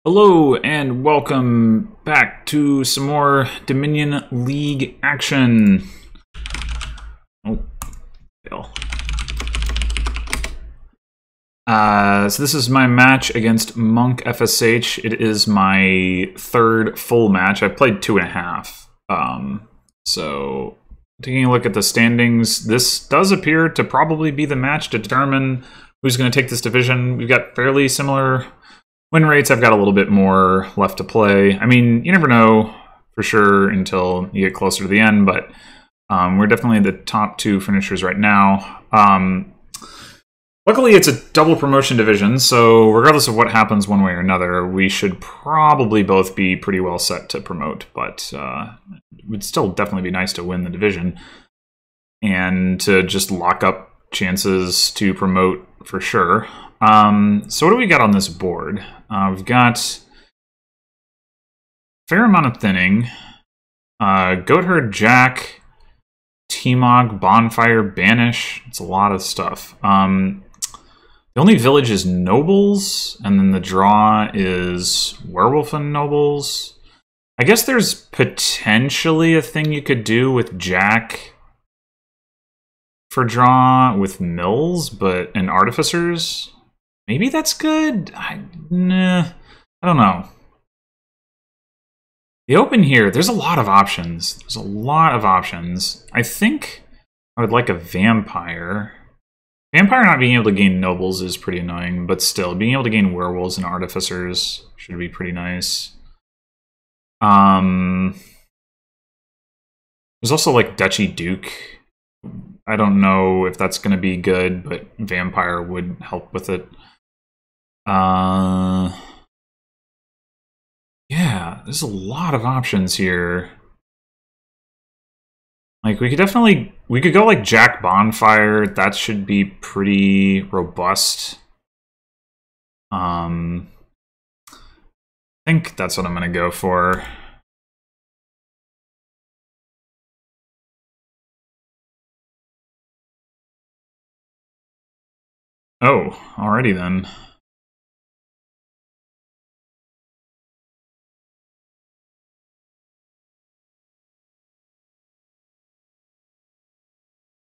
Hello and welcome back to some more Dominion League action. Oh, fail. So this is my match against MunkFSH. It is my third full match. I've played 2.5. So taking a look at the standings, this does appear to probably be the match to determine who's going to take this division. We've got fairly similar win rates. I've got a little bit more left to play. I mean, you never know for sure until you get closer to the end, but we're definitely the top two finishers right now. Luckily, it's a double promotion division, so regardless of what happens one way or another, we should probably both be pretty well set to promote, but it would still definitely be nice to win the division and to just lock up chances to promote for sure. So what do we got on this board? We've got a fair amount of thinning. Goatherd, Jack, T-Mog, Bonfire, Banish. It's a lot of stuff. The only village is Nobles, and then the draw is Werewolf and Nobles. I guess there's potentially a thing you could do with Jack for draw with Mills, but and Artificers. Maybe that's good? Nah, I don't know. The open here, there's a lot of options. There's a lot of options. I think I would like a Vampire. Vampire not being able to gain Nobles is pretty annoying, but still, being able to gain Werewolves and Artificers should be pretty nice. There's also like Duchy Duke. I don't know if that's going to be good, but Vampire would help with it. Yeah, there's a lot of options here. Like, we could go like Jack Bonfire. That should be pretty robust. I think that's what I'm going to go for. Oh, alrighty then.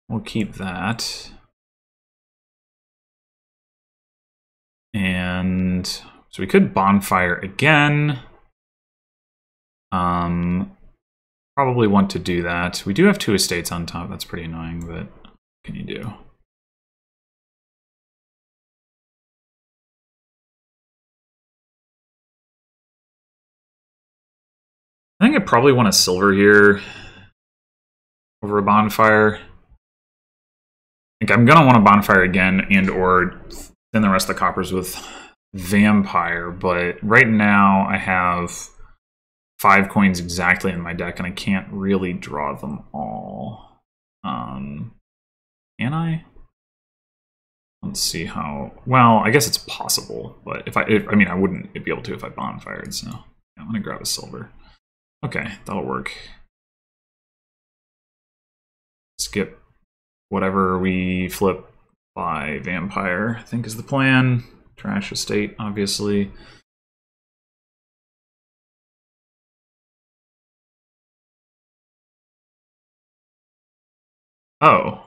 We'll keep that. And so we could Bonfire again. Probably want to do that. We do have 2 estates on top. That's pretty annoying, but what can you do? I think I probably want a silver here over a Bonfire. I think I'm gonna want a Bonfire again and or thin the rest of the coppers with Vampire, but right now I have 5 coins exactly in my deck and I can't really draw them all. Can I? Let's see how. Well, I guess it's possible, but I mean, I wouldn't be able to if I Bonfired, so yeah, I'm gonna grab a silver. Okay, that'll work. Skip whatever we flip by Vampire, I think is the plan. Trash estate, obviously. Oh,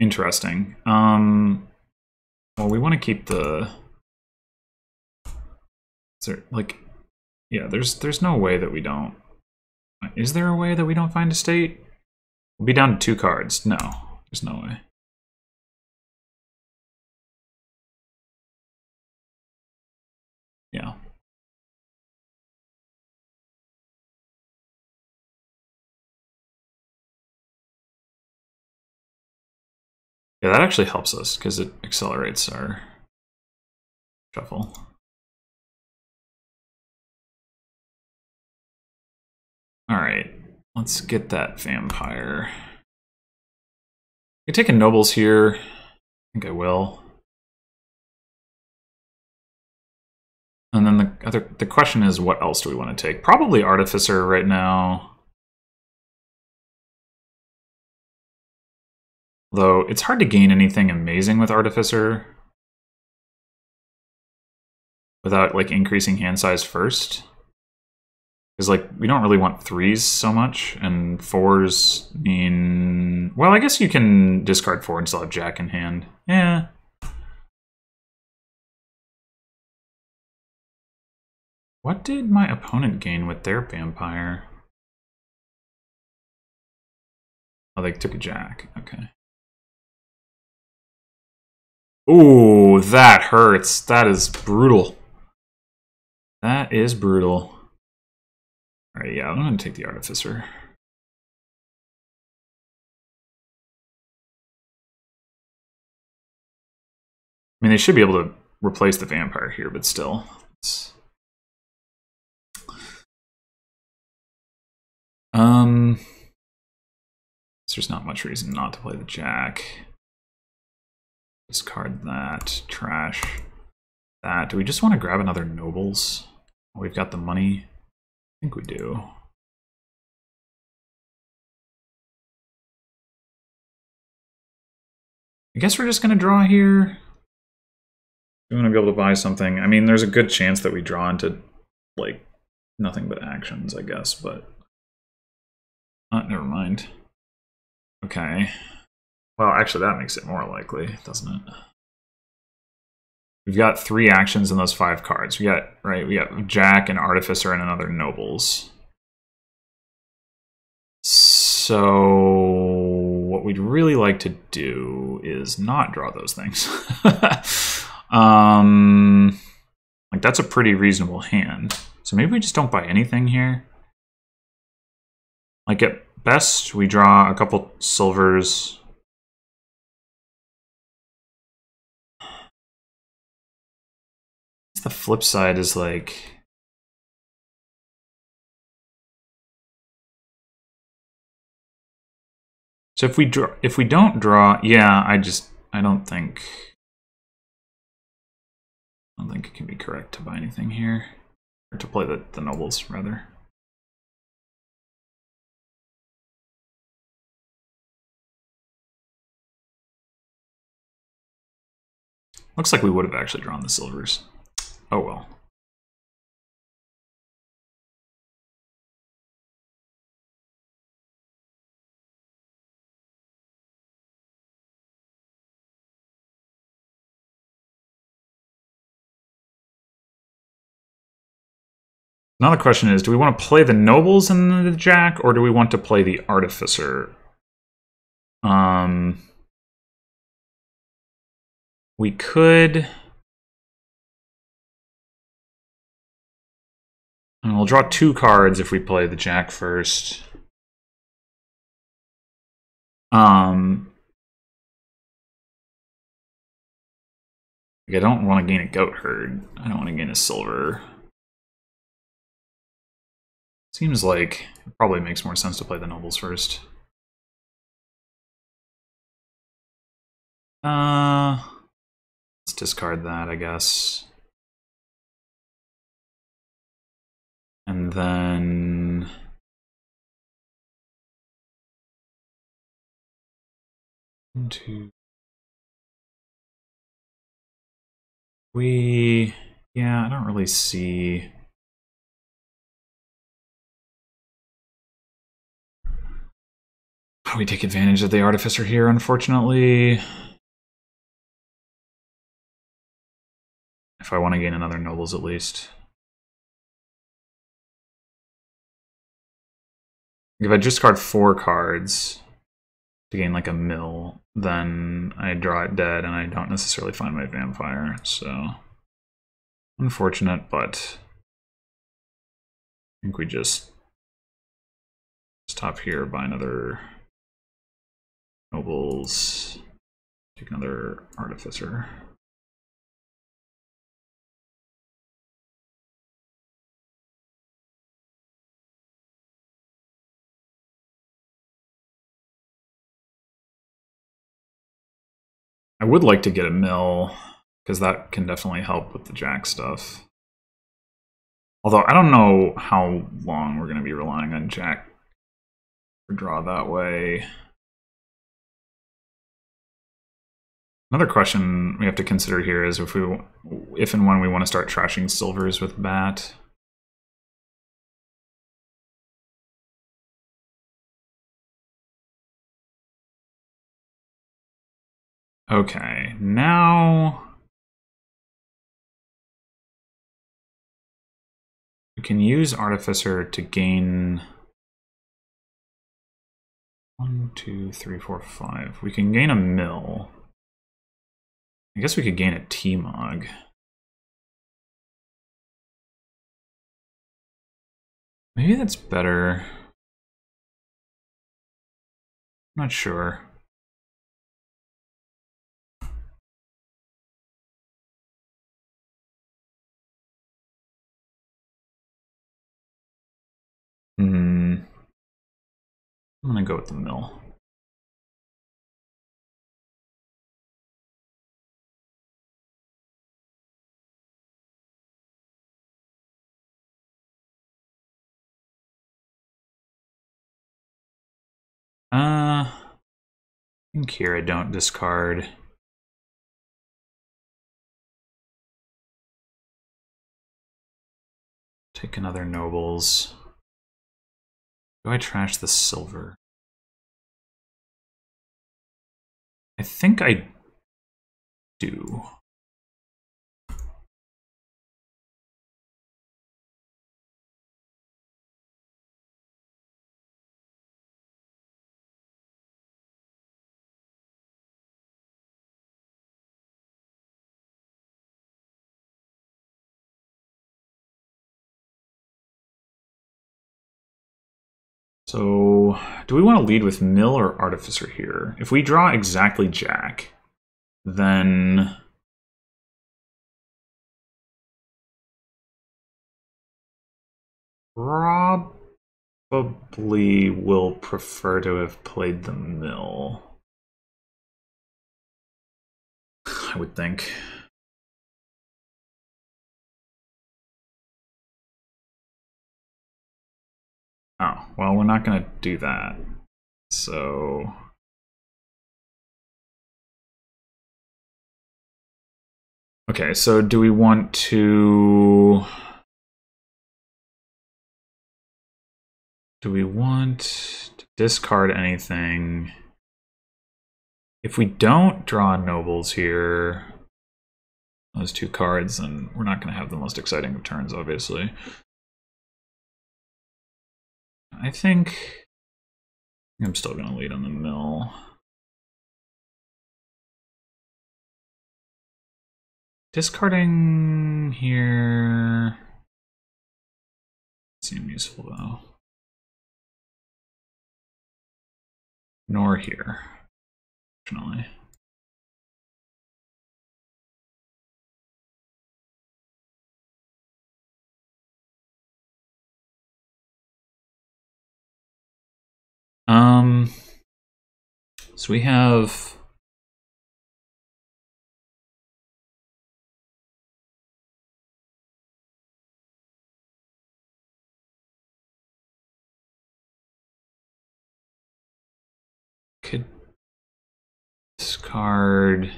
interesting. Well, we want to keep the. Is there, like, yeah, there's no way that we don't. Is there a way that we don't find a state? We'll be down to 2 cards. No, there's no way. Yeah. Yeah, that actually helps us because it accelerates our shuffle. Alright, let's get that Vampire. I can take a Nobles here. I think I will. And then the question is, what else do we want to take? Probably Artificer right now. Though it's hard to gain anything amazing with Artificer. without like increasing hand size first. Because like we don't really want 3s so much, and 4s mean, well, I guess you can discard 4 and still have Jack in hand. Yeah. What did my opponent gain with their vampire? Oh, they took a Jack. Okay. Ooh, that hurts. That is brutal. That is brutal. Alright, yeah, I'm gonna take the Artificer. I mean, they should be able to replace the Vampire here, but still. There's not much reason not to play the Jack. Discard that. Trash that. Do we just want to grab another Nobles? We've got the money. I think we do. I guess we're just going to draw here. We want to be able to buy something. I mean, there's a good chance that we draw into, like, nothing but actions, I guess, but... never mind. Okay. Well, actually, that makes it more likely, doesn't it? We've got 3 actions in those 5 cards. We got Jack, an Artificer, and another Nobles. So what we'd really like to do is not draw those things. Like that's a pretty reasonable hand. So maybe we just don't buy anything here. Like at best, we draw a couple silvers. The flip side is like... So if we don't draw, yeah, I don't think it can be correct to buy anything here. Or to play the Nobles, rather. Looks like we would have actually drawn the silvers. Oh well. Now the question is, do we want to play the Nobles and the Jack, or do we want to play the Artificer? We could... And we'll draw 2 cards if we play the Jack first. I don't want to gain a Goat Herd. I don't want to gain a silver. Seems like it probably makes more sense to play the Nobles first. Let's discard that, I guess. And then... Yeah, I don't really see... how we take advantage of the Artificer here, unfortunately. If I want to gain another Nobles, at least. If I discard 4 cards to gain like a mill, then I draw it dead and I don't necessarily find my Vampire, so... Unfortunate, but... I think we just stop here, buy another Nobles, take another Artificer. I would like to get a mill, because that can definitely help with the Jack stuff. Although I don't know how long we're going to be relying on Jack for draw that way. Another question we have to consider here is if and when we want to start trashing silvers with bat. Okay, now we can use Artificer to gain 1, 2, 3, 4, 5. We can gain a mill. I guess we could gain a T-Mog. Maybe that's better. I'm not sure. I'm gonna go with the mill. I think here I don't discard. Take another nobles. Do I trash the silver? I think I do. So, do we want to lead with Mill or Artificer here? If we draw exactly Jack, then probably will prefer to have played the Mill. I would think. Oh, well, we're not going to do that. So... Okay, so do we want to... Do we want to discard anything? If we don't draw nobles here, those two cards, then we're not going to have the most exciting of turns, obviously. I think I'm still going to lead on the mill. Discarding here seems useful though. Nor here, fortunately. So we have could discard.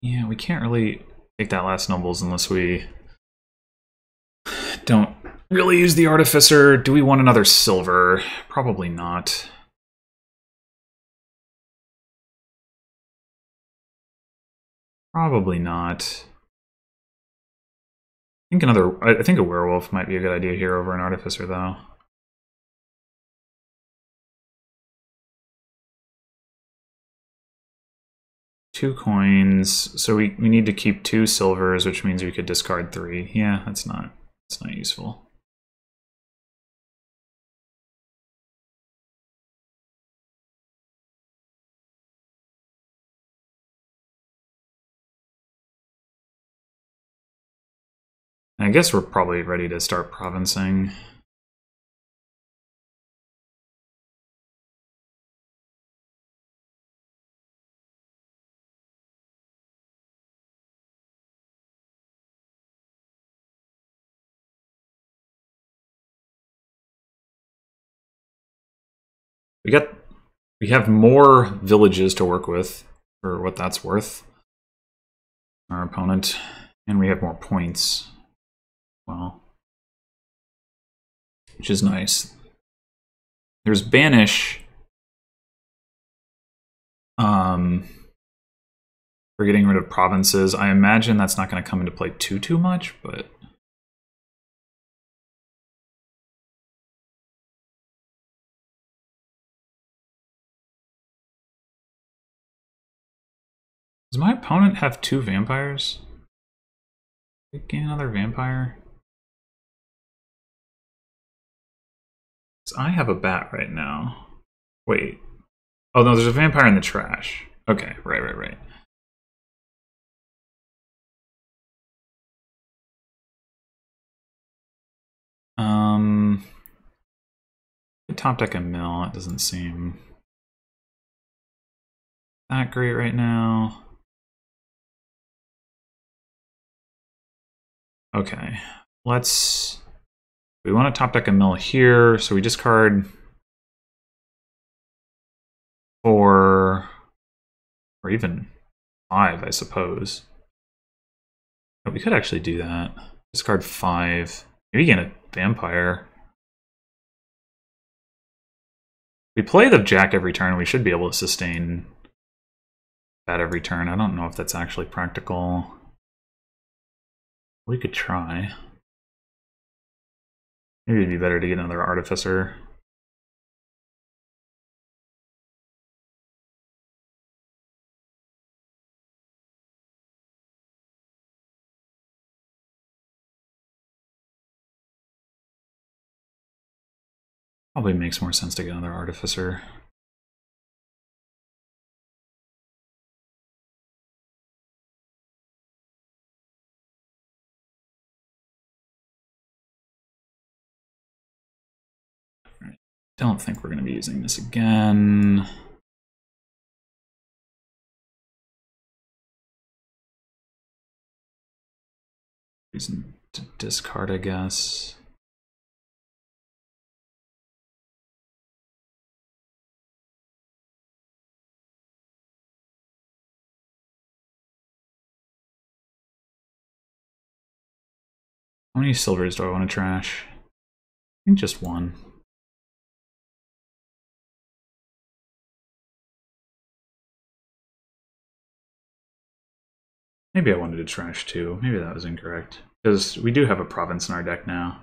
Yeah, we can't really take that last nobles unless we don't really use the Artificer. Do we want another silver? Probably not. Probably not. I think a werewolf might be a good idea here over an Artificer, though. Two coins, so we need to keep 2 silvers, which means we could discard 3. Yeah, that's not useful. I guess we're probably ready to start provincing. We have more villages to work with for what that's worth. Our opponent. And we have more points. Well, which is nice. There's Banish. For getting rid of provinces. I imagine that's not going to come into play too much, but does my opponent have 2 vampires? Gain another vampire? I have a bat right now. Wait. Oh no, there's a vampire in the trash. Okay, right. Top deck a mill. It doesn't seem that great right now. Okay, let's. We want to top deck a mill here, so we discard 4 or even 5, I suppose. But we could actually do that. Discard 5. Maybe get a vampire. We play the jack every turn. We should be able to sustain that every turn. I don't know if that's actually practical. We could try. Maybe it'd be better to get another artificer. Probably makes more sense to get another artificer. Don't think we're going to be using this again. Reason to discard, I guess. How many silvers do I want to trash? I think just 1. Maybe I wanted to trash 2. Maybe that was incorrect. Because we do have a province in our deck now.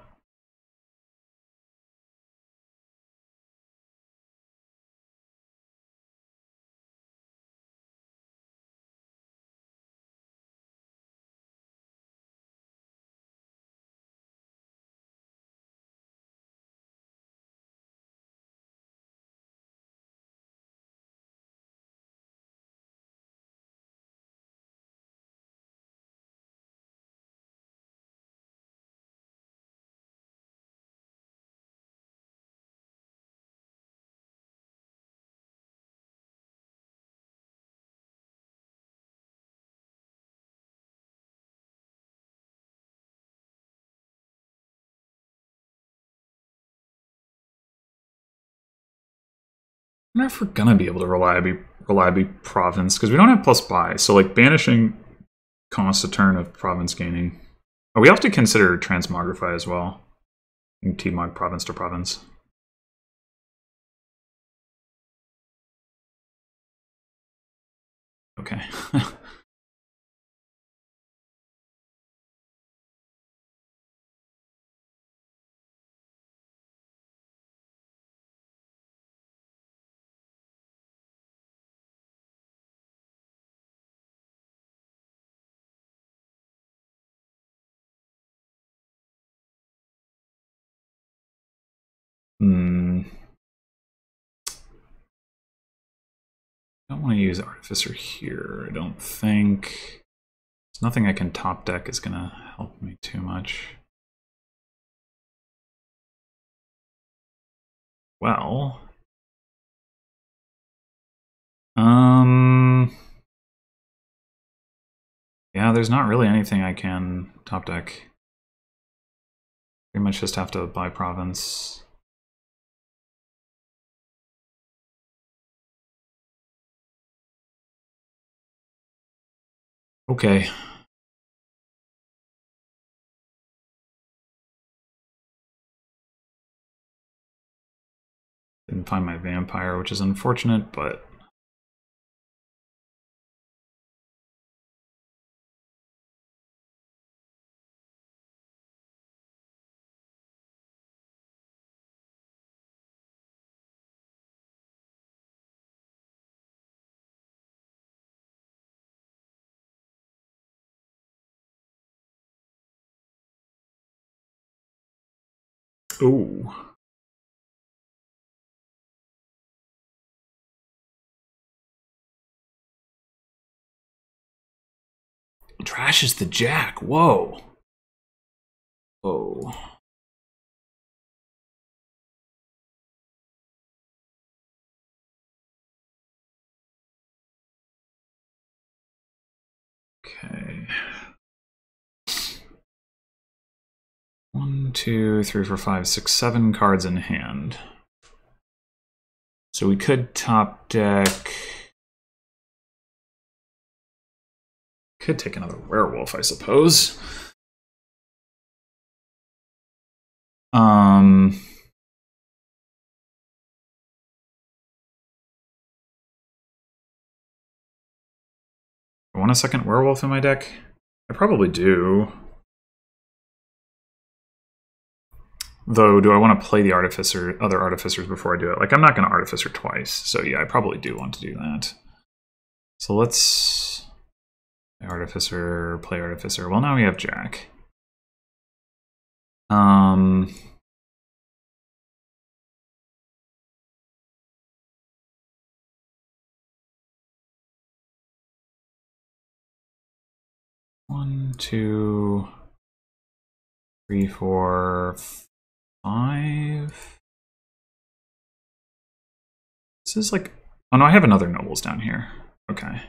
I wonder if we're gonna be able to reliably province, because we don't have plus buy, so like banishing costs a turn of province gaining. Oh, we have to consider transmogrify as well. T-Mog province to province. Okay. I don't want to use Artificer here, I don't think. There's nothing I can top deck is going to help me too much. Well... yeah, there's not really anything I can top deck. Pretty much just have to buy province. Okay. Didn't find my vampire, which is unfortunate, but... Ooh. Trashes the jack. Whoa. Whoa. Okay. 1, 2, 3, 4, 5, 6, 7 cards in hand. So we could top deck... Could take another werewolf, I suppose. I want a second werewolf in my deck? I probably do. Though, do I want to play the other artificers before I do it? Like, I'm not going to artificer twice, so yeah, I probably do want to do that. So let's play artificer. Well, now we have Jack. One, 2, 3, 4, 5. This is like... Oh no, I have another nobles down here. Okay.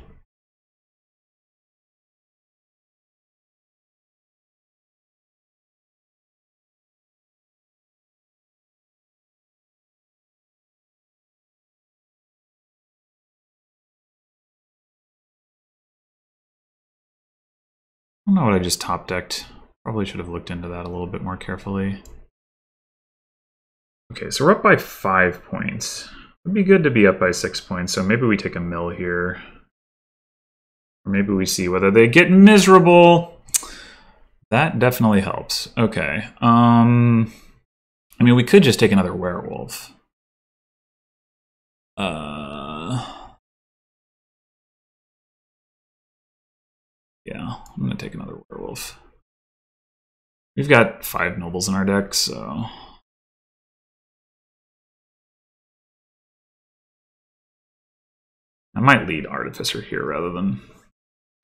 I don't know what I just top decked. Probably should have looked into that a little bit more carefully. Okay, so we're up by 5 points. It'd be good to be up by 6 points, so maybe we take a mill here. Or maybe we see whether they get miserable. That definitely helps. Okay. I mean, we could just take another werewolf. Yeah, I'm gonna take another werewolf. We've got 5 nobles in our deck, so... I might lead artificer here rather than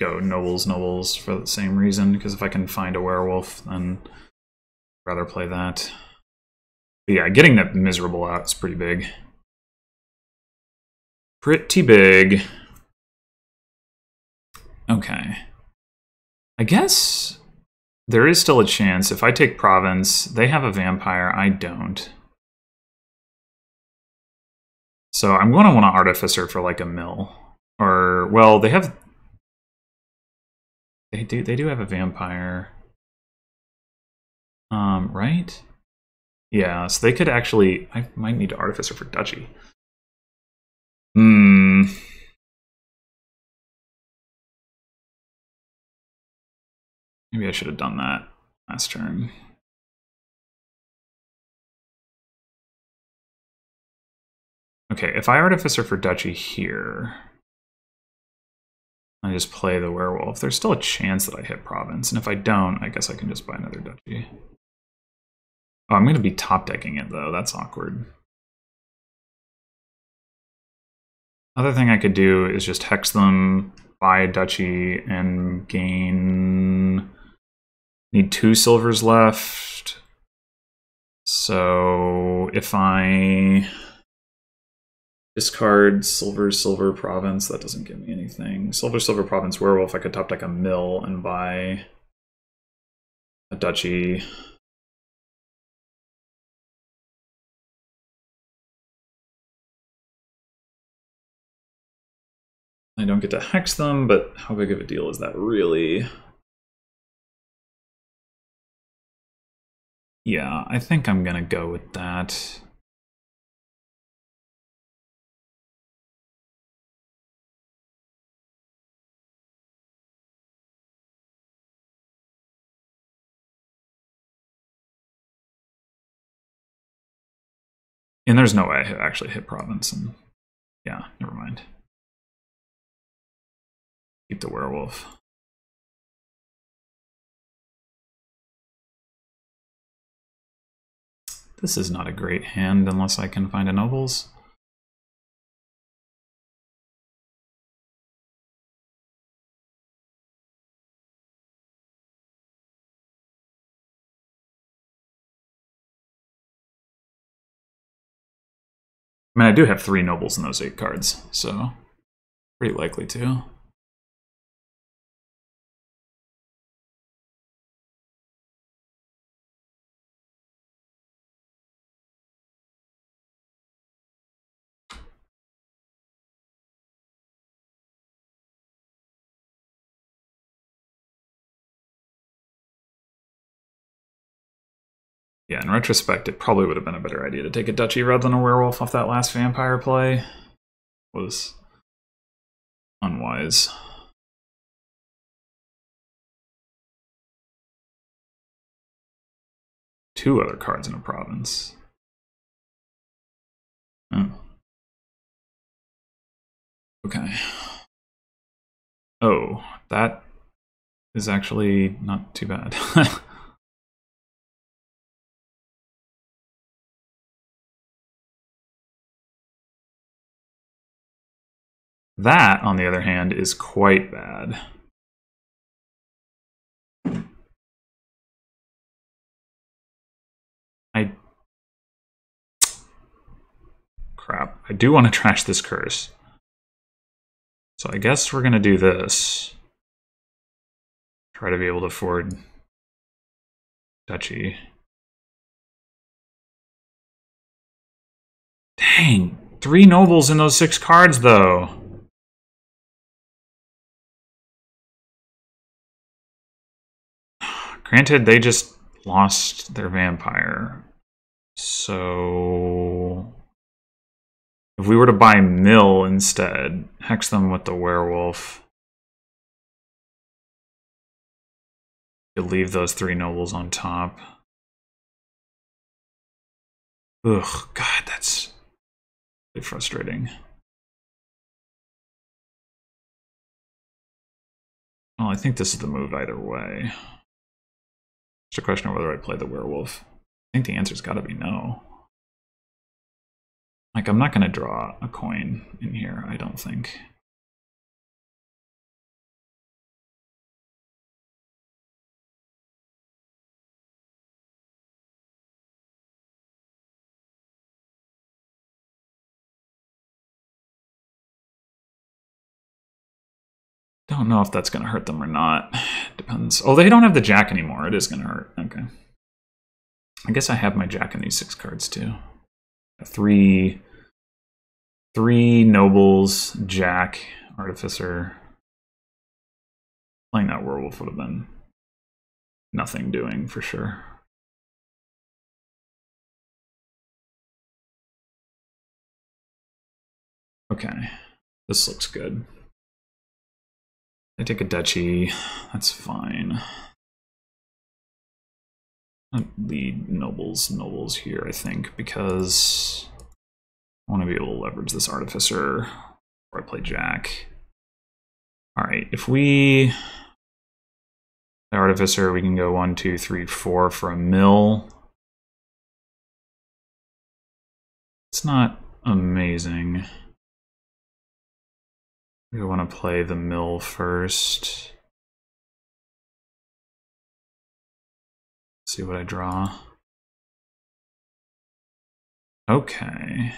go nobles for the same reason, because if I can find a werewolf, then I'd rather play that. But yeah, getting that miserable out is pretty big. Pretty big. Okay. I guess there is still a chance. If I take province, they have a vampire, I don't. So I'm going to want to artificer for like a mill. Or, well, they have... They do have a vampire. Right? Yeah, so they could actually... I might need to artificer for duchy. Maybe I should have done that last turn. Okay, if I artificer for duchy here, I just play the werewolf. There's still a chance that I hit province, and if I don't, I guess I can just buy another duchy. Oh, I'm going to be top decking it though. That's awkward. Other thing I could do is just hex them, buy a duchy, and gain... Need 2 silvers left. So if I discard silver province, that doesn't give me anything. Silver province werewolf, I could top deck a mill and buy a duchy. I don't get to hex them, but how big of a deal is that really? Yeah, I think I'm gonna go with that. And there's no way I actually hit Province, and yeah, never mind. Keep the werewolf. This is not a great hand unless I can find a nobles. I mean, I do have 3 nobles in those 8 cards, so pretty likely to. Yeah, in retrospect, it probably would have been a better idea to take a duchy rather than a werewolf off that last vampire play. It was unwise. Two other cards in a province. Oh. Okay. Oh, that is actually not too bad. That, on the other hand, is quite bad. Crap. I do want to trash this curse. So I guess we're going to do this. Try to be able to afford duchy. Dang. 3 nobles in those 6 cards, though. Granted, they just lost their vampire. So if we were to buy Mill instead, hex them with the werewolf, you'd leave those 3 nobles on top. Ugh, God, that's really frustrating. Well, I think this is the move either way. It's a question of whether I play the werewolf. I think the answer's got to be no. Like, I'm not going to draw a coin in here, I don't think. Don't know if that's going to hurt them or not. Depends. Oh, they don't have the jack anymore. It is going to hurt. Okay. I guess I have my jack in these 6 cards too. 3 nobles, jack, artificer. Playing that werewolf would have been nothing doing for sure. Okay, this looks good. I take a duchy, that's fine. I'll lead nobles here, I think, because I want to be able to leverage this artificer before I play jack. Alright, if we... The artificer, we can go 1, 2, 3, 4 for a mill. It's not amazing. We want to play the mill first. See what I draw. Okay.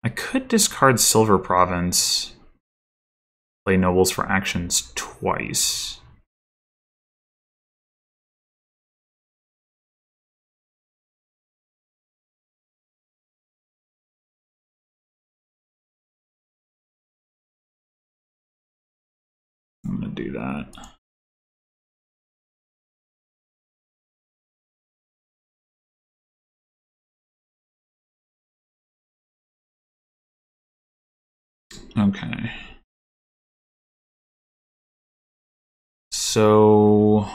I could discard Silver Province. Play nobles for actions twice. do that. Okay. So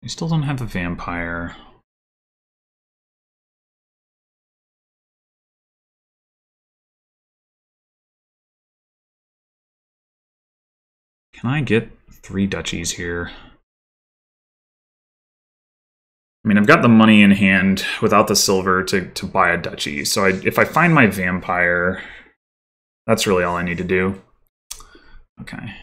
we still don't have the vampire. Can I get 3 duchies here? I mean, I've got the money in hand without the silver to buy a duchy. So if I find my vampire, that's really all I need to do. Okay.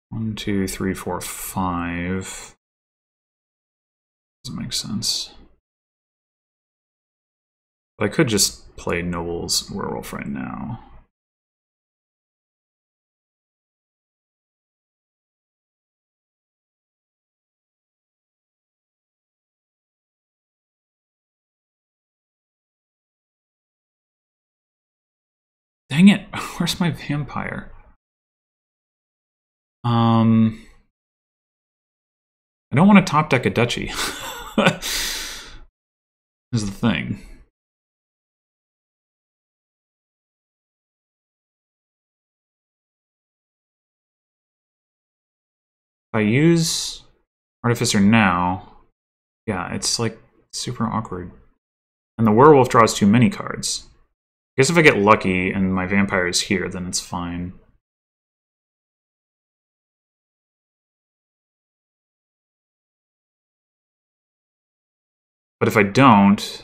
One, two, three, four, five. Doesn't make sense. But I could just play Noble's Werewolf right now. Dang it! Where's my vampire? I don't want to top deck a duchy. Is the thing. If I use Artificer now, yeah, it's like super awkward. And the werewolf draws too many cards. I guess if I get lucky and my vampire is here, then it's fine. But if I don't...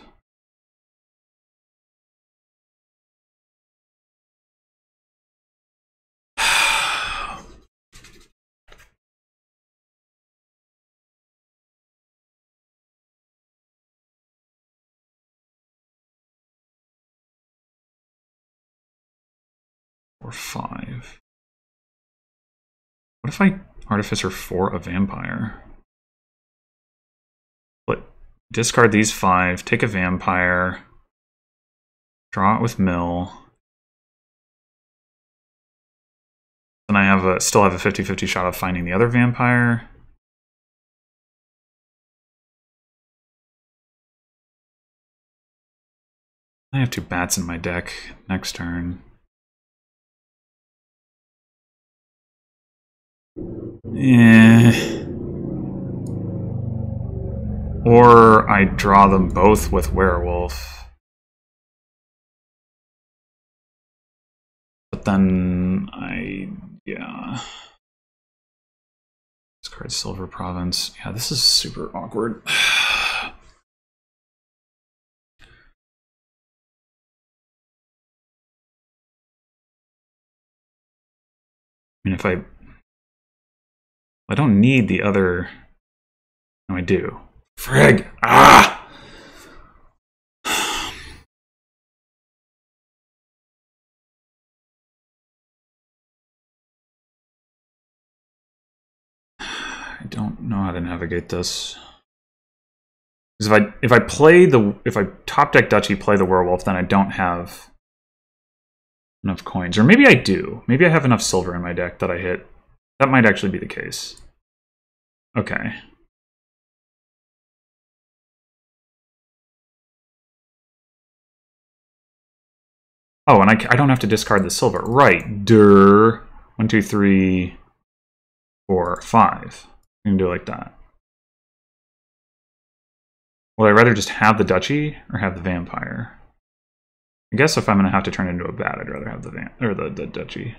or 5. What if I Artificer for a vampire? But discard these 5, take a vampire, draw it with mill. Then I have still have a 50-50 shot of finding the other vampire. I have 2 bats in my deck next turn. Or I draw them both with Werewolf. But then yeah. Discard Silver Province. Yeah, this is super awkward. I mean, if I don't need the other... No, I do. Frig! Ah! I don't know how to navigate this. Because if I top deck Duchy, play the Werewolf, then I don't have enough coins. Or maybe I do. Maybe I have enough silver in my deck that I hit. That might actually be the case. Okay. Oh, and I don't have to discard the silver. Right. Durr. 1, 2, 3, 4, 5. I can do it like that. Would I rather just have the Duchy or have the Vampire? I guess if I'm going to have to turn into a bat, I'd rather have the Duchy.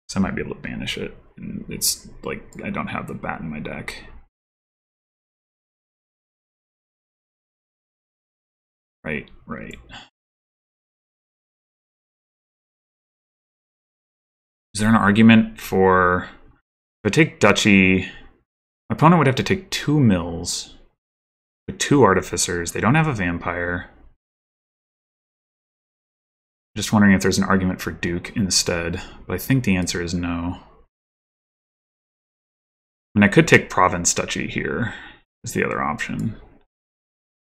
So I might be able to banish it. And it's like I don't have the bat in my deck. Right, right. Is there an argument for... If I take Duchy, my opponent would have to take 2 mills with 2 artificers. They don't have a vampire. Just wondering if there's an argument for Duke instead, but I think the answer is no. I mean, I could take Province Duchy here, is the other option.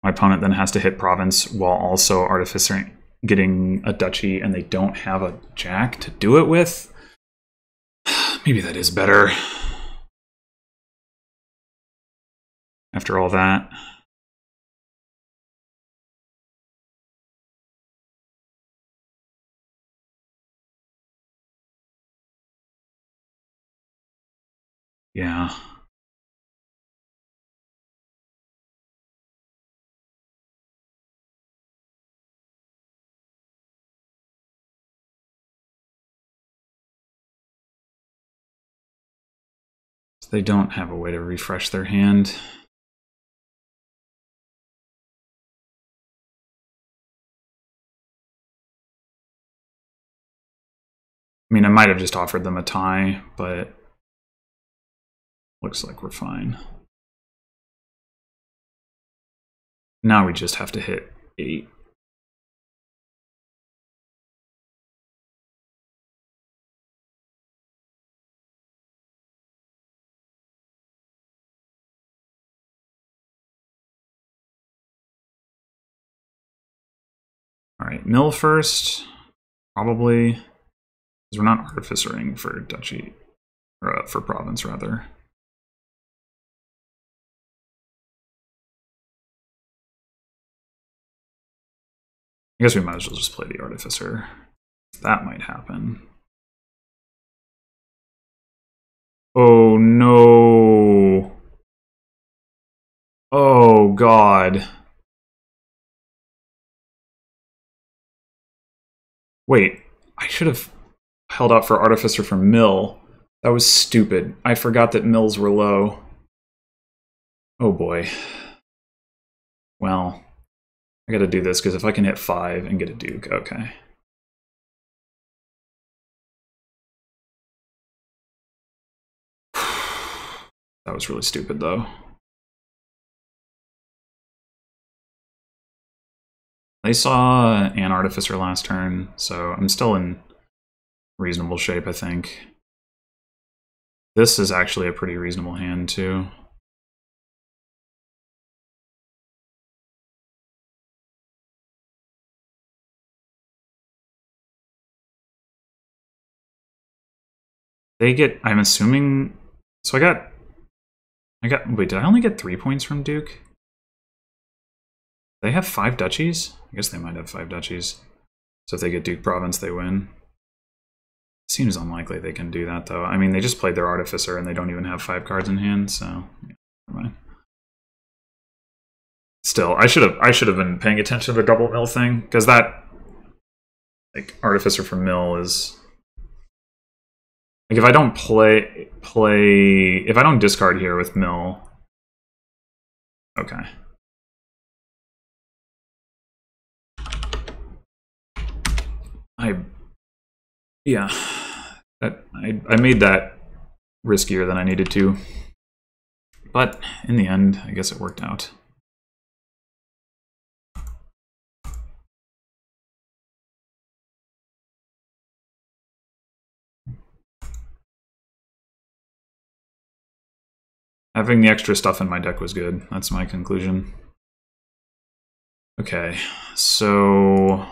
My opponent then has to hit Province while also artificing, getting a Duchy, and they don't have a Jack to do it with. Maybe that is better. After all that. Yeah. So they don't have a way to refresh their hand. I mean, I might have just offered them a tie, but looks like we're fine. Now we just have to hit 8. All right, mill first, probably, because we're not artificering for duchy, or for province rather. I guess we might as well just play the artificer. That might happen. Oh no! Oh god. Wait, I should have held out for artificer for mill. That was stupid. I forgot that mills were low. Oh boy. Well, I gotta do this because if I can hit 5 and get a duke, okay. That was really stupid though. They saw an artificer last turn, so I'm still in reasonable shape, I think. This is actually a pretty reasonable hand too. They get, I'm assuming, so I got, wait, did I only get 3 points from Duke? They have 5 duchies? I guess they might have 5 duchies. So if they get Duke Province, they win. Seems unlikely they can do that, though. I mean, they just played their Artificer, and they don't even have 5 cards in hand, so yeah, never mind. Still, I should have been paying attention to the double mill thing, because that, like, Artificer for mill is... Like, if I don't if I don't discard here with mill... Okay. Yeah, I made that riskier than I needed to, but in the end, I guess it worked out. Having the extra stuff in my deck was good. That's my conclusion. Okay, so...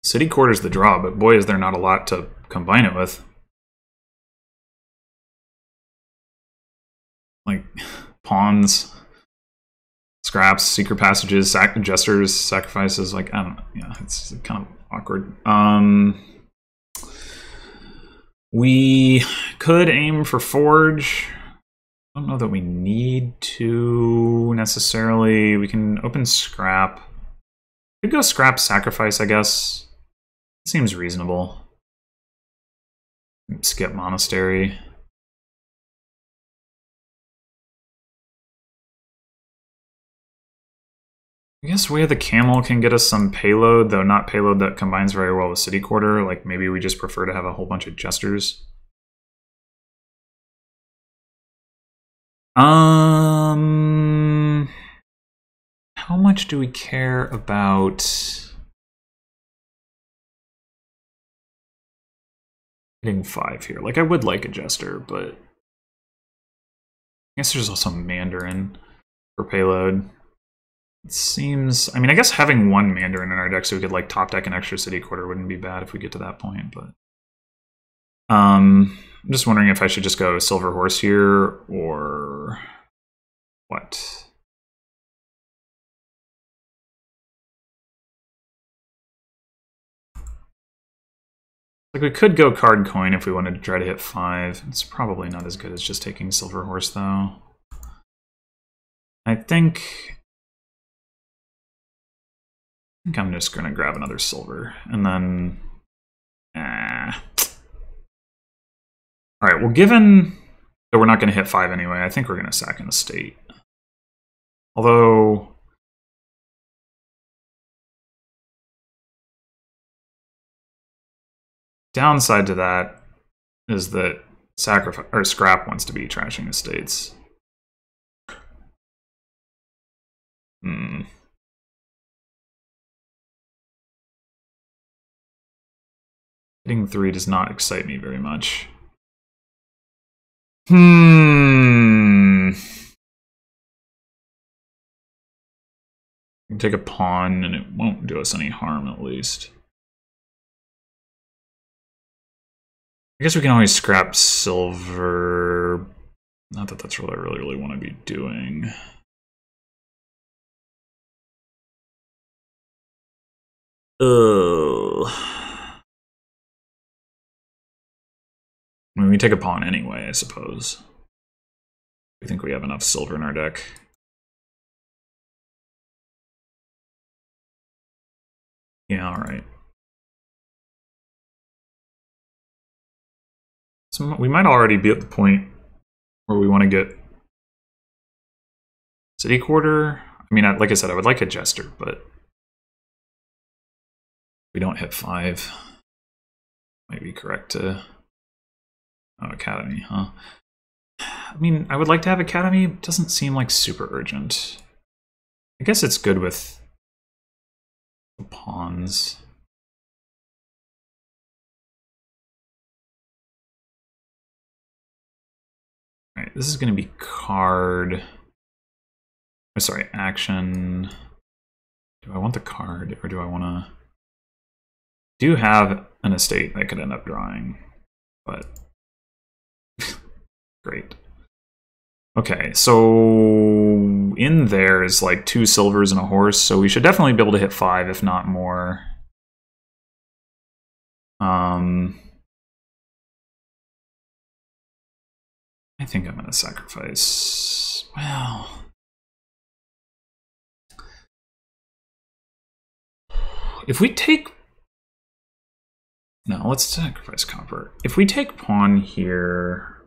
City Quarter's the draw, but boy is there not a lot to combine it with. Like, pawns, scraps, secret passages, gestures, sacrifices, like, I don't know. Yeah, it's kind of awkward. We could aim for Forge. I don't know that we need to necessarily. We can open Scrap. We could go Scrap, Sacrifice, I guess. Seems reasonable. Skip Monastery. I guess Way of the Camel can get us some payload, though not payload that combines very well with City Quarter. Like, maybe we just prefer to have a whole bunch of Jesters. how much do we care about hitting 5 here? Like, I would like a Jester, but I guess there's also Mandarin for payload. It seems... I mean, I guess having 1 Mandarin in our deck so we could, like, top deck an extra City Quarter wouldn't be bad if we get to that point, but... I'm just wondering if I should just go Silver Horse here, or... what? Like, we could go Card Coin if we wanted to try to hit 5. It's probably not as good as just taking Silver Horse, though. I think I'm just going to grab another silver, and then... Alright, well, given that we're not going to hit 5 anyway, I think we're going to sack an estate. Although... downside to that is that Sacrifice or Scrap wants to be trashing estates. Hitting 3 does not excite me very much. We can take a pawn and it won't do us any harm, at least. I guess we can always scrap silver. Not that that's what I really want to be doing. I mean, we take a pawn anyway, I suppose. I think we have enough silver in our deck. Yeah, alright. So we might already be at the point where we want to get City Quarter. I mean, like I said, I would like a Jester, but we don't hit 5. Might be correct to... oh, Academy, huh? I mean, I would like to have Academy. It doesn't seem like super urgent. I guess it's good with the pawns. Alright, this is going to be card... oh, sorry, action. Do I want the card, or do I want to... do have an estate I could end up drawing, but... great. Okay, so in there is like 2 silvers and a horse, so we should definitely be able to hit 5, if not more. I think I'm gonna sacrifice... well... if we take... no, let's sacrifice copper. If we take pawn here...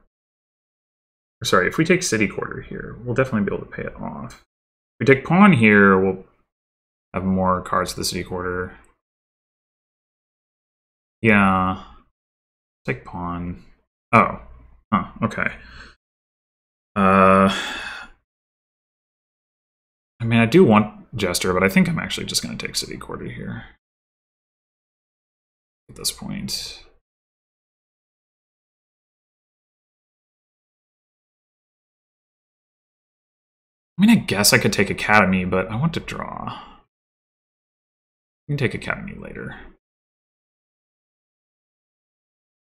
sorry, if we take City Quarter here, we'll definitely be able to pay it off. If we take pawn here, we'll have more cards to the City Quarter. Yeah. Take pawn. Oh. Huh, okay. I mean, I do want Jester, but I think I'm actually just going to take City Quarter here. At this point. I mean, I guess I could take Academy, but I want to draw. You can take Academy later.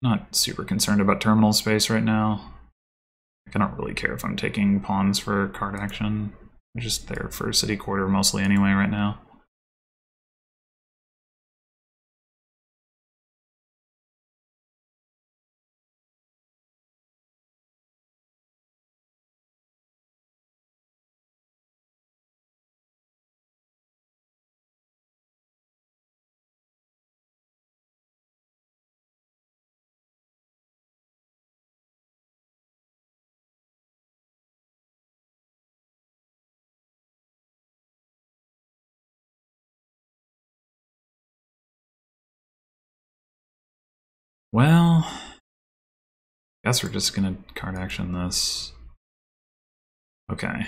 Not super concerned about terminal space right now. I don't really care if I'm taking pawns for card action. I'm just there for City Quarter mostly anyway right now. Well, I guess we're just gonna card action this. Okay.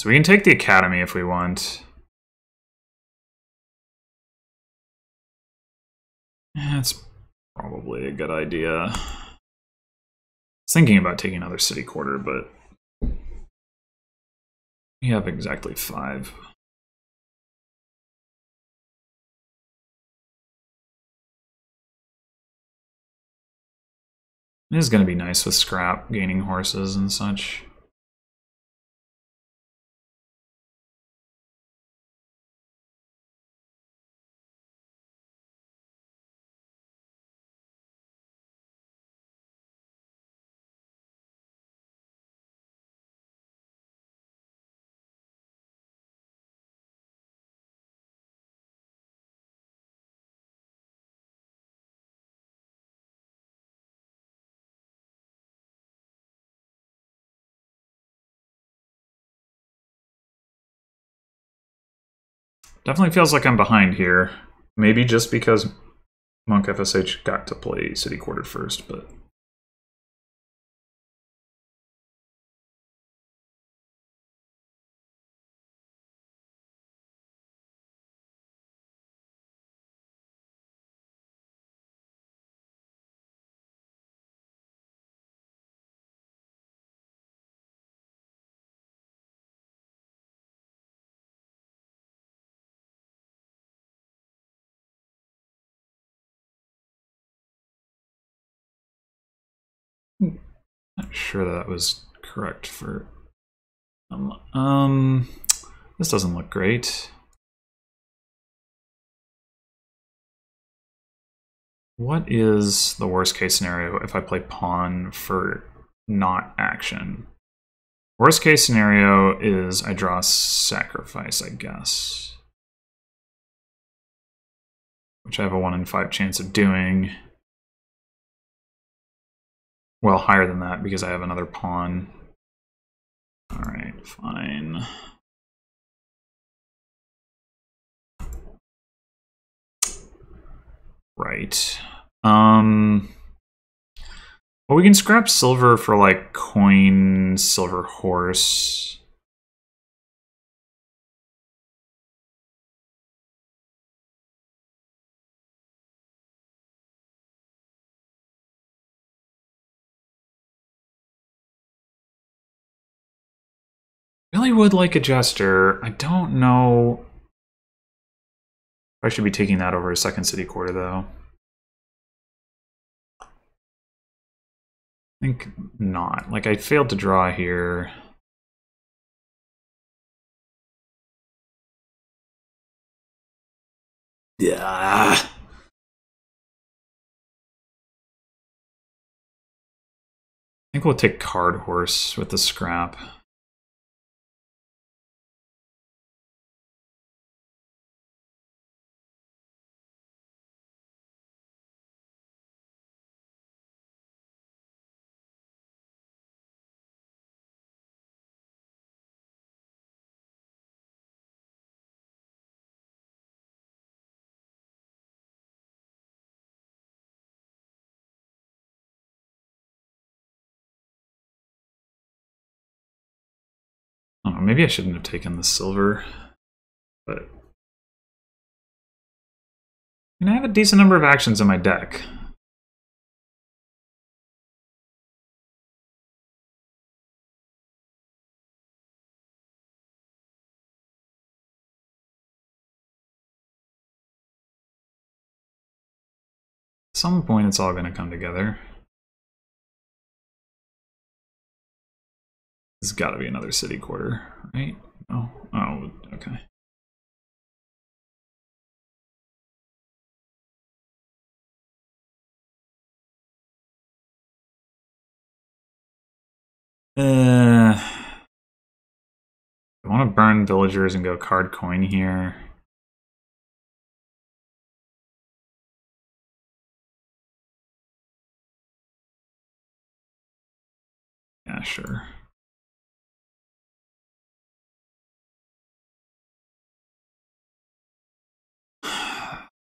So we can take the academy if we want. That's probably a good idea. I was thinking about taking another city quarter, but we have exactly 5. It is going to be nice with scrap gaining horses and such. Definitely feels like I'm behind here. Maybe just because MunkFSH got to play city quarter first, but... Not sure that was correct for... this doesn't look great. What is the worst case scenario if I play pawn for not action? Worst case scenario is I draw a sacrifice, I guess. Which I have a 1 in 5 chance of doing. Well, higher than that because I have another pawn. Alright, fine. Right. Well, we can scrap silver for like coin, silver horse. Really would like a jester. I don't know if I should be taking that over a second city quarter though. I think not. Like I failed to draw here. Yeah. I think we'll take card horse with the scrap. I don't know, maybe I shouldn't have taken the silver, but I have a decent number of actions in my deck. At some point it's all going to come together. There's got to be another city quarter, right? Oh, okay. I want to burn villagers and go card coin here. Yeah, sure.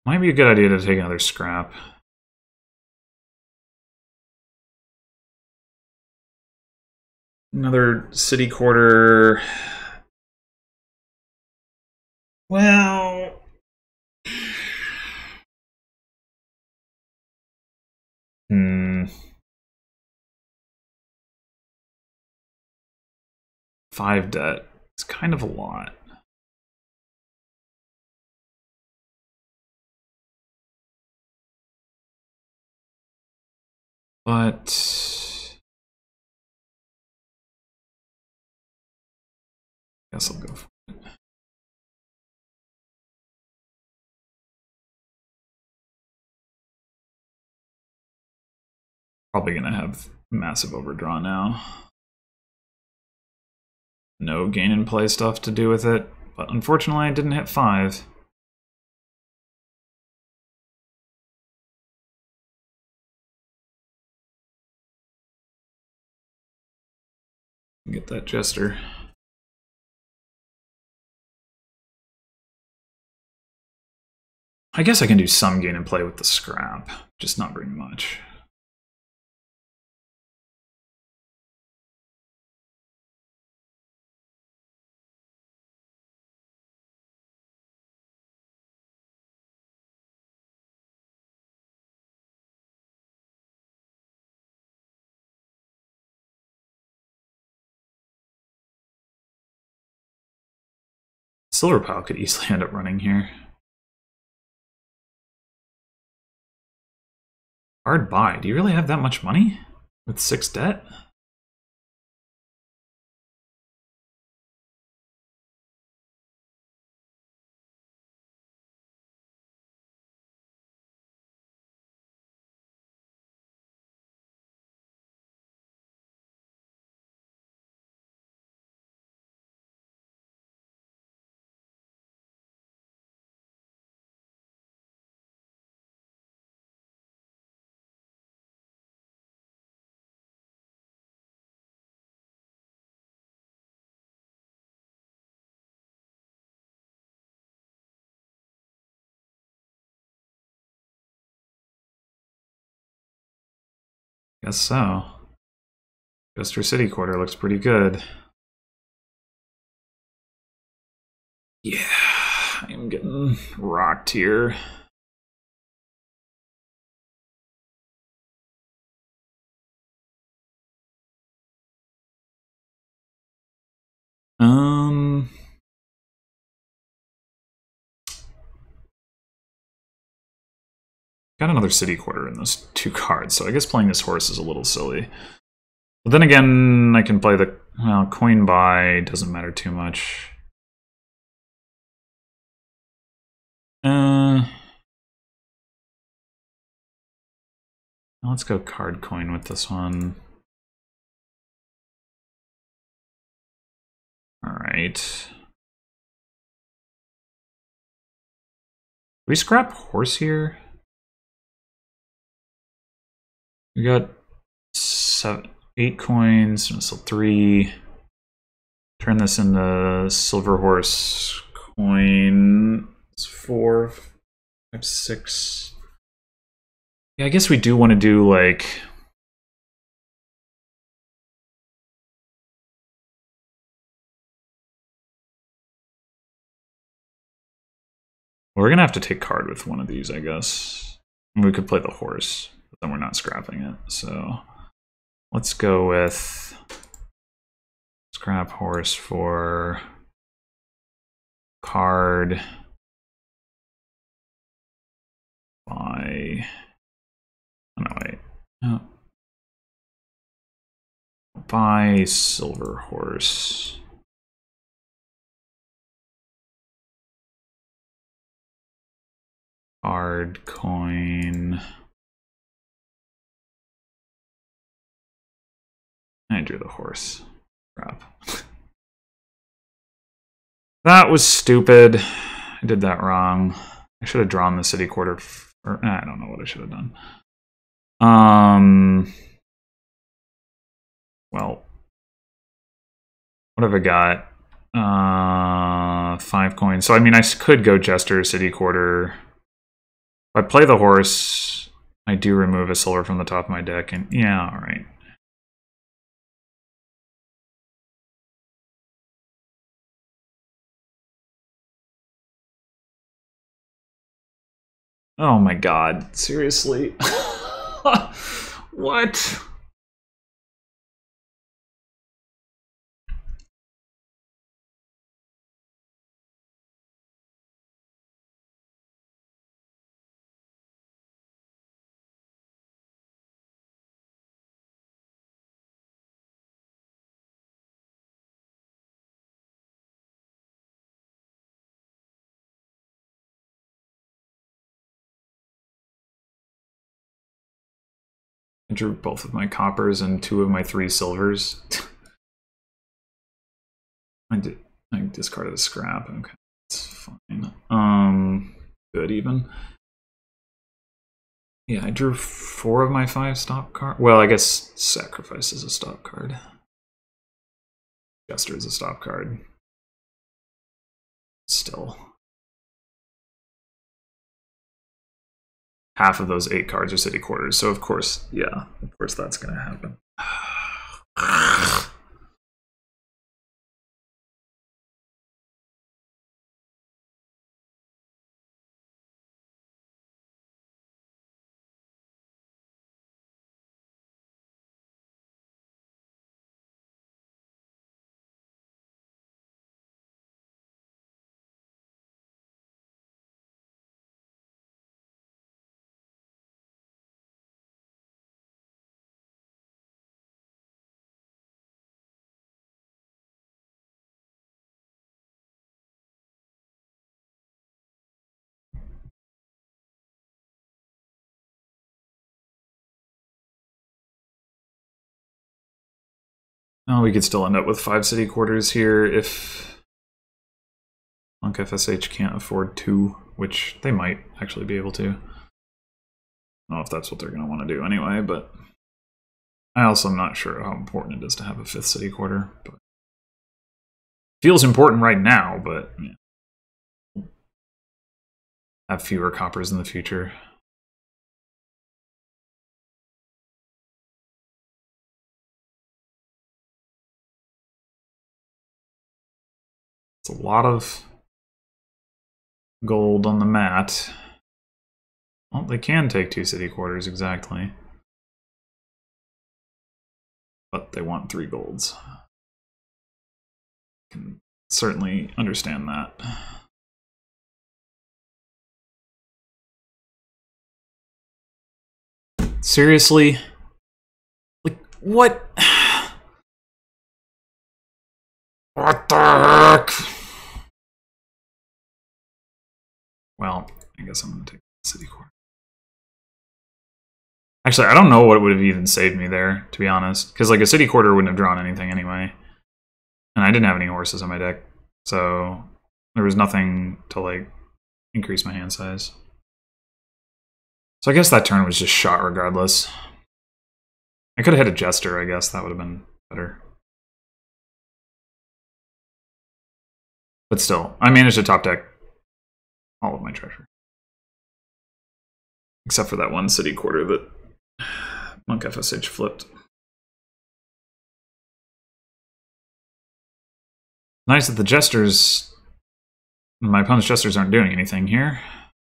Might be a good idea to take another scrap. Another city quarter. Well... Hmm... 5 debt. It's kind of a lot. But... I guess I'll go for it. Probably gonna have massive overdraw now. No gain and play stuff to do with it, but unfortunately I didn't hit 5. Get that Jester. I guess I can do some gain and play with the scrap, just not very much. Silver Pile could easily end up running here. Hard buy. Do you really have that much money? With 6 debt? Guess so. Jester City Quarter looks pretty good. Yeah, I am getting rocked here. Got another City Quarter in those 2 cards, so I guess playing this horse is a little silly. But then again, I can play the... well, coin buy doesn't matter too much. Let's go card coin with this one. Alright. We scrap horse here? We got 8 coins, so 3. Turn this into silver horse coin. It's 4, 5, 6. Yeah, I guess we do want to do like... well, we're gonna have to take card with one of these, I guess. We could play the horse, but then we're not scrapping it, so... let's go with... scrap horse for... card... buy... oh, no, wait. Oh. Buy silver horse. Card coin. I drew the horse. Crap. That was stupid. I did that wrong. I should have drawn the City Quarter. Or, I don't know what I should have done. Well, what have I got? 5 coins. So I mean, I could go Jester, City Quarter. If I play the horse, I do remove a silver from the top of my deck, and yeah, all right. Oh my god, seriously? What? I drew both of my coppers and 2 of my 3 silvers. I discarded a scrap. Okay, that's fine. Good even. Yeah, I drew 4 of my 5 stop cards. Well, I guess Sacrifice is a stop card. Jester is a stop card. Still. Half of those 8 cards are city quarters, so of course, yeah, of course that's gonna happen. Oh, we could still end up with 5 city quarters here if MunkFSH can't afford 2, which they might actually be able to. I don't know if that's what they're going to want to do anyway, but I also am not sure how important it is to have a 5th city quarter. But feels important right now, but yeah. Have fewer coppers in the future. It's a lot of gold on the mat. Well, they can take 2 city quarters exactly. But they want 3 golds. I can certainly understand that. Seriously? Like, what? What the heck? Well, I guess I'm going to take city quarter. Actually, I don't know what would have even saved me there, to be honest. Because, like, a city quarter wouldn't have drawn anything anyway. And I didn't have any horses on my deck. So there was nothing to, like, increase my hand size. So I guess that turn was just shot regardless. I could have hit a Jester, I guess. That would have been better. But still, I managed to top deck all of my treasure. Except for that one city quarter that MunkFSH flipped. Nice that the Jesters... My opponent's Jesters aren't doing anything here.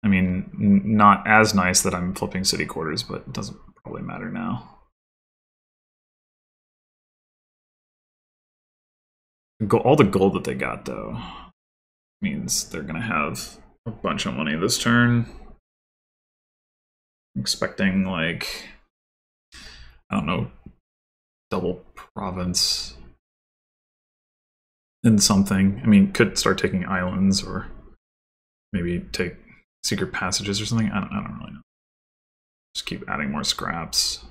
I mean, not as nice that I'm flipping city quarters, but it doesn't probably matter now. All the gold that they got, though, means they're going to have a bunch of money this turn. I'm expecting, like, I don't know, double province and something. I mean, could start taking islands or maybe take secret passages or something. I don't really know. Just keep adding more scraps.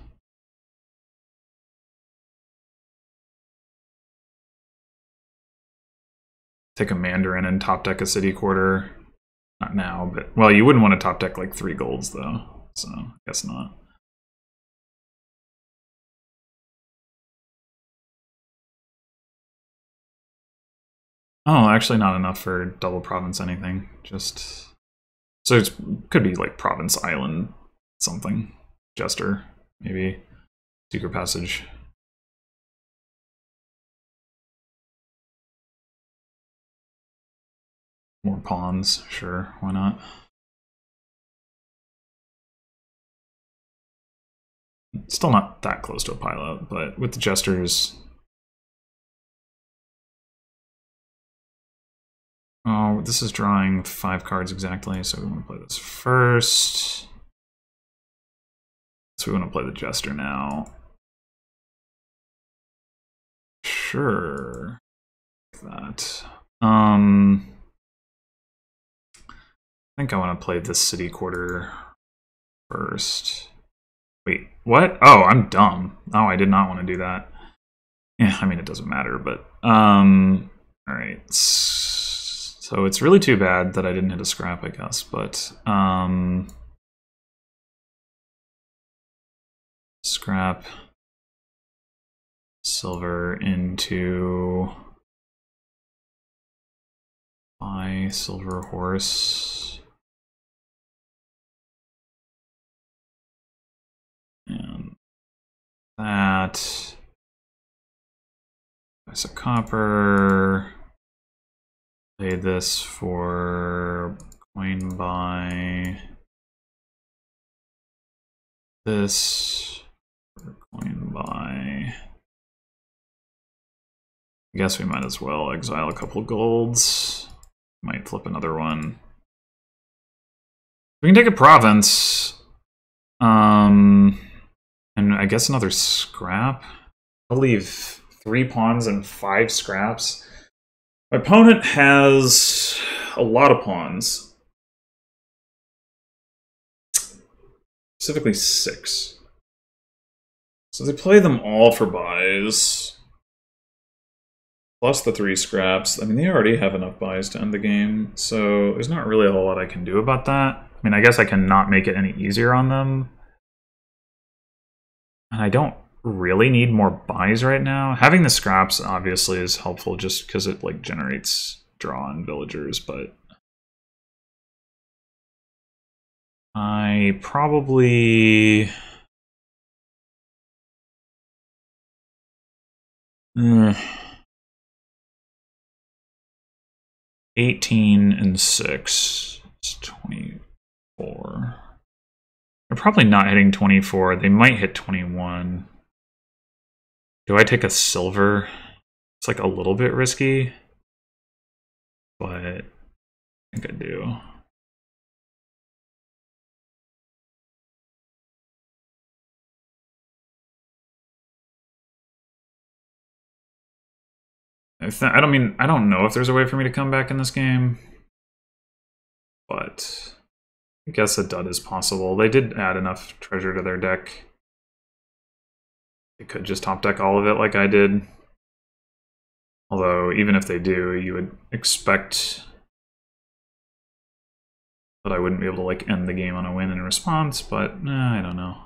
Take a Mandarin and top deck a city quarter. Not now, but well, you wouldn't want to top deck like 3 golds though, so I guess not. Oh, actually not enough for double province anything. Just so it could be like province island something. Jester, maybe. Secret passage. More pawns, sure, why not? Still not that close to a pilot, but with the Jesters... Oh, this is drawing 5 cards exactly, so we want to play this first. So we want to play the Jester now. Sure. That. I think I want to play this city quarter first. Wait, what? Oh, I'm dumb. Oh, I did not want to do that. Yeah, I mean, it doesn't matter, but... Alright. So it's really too bad that I didn't hit a scrap, I guess, but... Scrap. Silver into... Buy silver horse. And that. That's a copper. Play this for coin buy. This for coin buy. I guess we might as well exile a couple golds. Might flip another one. We can take a province. And I guess another scrap. I'll leave 3 pawns and 5 scraps. My opponent has a lot of pawns. Specifically 6. So they play them all for buys. Plus the 3 scraps. I mean, they already have enough buys to end the game, so there's not really a whole lot I can do about that. I mean, I guess I can not make it any easier on them. And I don't really need more buys right now. Having the scraps obviously is helpful just because it like generates draw on villagers, but I probably 18 and 6 is 24. They're probably not hitting 24. They might hit 21. Do I take a silver? It's like a little bit risky, but I think I do. I don't know if there's a way for me to come back in this game, but I guess a dud is possible. They did add enough treasure to their deck. They could just top deck all of it like I did. Although, even if they do, you would expect that I wouldn't be able to like end the game on a win in response, but I don't know.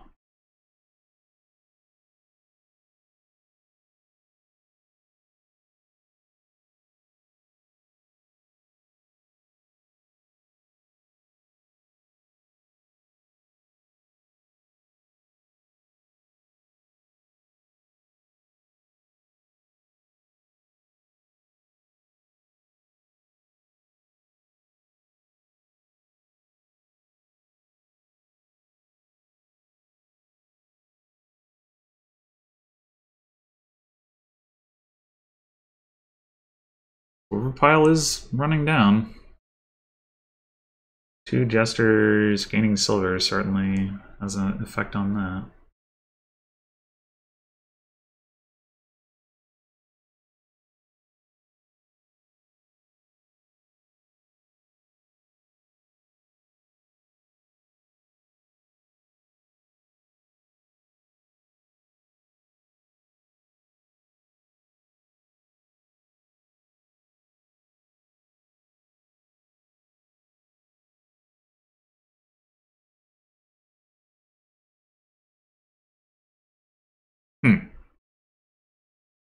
Overpile is running down. 2 Jesters gaining silver certainly has an effect on that.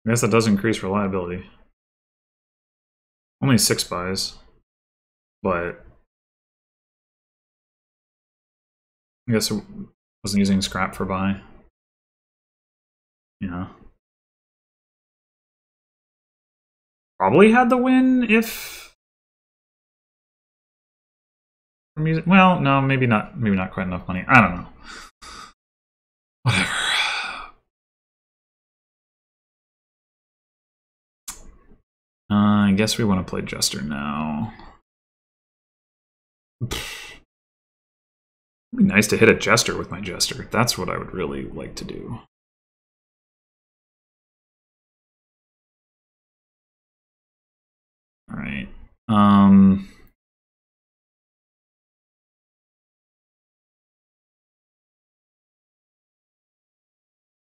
I guess that does increase reliability. Only 6 buys, but I guess it wasn't using scrap for buy. Yeah. Probably had the win if... Well, no, maybe not quite enough money. I don't know. Whatever. I guess we want to play Jester now. It'd be nice to hit a Jester with my Jester. That's what I would really like to do. All right.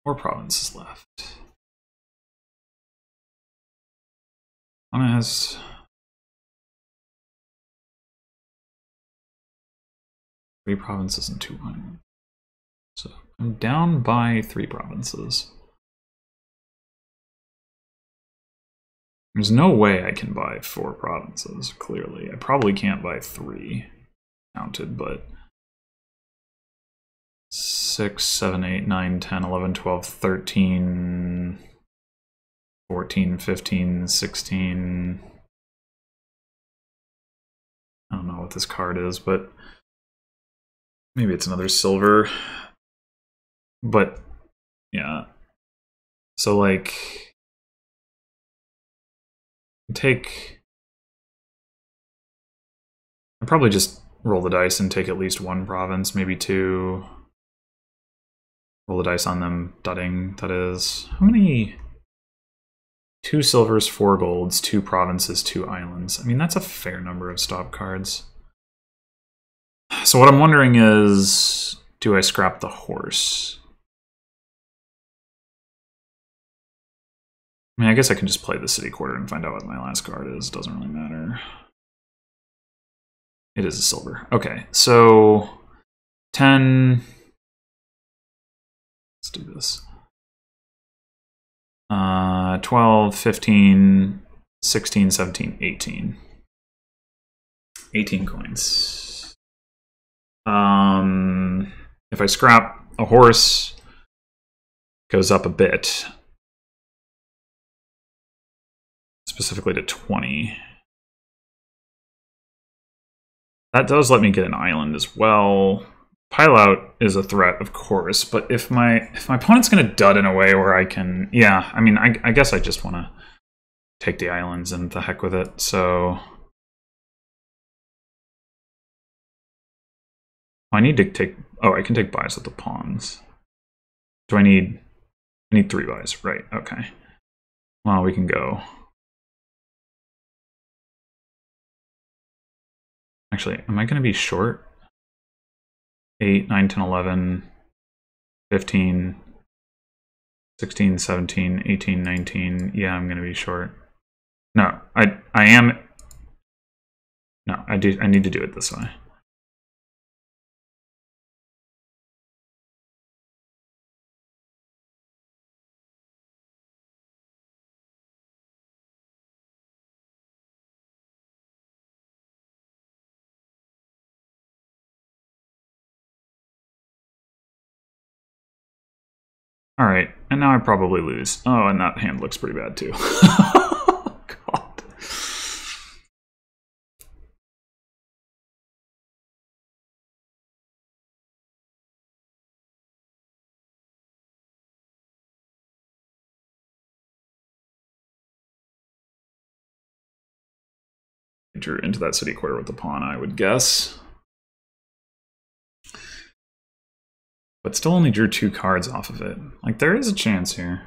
Four provinces left. One has... three provinces and 2 islands. So I'm down by 3 provinces. There's no way I can buy 4 provinces, clearly. I probably can't buy 3 counted, but 6, 7, 8, 9, 10, 11, 12, 13, 14, 15, 16. I don't know what this card is, but maybe it's another silver. But yeah. So like take, I'd probably just roll the dice and take at least 1 province, maybe 2. Roll the dice on them, dudding, that is. How many? 2 silvers, 4 golds, 2 provinces, 2 islands. I mean, that's a fair number of stop cards. So what I'm wondering is, do I scrap the horse? I mean, I guess I can just play the city quarter and find out what my last card is. Doesn't really matter. It is a silver. Okay, so 10. Let's do this. 12, 15, 16, 17, 18. 18 coins. If I scrap a horse, goes up a bit. Specifically to 20. That does let me get an island as well. Pile out is a threat, of course, but if my opponent's going to dud in a way where I can... Yeah, I mean, I guess I just want to take the islands and the heck with it, so... I need to take... Oh, I can take buys with the pawns. Do I need... I need 3 buys, right, okay. Well, we can go... Actually, am I going to be short? 8, 9, 10, 11, 15, 16, 17, 18, 19. Yeah, I'm going to be short. No, I am... No, I need to do it this way. All right, and now I probably lose. Oh, and that hand looks pretty bad too. God. I drew into that city quarter with the pawn, I would guess. But still only drew 2 cards off of it. Like, there is a chance here.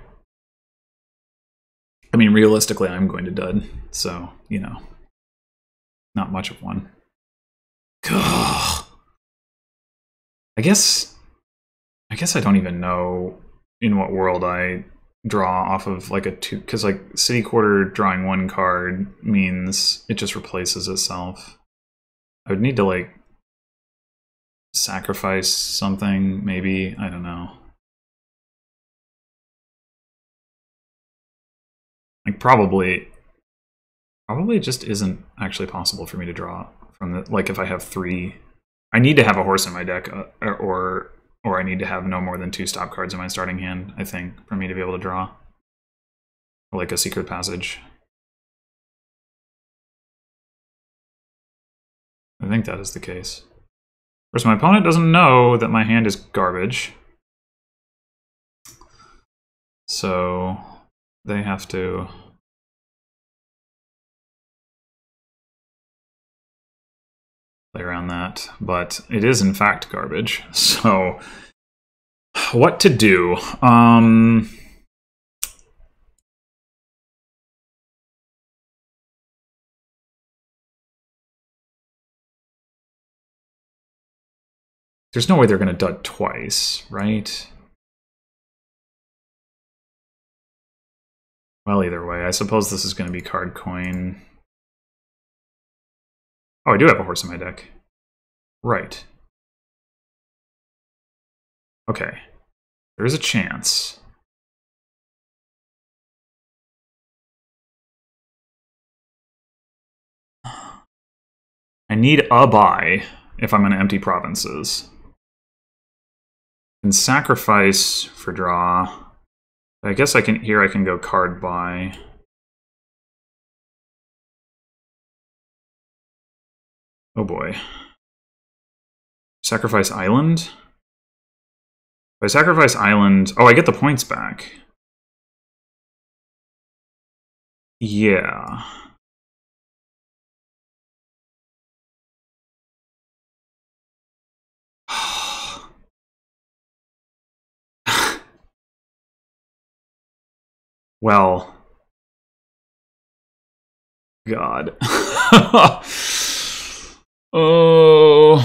I mean, realistically, I'm going to dud. So, you know, not much of one. Ugh. I guess I don't even know in what world I draw off of like a 2, because like city quarter drawing 1 card means it just replaces itself. I would need to like sacrifice something, maybe. I don't know. Like probably it just isn't actually possible for me to draw from the, like if I have 3, I need to have a horse in my deck, or I need to have no more than 2 stop cards in my starting hand, I think, for me to be able to draw. Or like a secret passage. I think that is the case. Of course, my opponent doesn't know that my hand is garbage. So they have to play around that, but it is in fact garbage. So what to do? There's no way they're going to dud twice, right? Well, either way, I suppose this is going to be card coin. Oh, I do have a horse in my deck. Right. Okay. There is a chance. I need a buy if I'm going to empty provinces. I can sacrifice for draw. I guess I can here I can go card buy. Oh boy. Sacrifice island? If I sacrifice island, oh, I get the points back. Yeah. Well, God. Oh.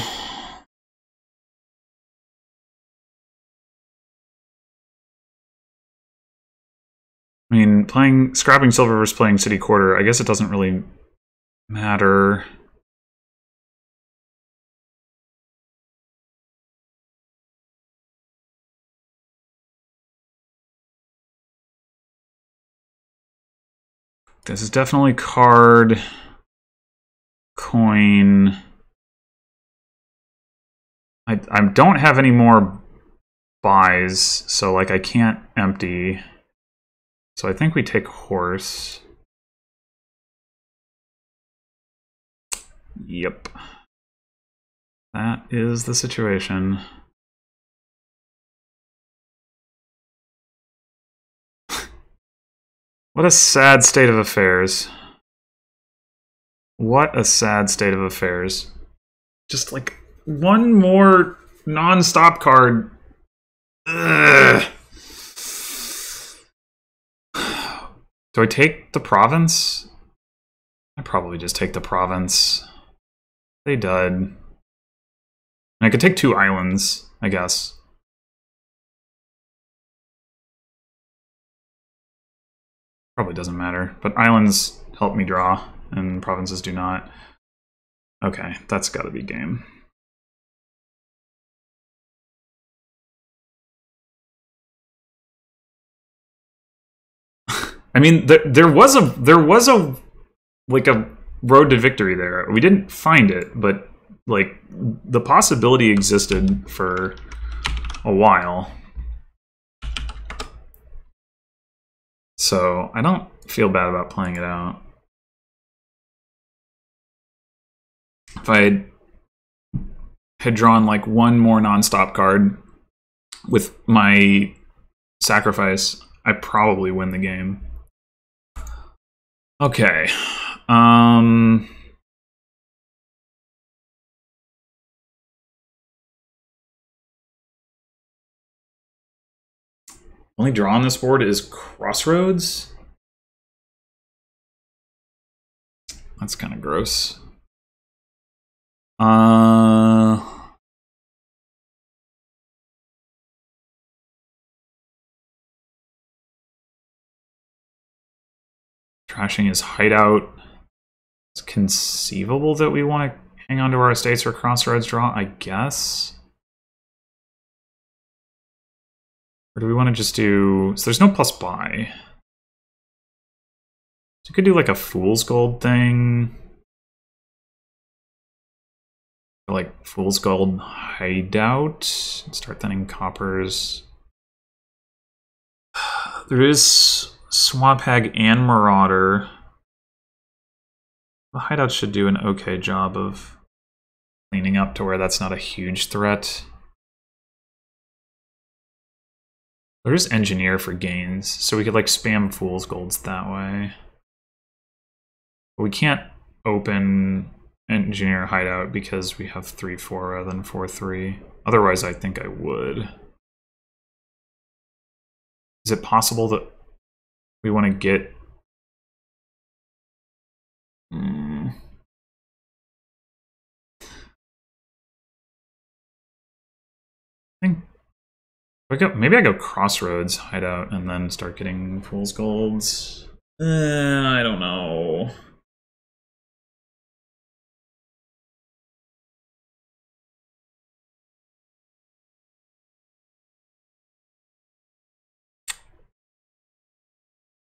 I mean, scrapping silver versus playing city quarter, I guess it doesn't really matter. This is definitely card, coin. I don't have any more buys, so like I can't empty. So I think we take horse. Yep. That is the situation. What a sad state of affairs. What a sad state of affairs. Just like one more non-stop card. Ugh. Do I take the province? I probably just take the province. They dud. And I could take 2 islands, I guess. Probably doesn't matter, but islands help me draw, and provinces do not. Okay, that's gotta be game. I mean, there was a like a road to victory there. We didn't find it, but like the possibility existed for a while. So I don't feel bad about playing it out. If I had drawn like one more non-stop card with my sacrifice, I probably win the game. Okay. Only draw on this board is Crossroads. That's kind of gross. Trashing his hideout. It's conceivable that we want to hang on to our estates or Crossroads draw, I guess. Or do we want to just do... So there's no plus buy. So you could do like a Fool's Gold thing. Or like Fool's Gold hideout. Start thinning coppers. There is Swamp Hag and Marauder. The hideout should do an okay job of cleaning up to where that's not a huge threat. There's Engineer for gains, so we could like spam Fool's Golds that way. But we can't open engineer hideout because we have 3-4 rather than 4-3. Otherwise, I think I would. Is it possible that we want to get... I think maybe I go Crossroads hideout and then start getting Fool's Golds. I don't know.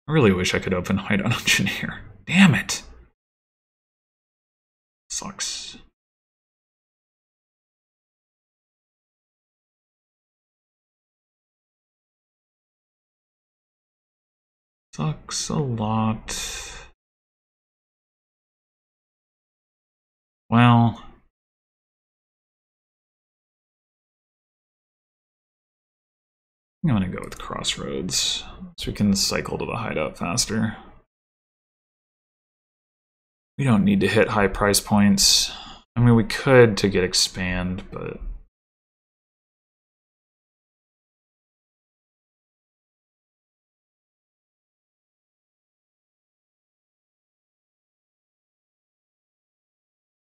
I really wish I could open hideout engineer. Damn it. Sucks. Sucks a lot. Well, I'm gonna go with Crossroads so we can cycle to the hideout faster. We don't need to hit high price points. I mean, we could to get expand, but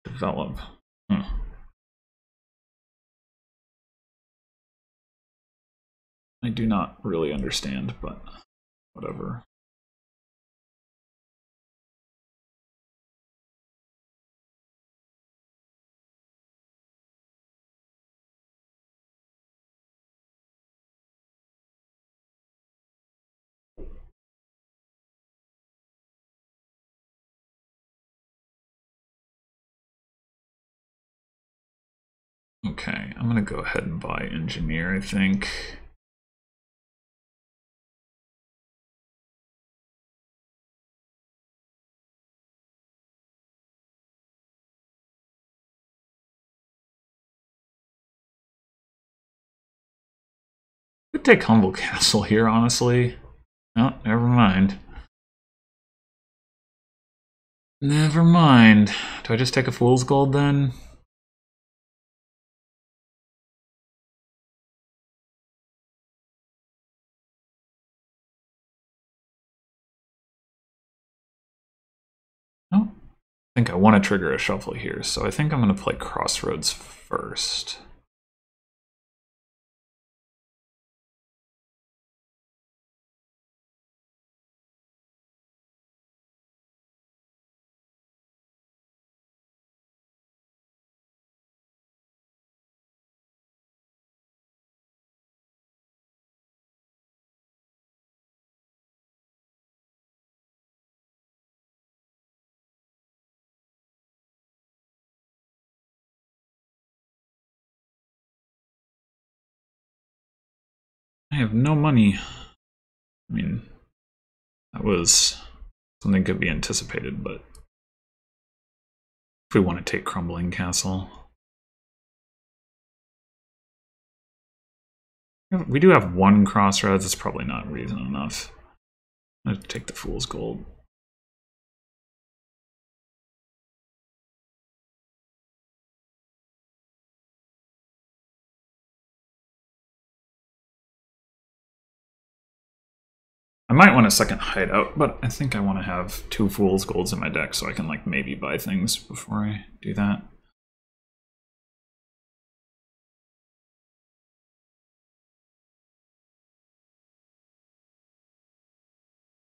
develop. I do not really understand, but whatever. Okay, I'm gonna go ahead and buy engineer, I think. Could take Humble Castle here, honestly. No, never mind. Never mind. Do I just take a Fool's Gold then? No. I think I want to trigger a shuffle here, so I think I'm going to play Crossroads first. I have no money. I mean, that was something could be anticipated, but if we want to take Crumbling Castle. We do have one Crossroads, it's probably not reason enough. I'm gonna take the Fool's Gold. I might want a second hideout, but I think I want to have 2 Fool's Golds in my deck so I can like maybe buy things before I do that.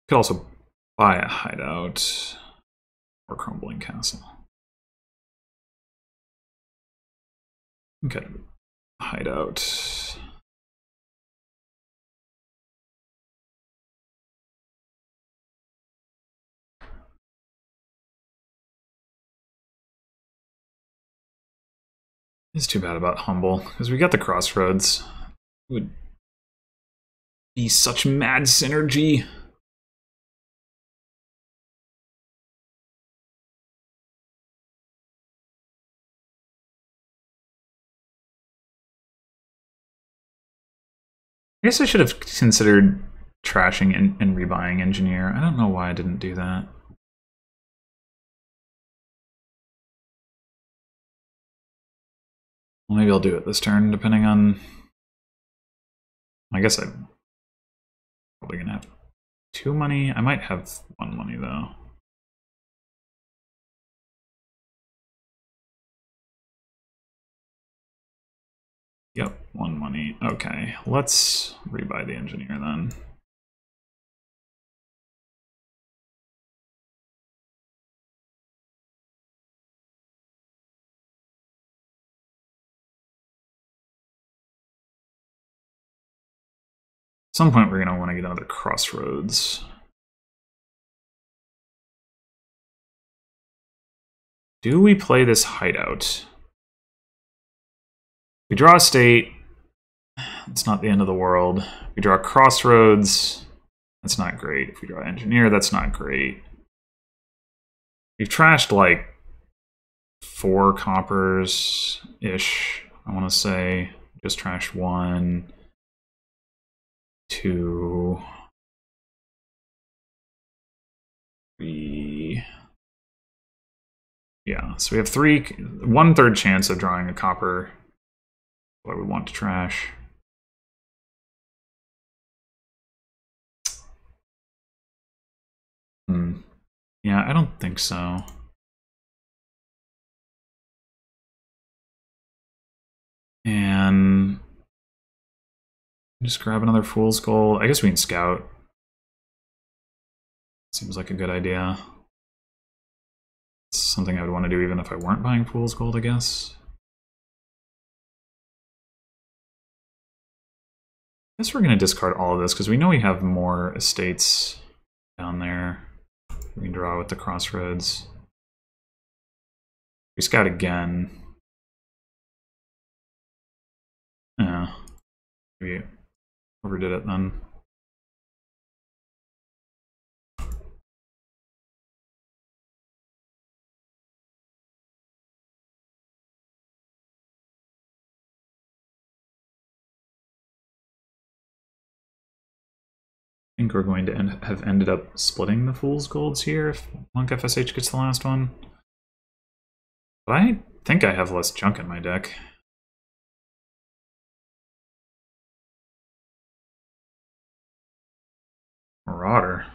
Could also buy a hideout or Crumbling Castle. Okay, hideout. It's too bad about Humble, because we got the Crossroads. It would be such mad synergy. I guess I should have considered trashing and rebuying Engineer. I don't know why I didn't do that. Well, maybe I'll do it this turn, depending on... I guess I'm probably gonna have 2 money. I might have 1 money, though. Yep, 1 money. Okay, let's rebuy the engineer then. At some point, we're going to want to get another crossroads. Do we play this hideout? We draw a state. It's not the end of the world. We draw crossroads. That's not great. If we draw engineer, that's not great. We've trashed like 4 coppers-ish, I want to say. Just trashed 1, 2, 3. Yeah, so we have 1/3 chance of drawing a copper. What we want to trash. Yeah, I don't think so. And just grab another fool's gold. I guess we can scout. Seems like a good idea. It's something I would want to do even if I weren't buying fool's gold, I guess. I guess we're going to discard all of this because we know we have more estates down there. We can draw with the crossroads. We scout again. Yeah. Maybe overdid it then. I think we're going to have ended up splitting the fool's golds here if MunkFSH gets the last one. But I think I have less junk in my deck. Marauder.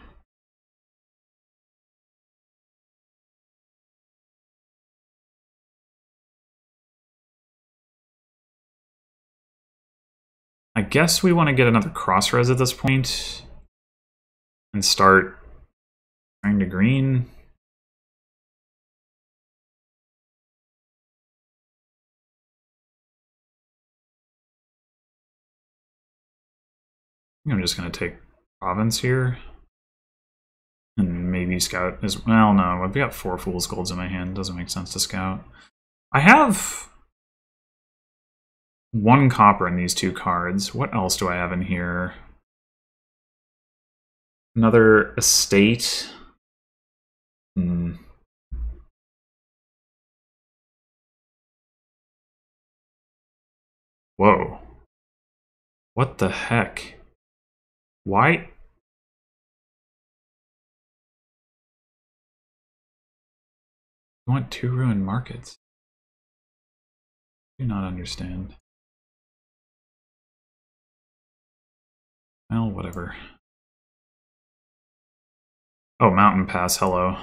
I guess we want to get another crossroads at this point and start trying to green. I think I'm just going to take province here. And maybe scout as well. No, I've got 4 fool's golds in my hand. Doesn't make sense to scout. I have 1 copper in these 2 cards. What else do I have in here? Another estate. Whoa. What the heck? Why? I want 2 ruined markets. I do not understand. Well, whatever. Oh, Mountain Pass, hello.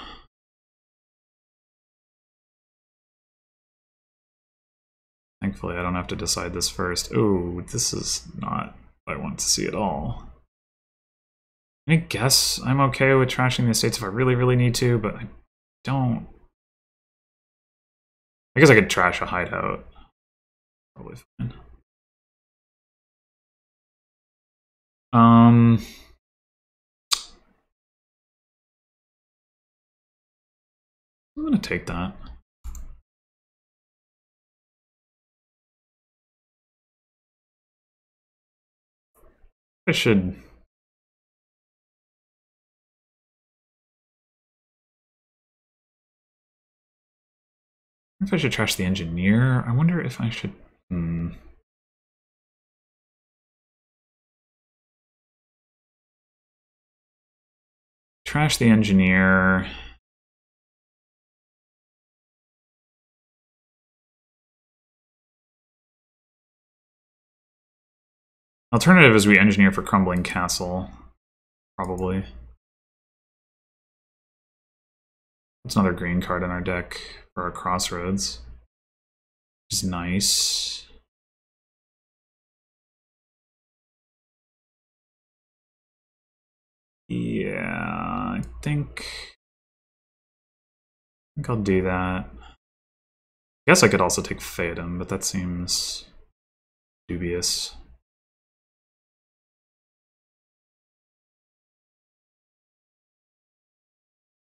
Thankfully, I don't have to decide this first. Oh, this is not what I want to see at all. I guess I'm okay with trashing the estates if I really, really need to, but I don't. I guess I could trash a hideout. Probably fine. I'm gonna take that. I should. If I should trash the engineer. I wonder if I should. Trash the engineer. Alternative is we engineer for crumbling castle, probably. It's another green card in our deck for our crossroads, which is nice. Yeah, I think I'll do that. I guess I could also take Theoden, but that seems dubious.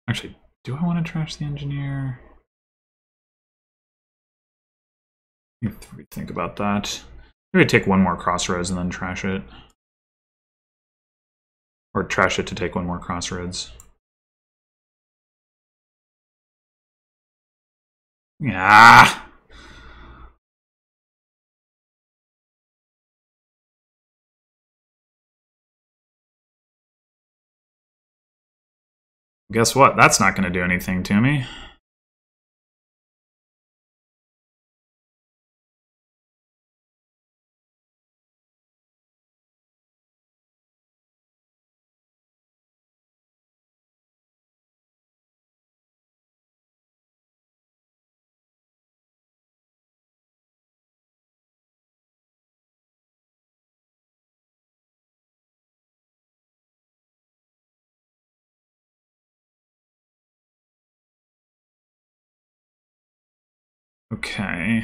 Actually, do I want to trash the engineer? Think about that. Maybe take one more crossroads and then trash it. Or trash it to take one more crossroads. Yeah. Guess what? That's not going to do anything to me. Okay.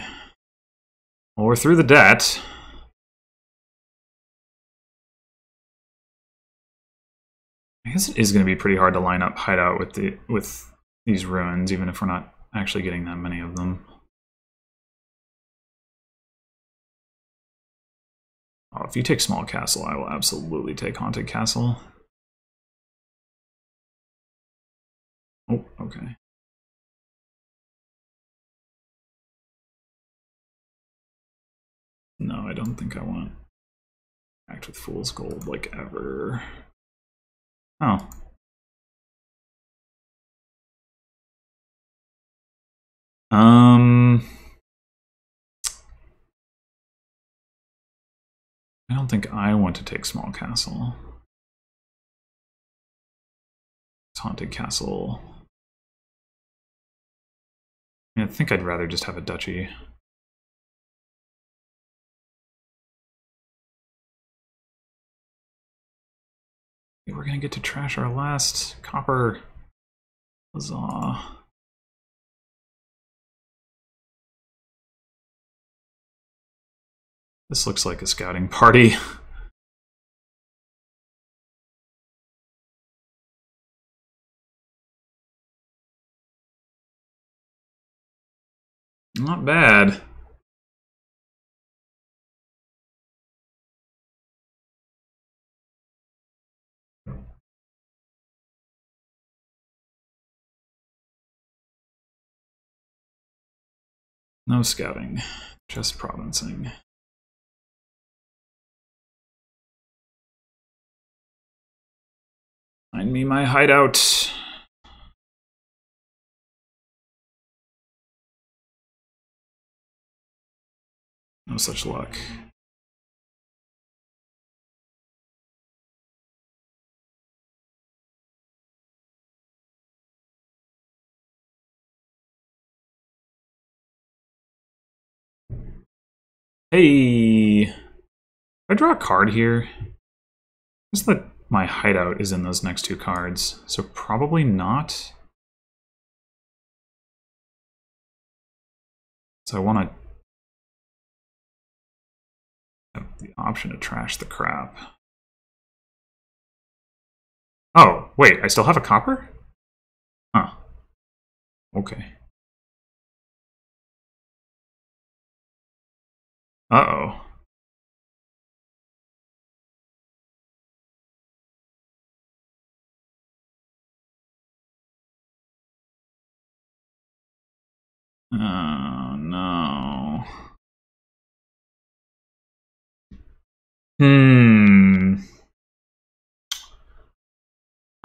Well, we're through the debt. I guess it is going to be pretty hard to line up hideout with these ruins, even if we're not actually getting that many of them. Oh, if you take Small Castle, I will absolutely take Haunted Castle. Oh, okay. No, I don't think I want act with Fool's Gold, like, ever. Oh. I don't think I want to take Small Castle. It's Haunted Castle. I think I'd rather just have a duchy. We're gonna get to trash our last copper. Huzzah. This looks like a scouting party. Not bad. No scouting, just provincing. Find me my hideout. No such luck. Hey! If I draw a card here, guess that my hideout is in those next two cards, so probably not. So I want to have the option to trash the crap. Oh, wait, I still have a copper? Huh. Okay. Uh-oh. Oh, no.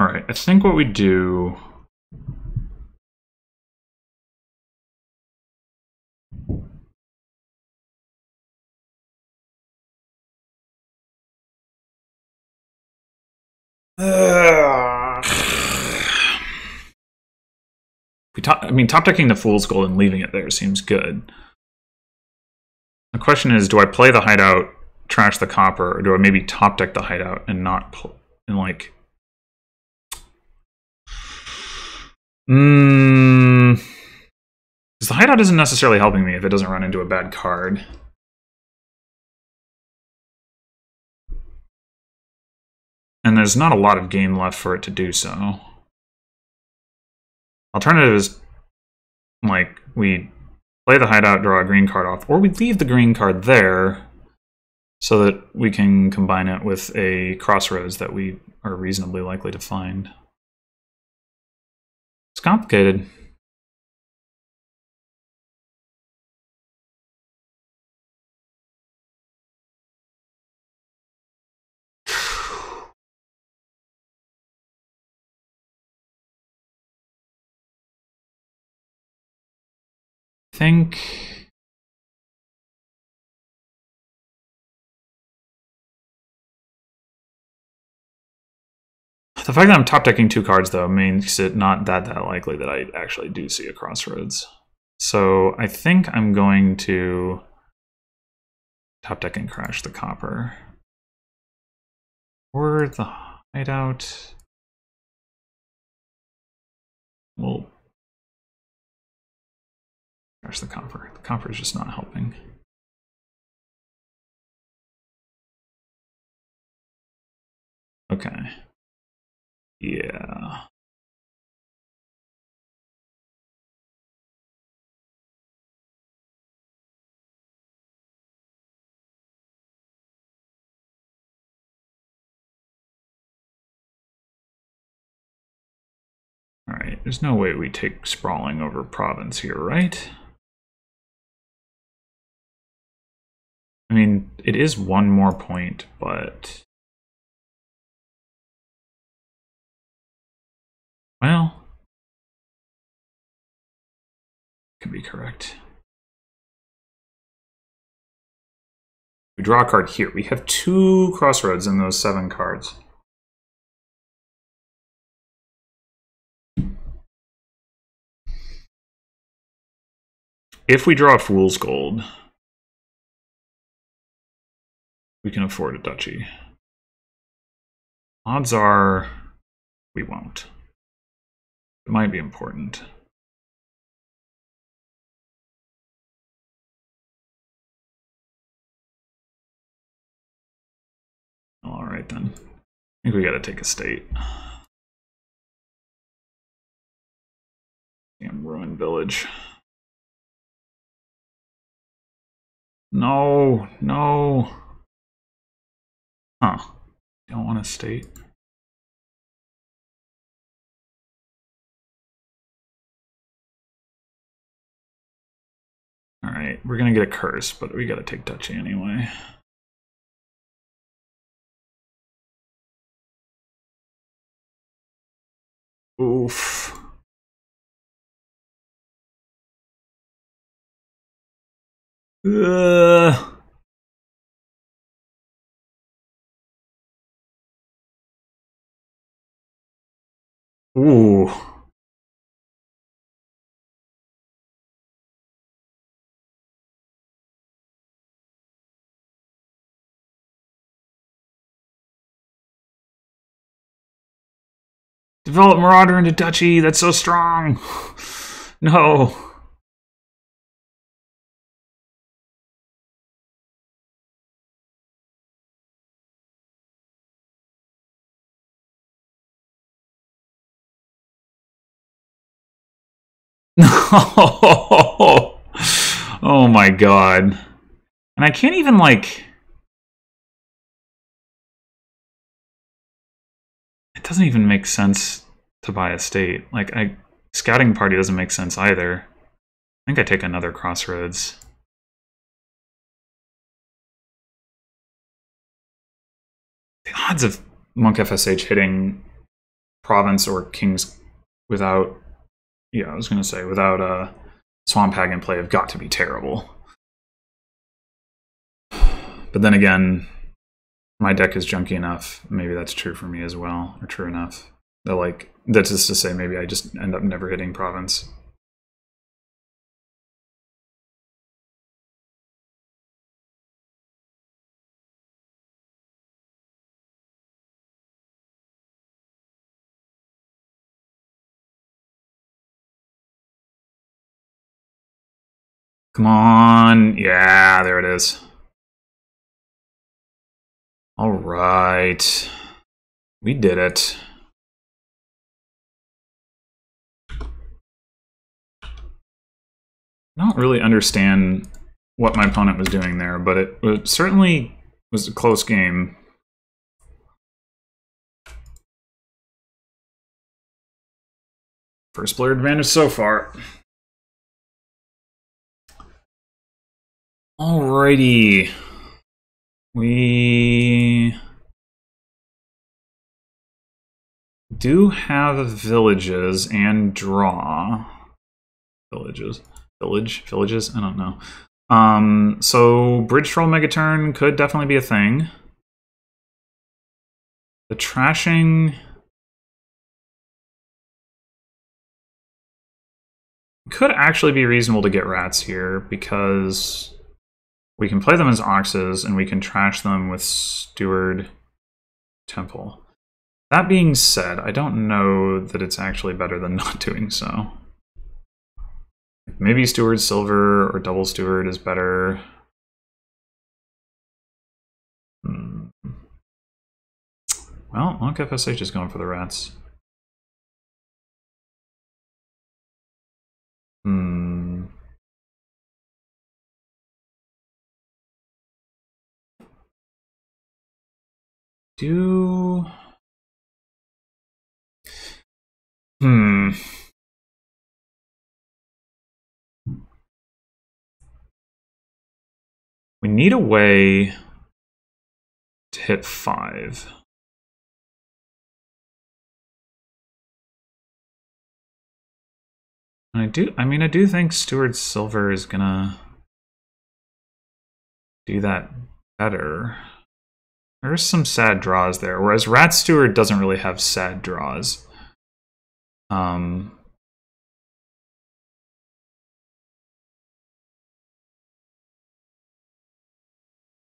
Alright, I think what we do... Top decking the Fool's Gold and leaving it there seems good. The question is, do I play the Hideout, trash the Copper, or do I maybe top deck the Hideout and not like? Because the Hideout isn't necessarily helping me if it doesn't run into a bad card. And there's not a lot of game left for it to do so. Alternative is, like, we play the Hideout, draw a green card off, or we leave the green card there so that we can combine it with a Crossroads that we are reasonably likely to find. It's complicated. Think the fact that I'm top decking 2 cards though makes it not that likely that I actually do see a Crossroads. So I think I'm going to top deck and crash the Copper or the Hideout. We'll crash the Copper. The Copper is just not helping. Okay. Yeah. All right, there's no way we take Sprawling over Province here, right? I mean, it is 1 more point, but... well... could be correct. We draw a card here. We have 2 Crossroads in those 7 cards. If we draw a Fool's Gold, we can afford a Duchy. Odds are we won't. It might be important. All right then. I think we gotta take a state. Damn ruined village. No, no. Huh. Don't want a state. Alright, we're gonna get a curse, but we gotta take Duchy anyway. Oof. Ooh. Develop Marauder into Duchy. That's so strong. No. No. Oh my god. And I can't even, like... it doesn't even make sense to buy a state. Like, Scouting Party doesn't make sense either. I think I take another Crossroads. The odds of MunkFSH hitting Province or Kings without... yeah, I was going to say, without a Swamp Hag in play have got to be terrible. But then again, my deck is junky enough. Maybe that's true for me as well, or true enough. That like that's just to say maybe I just end up never hitting province. Come on. Yeah, there it is. All right. We did it. I don't really understand what my opponent was doing there, but it certainly was a close game. First player advantage so far. Alrighty. We do have villages and draw. Villages? I don't know. So Bridge Troll Megaturn could definitely be a thing. The trashing could actually be reasonable to get rats here because we can play them as oxes and we can trash them with Steward Temple. That being said, I don't know that it's actually better than not doing so. Maybe Steward Silver or Double Steward is better. Well, MunkFSH is going for the rats. We need a way to hit 5. And I do think Steward Silver is gonna do that better. There's some sad draws there, whereas Rat Steward doesn't really have sad draws.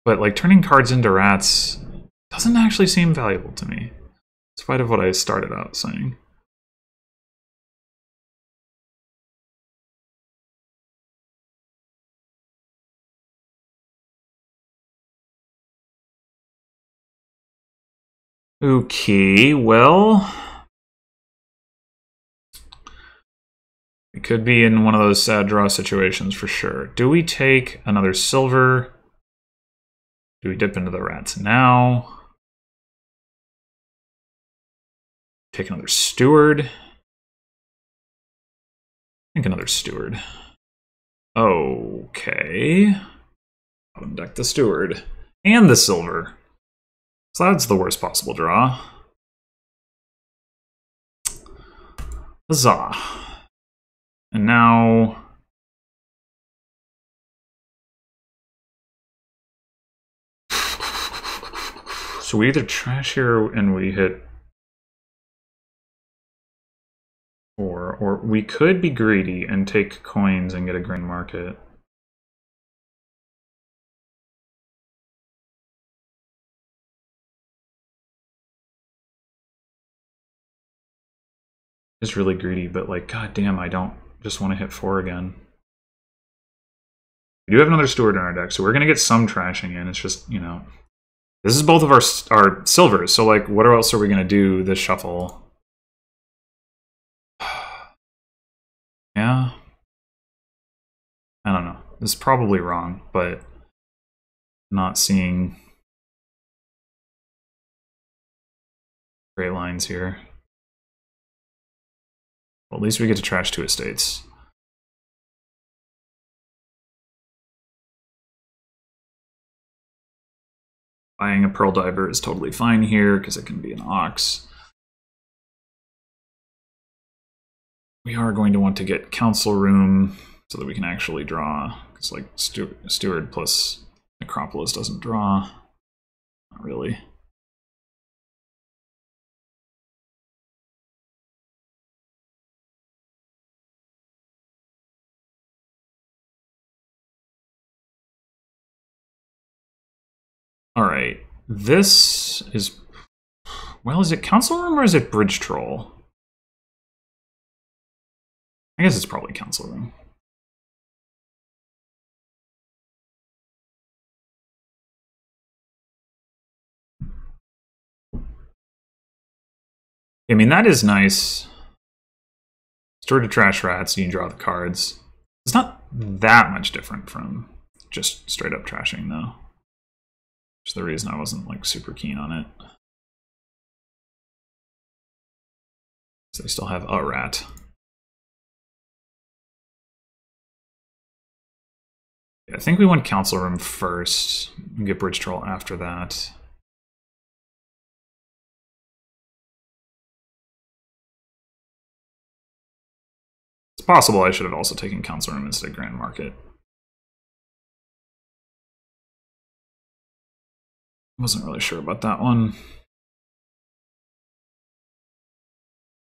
But like turning cards into rats doesn't actually seem valuable to me, in spite of what I started out saying. Okay, well, it could be in one of those sad draw situations for sure. Do we take another silver? Do we dip into the rats now? Take another steward? I think another steward. Okay. Bottom deck the steward. And the silver. So that's the worst possible draw. Huzzah. And now... So we either trash here and we hit 4, or we could be greedy and take coins and get a green market. It's really greedy, but like, goddamn, I don't just want to hit 4 again. We do have another steward in our deck, so we're gonna get some trashing in. It's just, you know, this is both of our silvers, so like, what else are we gonna do this shuffle? Yeah, I don't know. This is probably wrong, but not seeing great lines here. Well, at least we get to trash 2 estates. Buying a Pearl Diver is totally fine here because it can be an Ox. We are going to want to get Council Room so that we can actually draw. It's like Steward plus Necropolis doesn't draw. Not really. All right. This is... Well, is it Council Room or is it Bridge Troll? I guess it's probably Council Room. I mean, that is nice. Store to trash rats, you draw the cards. It's not that much different from just straight up trashing, though. Which is the reason I wasn't like super keen on it. So they still have a rat. I think we want Council Room first, and get Bridge Troll after that. It's possible I should have also taken Council Room instead of Grand Market. Wasn't really sure about that one.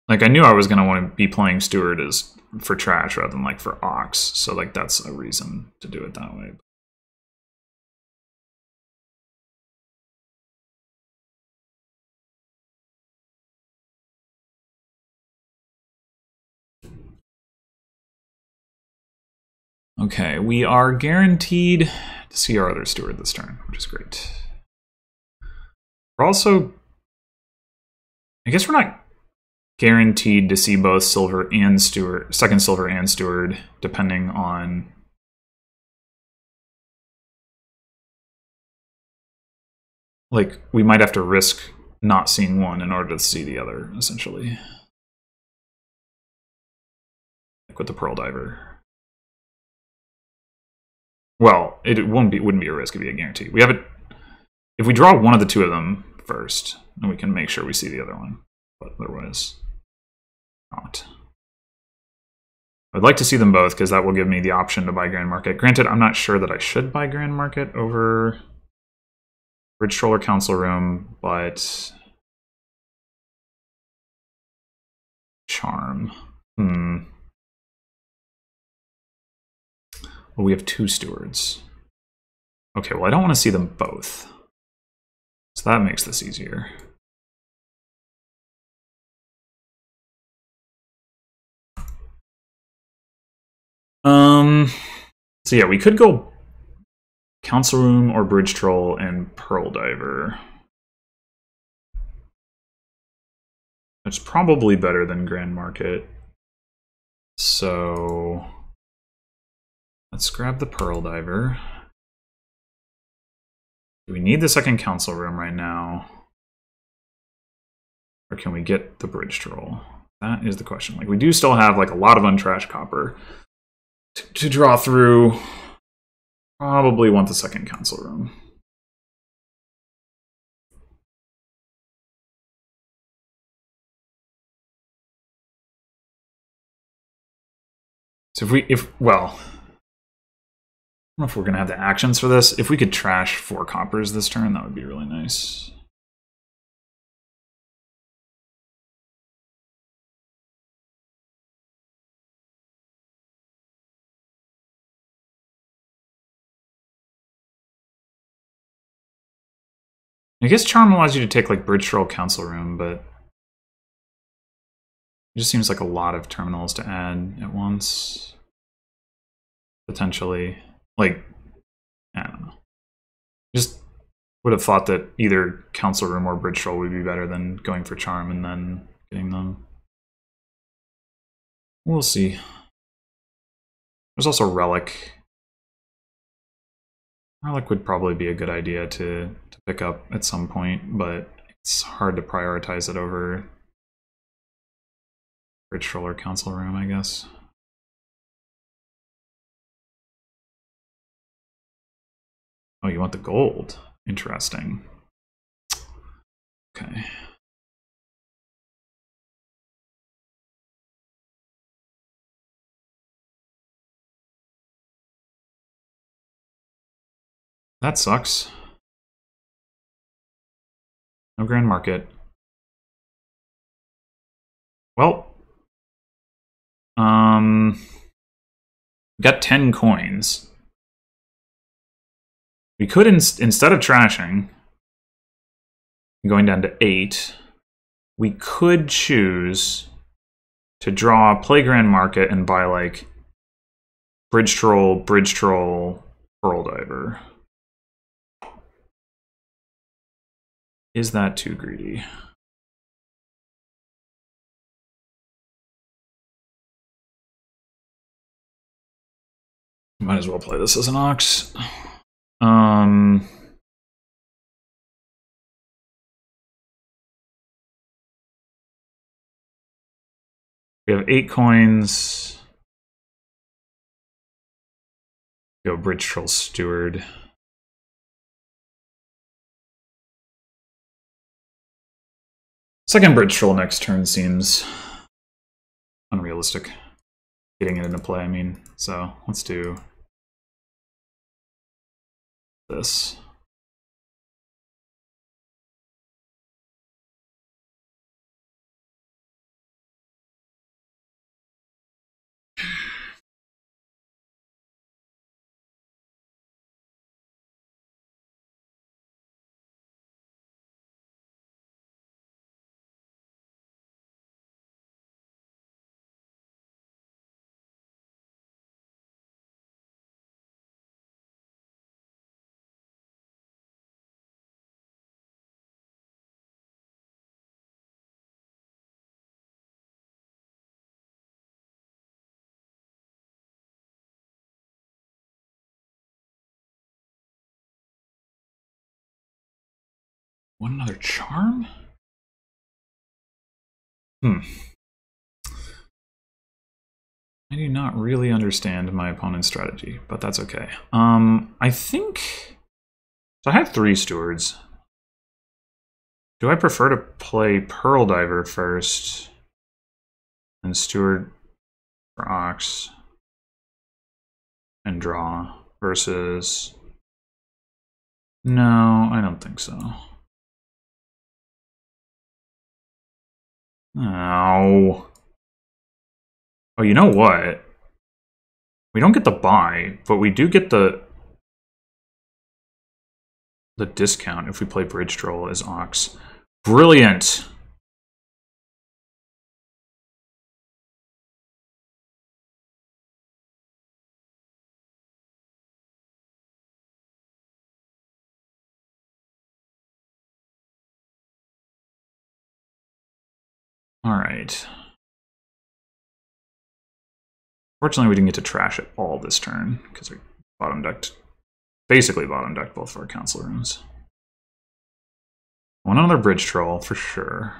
Like, I knew I was going to want to be playing Steward as for trash rather than like for Ox, so like that's a reason to do it that way. Okay, we are guaranteed to see our other Steward this turn, which is great. We're also... I guess we're not guaranteed to see both Silver and Steward, second Silver and Steward, depending on... Like, we might have to risk not seeing one in order to see the other, essentially. Like with the Pearl Diver. Well, it wouldn't be a risk, it'd be a guarantee. We have it. If we draw one of the two of them first, then we can make sure we see the other one. But otherwise, not. I'd like to see them both because that will give me the option to buy Grand Market. Granted, I'm not sure that I should buy Grand Market over Bridge Troll or Council Room, but Charm. Well, we have two Stewards. Okay, well, I don't want to see them both. So that makes this easier. So yeah, we could go Council Room or Bridge Troll and Pearl Diver. It's probably better than Grand Market. So let's grab the Pearl Diver. Do we need the second Council Room right now? Or can we get the Bridge Troll? That is the question. Like, we do still have like a lot of untrashed copper to draw through. Probably want the second Council Room. So well, I don't know if we're gonna have the actions for this. If we could trash 4 coppers this turn, that would be really nice. I guess Charm allows you to take like Bridge Troll, Council Room, but it just seems like a lot of terminals to add at once. Potentially. Like, I don't know. Just would have thought that either Council Room or Bridge Troll would be better than going for Charm and then getting them. We'll see. There's also Relic. Relic would probably be a good idea to pick up at some point, but it's hard to prioritize it over Bridge Troll or Council Room, I guess. Oh, you want the gold? Interesting. Okay. That sucks. No Grand Market. Well, we got 10 coins. We could, instead of trashing, going down to 8, we could choose to draw Play Grand Market and buy, like, Bridge Troll, Pearl Diver. Is that too greedy? Might as well play this as an Ox. We have 8 coins. Go Bridge Troll Steward. Second Bridge Troll next turn seems unrealistic. Getting it into play, I mean. So let's do this. One another charm? I do not really understand my opponent's strategy, but that's okay. I think... So I have 3 stewards. Do I prefer to play Pearl Diver first and steward for Ox and draw versus... No, I don't think so. Oh. Oh, you know what? We don't get the buy, but we do get the discount if we play Bridge Troll as Ox. Brilliant! Alright. Fortunately, we didn't get to trash it all this turn, because we bottom decked, basically bottom decked both of our council rooms. One other Bridge Troll, for sure.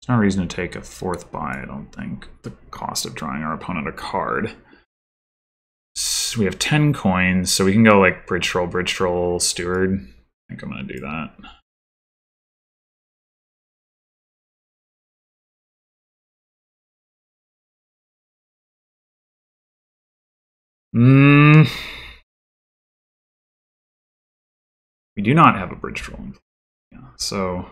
There's no reason to take a 4th buy, I don't think. The cost of drawing our opponent a card. So we have 10 coins, so we can go like Bridge Troll, Steward. I think I'm going to do that. We do not have a Bridge Troll. Yeah, so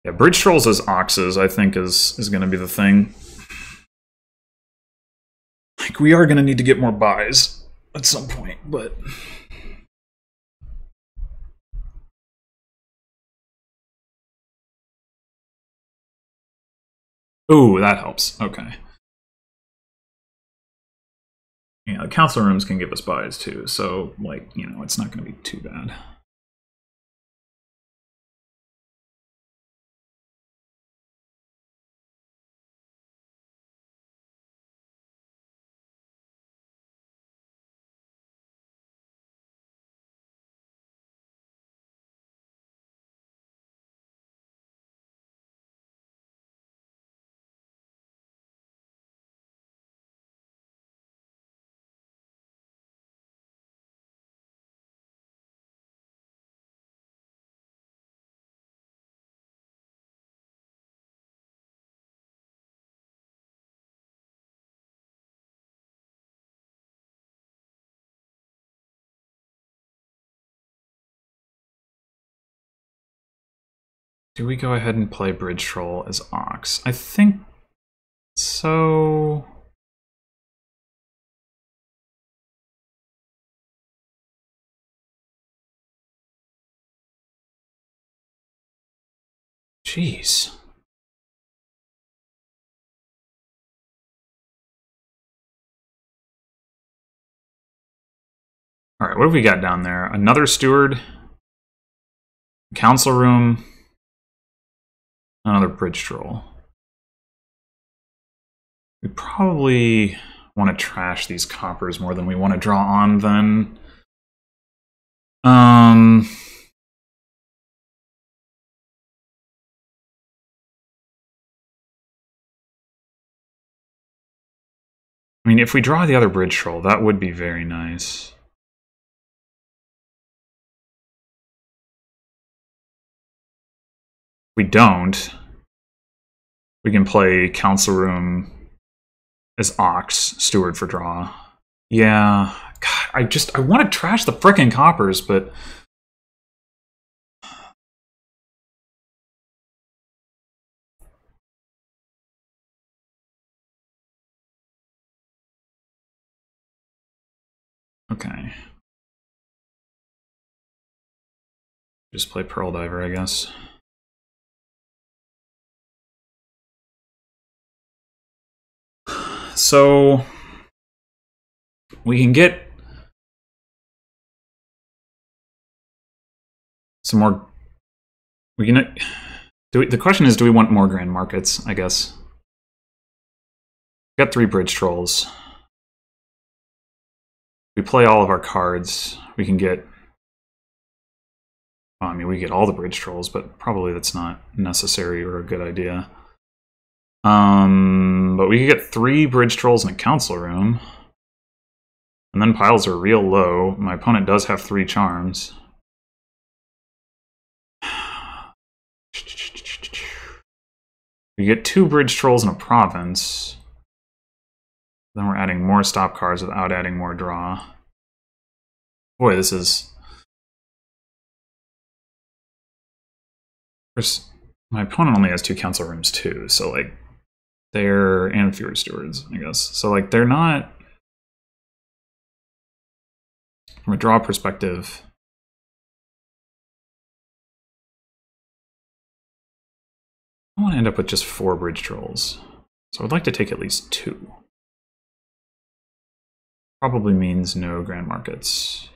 yeah, Bridge Trolls as Oxes, I think, is going to be the thing. Like, we are going to need to get more buys at some point, but... Ooh, that helps. Okay. Yeah, the council rooms can give us buys too, so, like, you know, it's not going to be too bad. Do we go ahead and play Bridge Troll as Ox? I think so. Jeez. All right, what have we got down there? Another steward, council room, another bridge troll. We probably want to trash these coppers more than we want to draw on then. I mean, if we draw the other bridge troll, that would be very nice. If we don't, we can play council room as Ox, steward for draw. Yeah, God, I want to trash the frickin' coppers, but okay. Just play Pearl Diver, I guess. So we can get some more. We can. The question is, do we want more grand markets? I guess. We've got 3 bridge trolls. We play all of our cards. We can get. Well, I mean, we get all the bridge trolls, but probably that's not necessary or a good idea. But we could get 3 bridge trolls in a council room. And then piles are real low. My opponent does have 3 charms. We get 2 bridge trolls in a province. Then we're adding more stop cards without adding more draw. Boy, this is... My opponent only has 2 council rooms too, so like they're and fewer stewards, I guess. So like they're not, from a draw perspective. I want to end up with just 4 bridge trolls, so I'd like to take at least 2. Probably means no grand markets.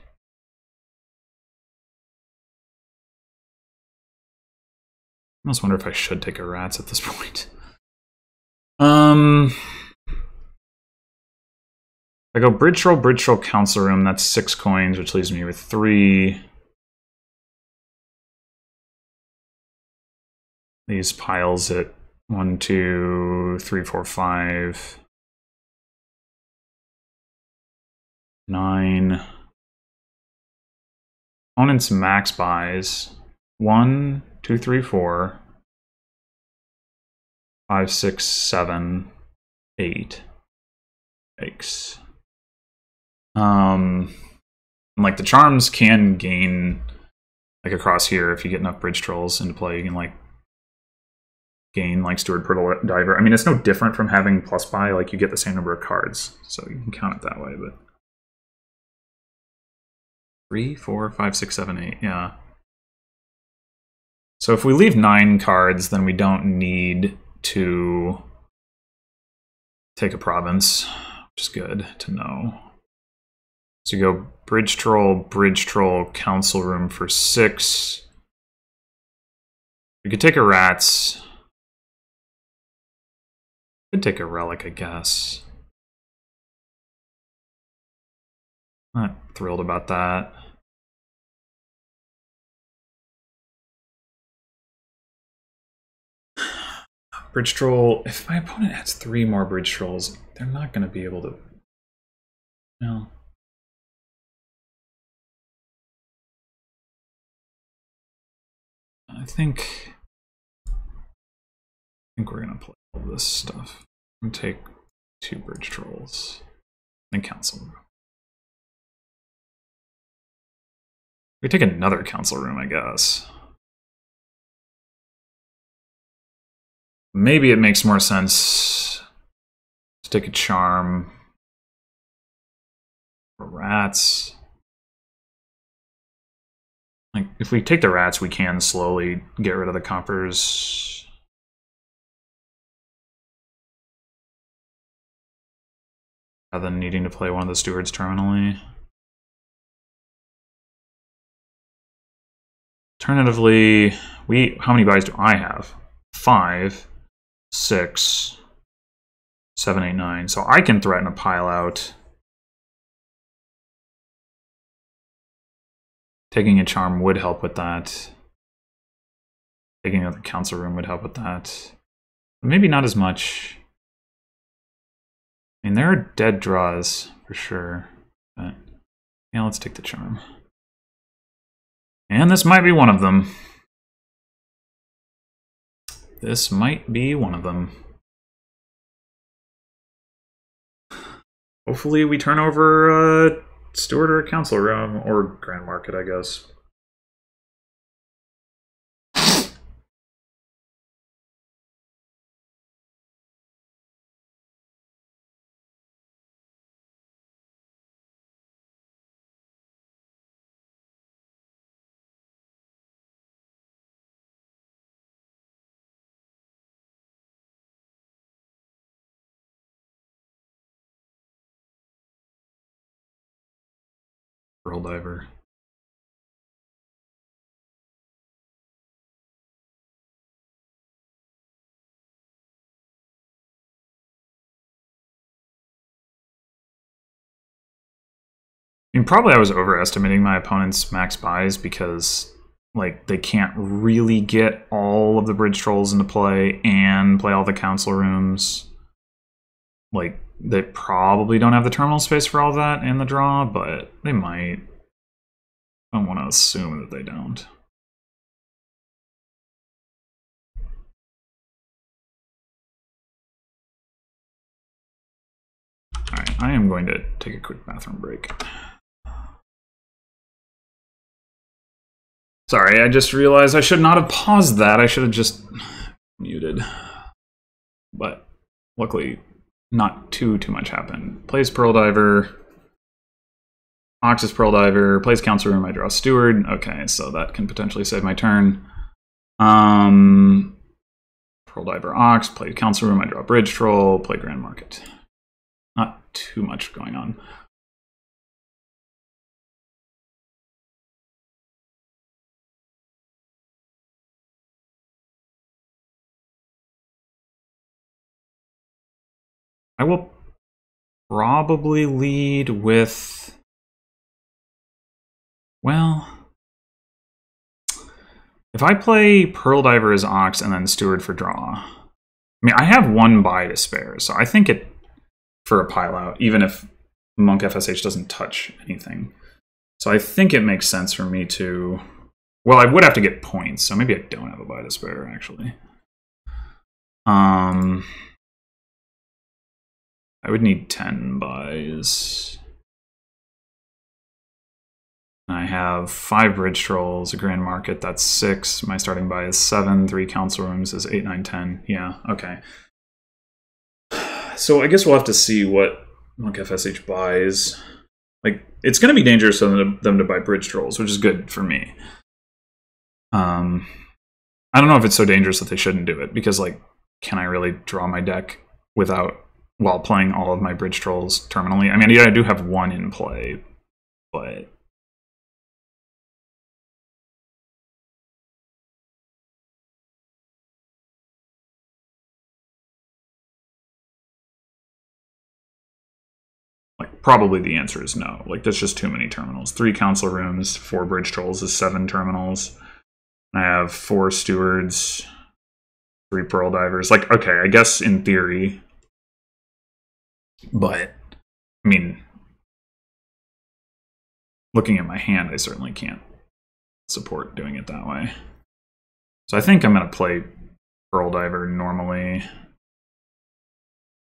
I almost wonder if I should take a rats at this point. I go bridge troll, council room. That's 6 coins, which leaves me with 3. These piles at 1, 2, 3, 4, 5, 9. Opponent's max buys 1, 2, 3, 4, 5, 6, 7, 8. Yikes. Like the charms can gain like across here if you get enough bridge trolls into play. You can like gain like Steward Pearl Diver. I mean, it's no different from having plus buy. Like you get the same number of cards, so you can count it that way. But 3, 4, 5, 6, 7, 8. Yeah. So if we leave 9 cards, then we don't need to take a province, which is good to know. So you go bridge troll, council room for 6. We could take a rats. Could take a relic, I guess. Not thrilled about that. Bridge troll. If my opponent has 3 more bridge trolls, they're not going to be able to. No. I think we're gonna play all this stuff. I'm gonna take 2 bridge trolls and council room. We take another council room, I guess. maybe it makes more sense to take a charm for rats. Like, if we take the rats, we can slowly get rid of the coppers. Rather than needing to play one of the stewards terminally. Alternatively, how many buys do I have? 5, 6, 7, 8, 9. So I can threaten a pile out. Taking a charm would help with that. Taking out the council room would help with that. But maybe not as much. I mean, there are dead draws for sure. But yeah, let's take the charm. And this might be one of them. This might be one of them. Hopefully we turn over a steward or a council room, or grand market, I guess. Pearl Diver. I mean, probably I was overestimating my opponent's max buys because, like, they can't really get all of the bridge trolls into play and play all the council rooms. Like, they probably don't have the terminal space for all that in the draw, but they might. I don't want to assume that they don't. Alright, I am going to take a quick bathroom break. Sorry, I just realized I should not have paused that. I should have just muted. But luckily, not too much happened. Plays Pearl Diver. Ox's Pearl Diver. Plays Council Room. I draw Steward. Okay, so that can potentially save my turn. Pearl Diver Ox. Play Council Room. I draw Bridge Troll. Play Grand Market. Not too much going on. I will probably lead with, well, if I play Pearl Diver as Ox and then Steward for draw, I mean, I have one buy to spare, so I think it, for a pile out, even if MunkFSH doesn't touch anything. So I think it makes sense for me to, well, I would have to get points, so maybe I don't have a buy to spare, actually. I would need 10 buys. I have 5 bridge trolls, a grand market, that's 6. My starting buy is 7, 3 council rooms is 8, 9, 10. Yeah, okay. So I guess we'll have to see what MunkFSH buys. Like, it's going to be dangerous for them to buy bridge trolls, which is good for me. I don't know if it's so dangerous that they shouldn't do it, because, like, can I really draw my deck while playing all of my bridge trolls terminally? I mean, yeah, I do have one in play, but like, probably the answer is no. Like, that's just too many terminals. 3 council rooms, 4 bridge trolls is 7 terminals. I have 4 stewards, 3 pearl divers. Like, okay, I guess in theory, but I mean, looking at my hand, I certainly can't support doing it that way. So I think I'm going to play Pearl Diver normally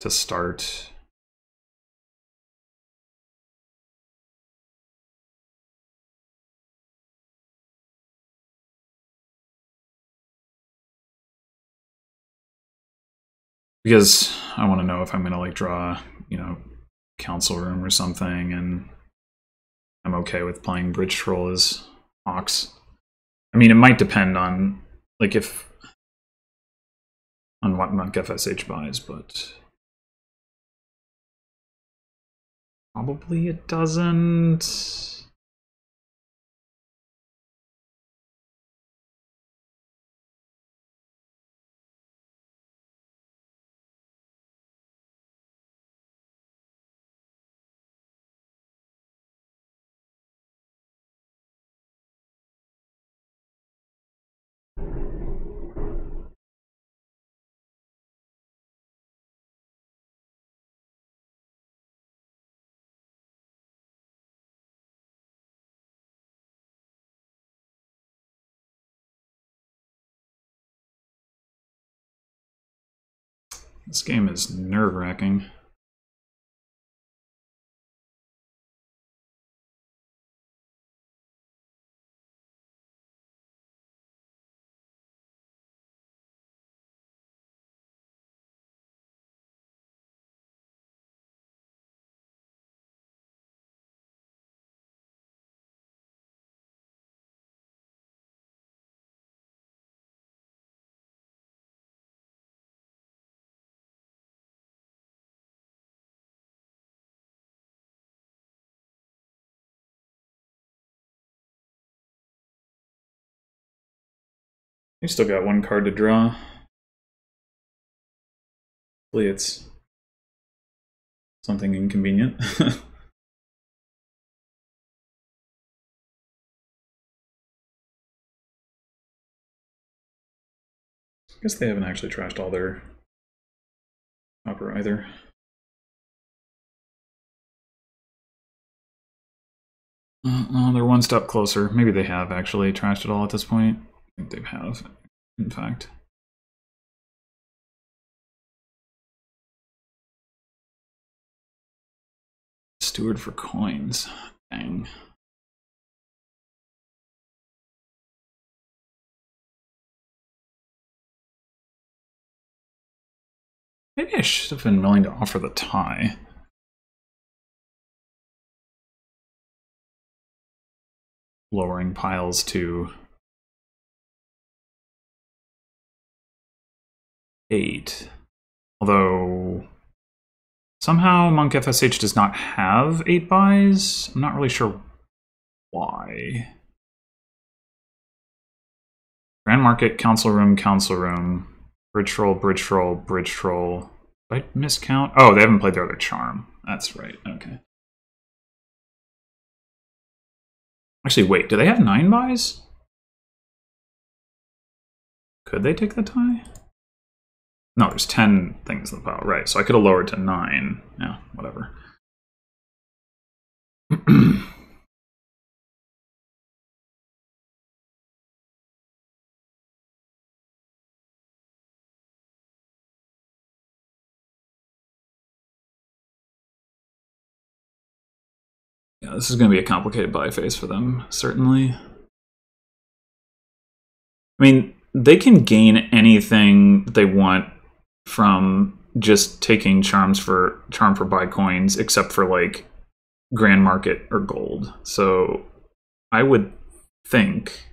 to start. Because I want to know if I'm going to like draw, you know, Council Room or something, and I'm okay with playing Bridge Troll as Ox. I mean, it might depend on like on what MunkFSH buys, but probably it doesn't. This game is nerve-wracking. We still got one card to draw. Hopefully it's something inconvenient. I guess they haven't actually trashed all their copper either. They're one step closer. Maybe they have actually trashed it all at this point. I think they have, in fact. Steward for coins. Dang. Maybe I should have been willing to offer the tie. Lowering piles to 8. Although somehow MunkFSH does not have 8 buys. I'm not really sure why. Grand Market, Council Room, Bridge Troll, Bridge Troll, Bridge Troll. Did I miscount? Oh, they haven't played their other charm. That's right, okay. Actually, wait, do they have 9 buys? Could they take the tie? No, there's 10 things in the pile, right. So I could have lowered to 9. Yeah, whatever. Yeah, this is going to be a complicated buy phase for them, certainly. I mean, they can gain anything they want from just taking charm for buy coins, except for like Grand Market or gold. So I would think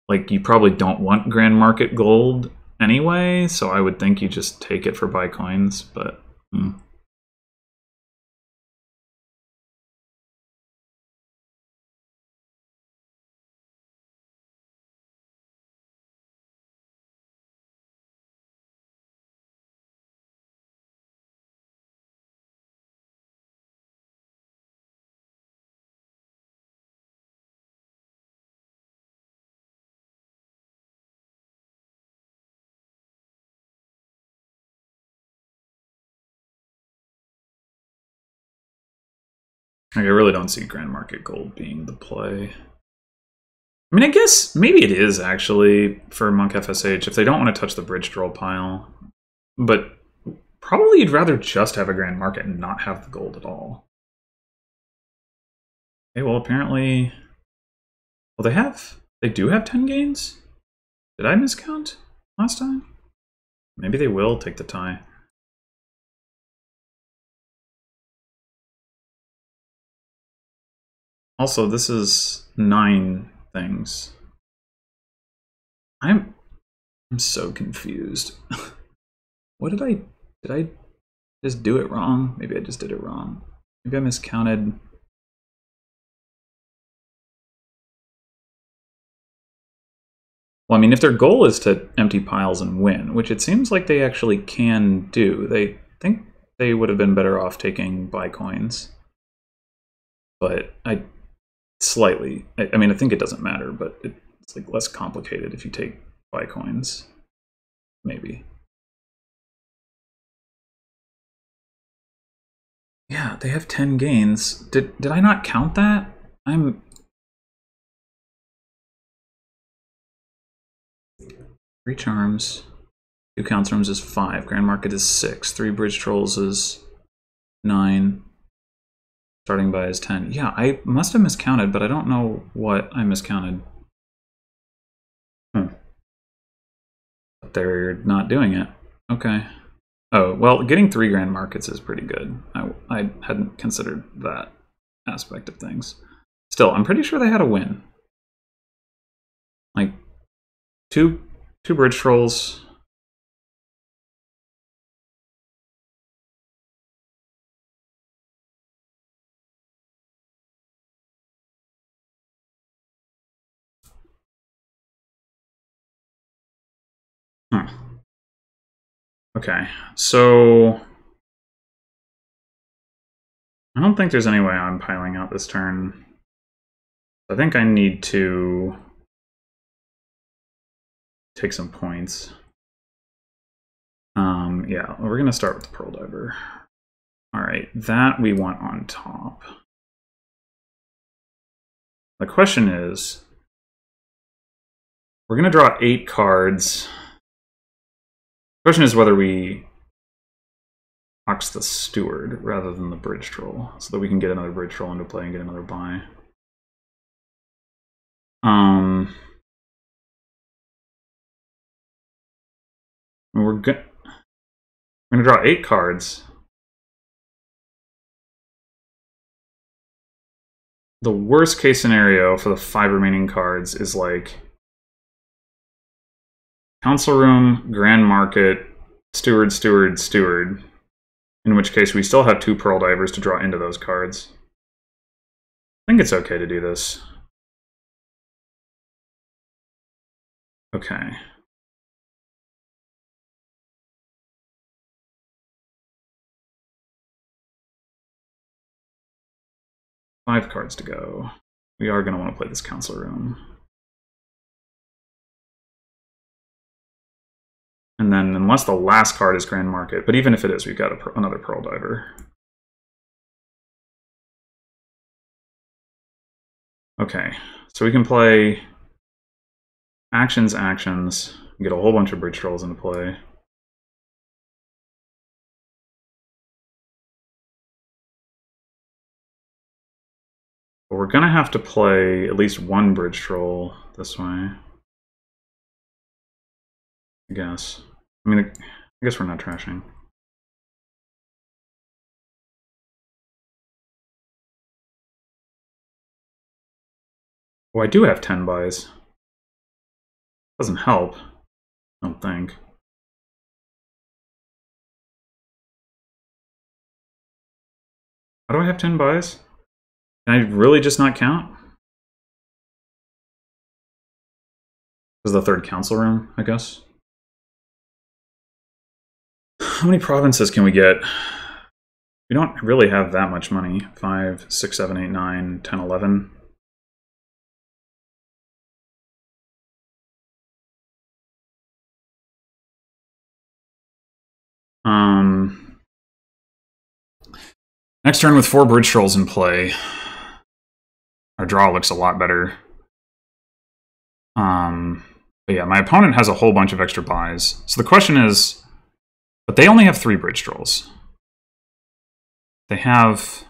like you probably don't want Grand Market gold anyway, so I would think you just take it for buy coins, but like, I really don't see Grand Market gold being the play. I mean, I guess maybe it is actually for MunkFSH if they don't want to touch the Bridge Troll pile, but probably you'd rather just have a Grand Market and not have the gold at all. Okay, well apparently, well they do have 10 gains? Did I miscount last time? Maybe they will take the tie. Also, this is 9 things. I'm so confused. What did I just do it wrong? Maybe I just did it wrong. Maybe I miscounted. Well, I mean, if their goal is to empty piles and win, which it seems like they actually can do, they think they would have been better off taking buy coins. But I mean, I think it doesn't matter, but it's like less complicated if you take buy coins, maybe. Yeah, they have 10 gains. Did I not count that? I'm 3 charms. 2 council rooms is 5. Grand Market is 6. 3 bridge trolls is 9. Starting buy is 10. Yeah, I must have miscounted, but I don't know what I miscounted. But they're not doing it. Okay. Oh, well, getting 3 Grand Markets is pretty good. I hadn't considered that aspect of things. Still, I'm pretty sure they had a win. Like, two bridge trolls. Okay, so I don't think there's any way I'm piling out this turn. I think I need to take some points. Yeah, we're gonna start with the Pearl Diver. All right, that we want on top. The question is, we're gonna draw 8 cards. The question is whether we ox the Steward rather than the Bridge Troll, so that we can get another Bridge Troll into play and get another buy. We're gonna draw 8 cards. The worst case scenario for the 5 remaining cards is like Council Room, Grand Market, Steward, Steward, Steward. In which case we still have 2 Pearl Divers to draw into those cards. I think it's okay to do this. Okay. Five cards to go. We are going to want to play this Council Room. And then, unless the last card is Grand Market, but even if it is, we've got another Pearl Diver. Okay, so we can play actions, get a whole bunch of Bridge Trolls into play. But we're gonna have to play at least 1 Bridge Troll this way. I guess. I mean, I guess we're not trashing. Oh, I do have 10 buys. Doesn't help, I don't think. How do I have 10 buys? Can I really just not count? This is the 3rd Council Room, I guess. How many provinces can we get? We don't really have that much money. 5, 6, 7, 8, 9, 10, 11. Next turn with 4 Bridge Trolls in play. Our draw looks a lot better. But yeah, my opponent has a whole bunch of extra buys. So the question is, but they only have 3 Bridge Trolls. They have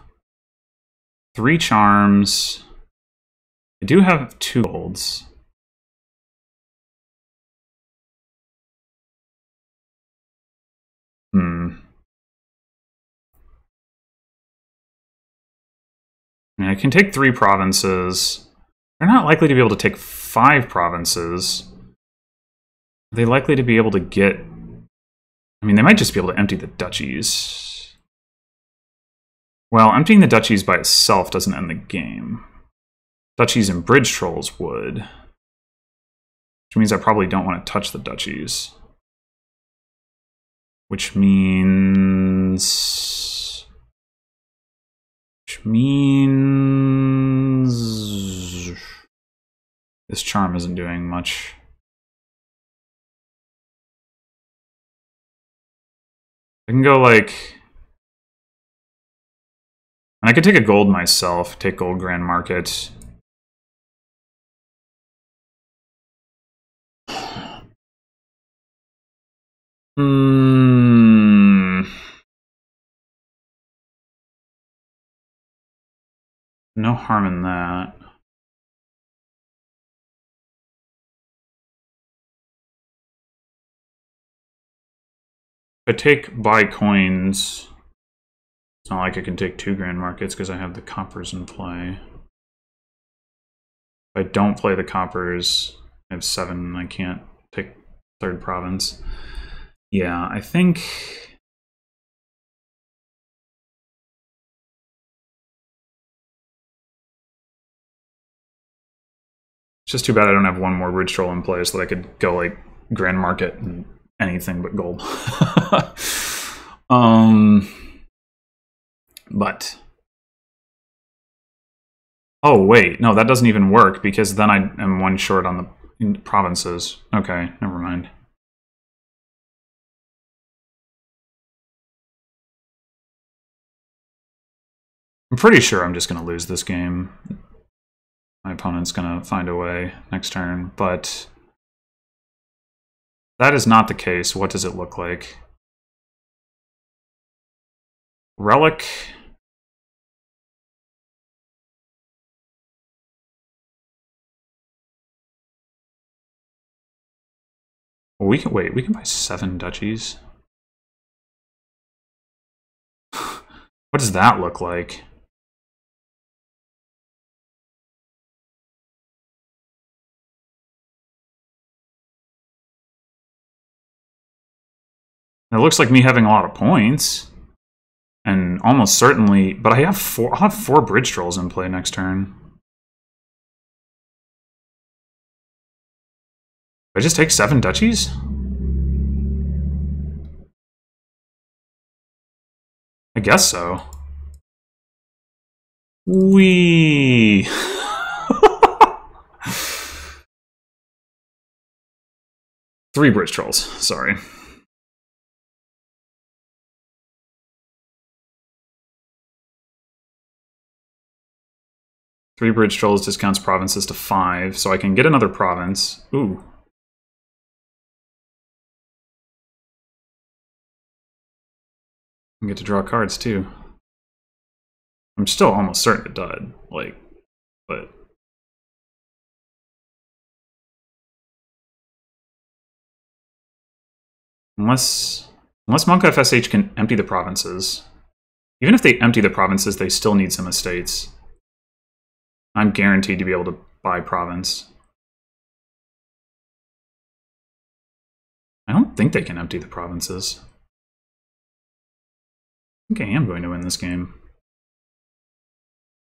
3 charms. They do have 2 golds. I mean, I can take 3 provinces. They're not likely to be able to take 5 provinces. Are they likely to be able to get... I mean, they might just be able to empty the duchies. Well, emptying the duchies by itself doesn't end the game. Duchies and bridge trolls would. Which means I probably don't want to touch the duchies. Which means... this charm isn't doing much. I can go like... And I could take a gold myself, take gold Grand Market. No harm in that. If I take buy coins, it's not like I can take 2 Grand Markets because I have the coppers in play. If I don't play the coppers, I have 7, I can't take 3rd province. Yeah, I think... It's just too bad I don't have 1 more bridge troll in play so that I could go like Grand Market and anything but gold. But... Oh, wait. No, that doesn't even work because then I am 1 short on the provinces. Okay, never mind. I'm pretty sure I'm just going to lose this game. My opponent's going to find a way next turn, but that is not the case. What does it look like? Relic. Well, we can wait. We can buy 7 duchies. What does that look like? It looks like me having a lot of points. And almost certainly, but I have 4. I'll have 4 bridge trolls in play next turn. I just take 7 duchies? I guess so. Wee. Three bridge trolls, sorry. Three bridge trolls discounts provinces to 5, so I can get another province. Ooh. I get to draw cards too. I'm still almost certain it died, like, but... Unless MunkFSH can empty the provinces. Even if they empty the provinces, they still need some estates. I'm guaranteed to be able to buy province. I don't think they can empty the provinces. I think I am going to win this game.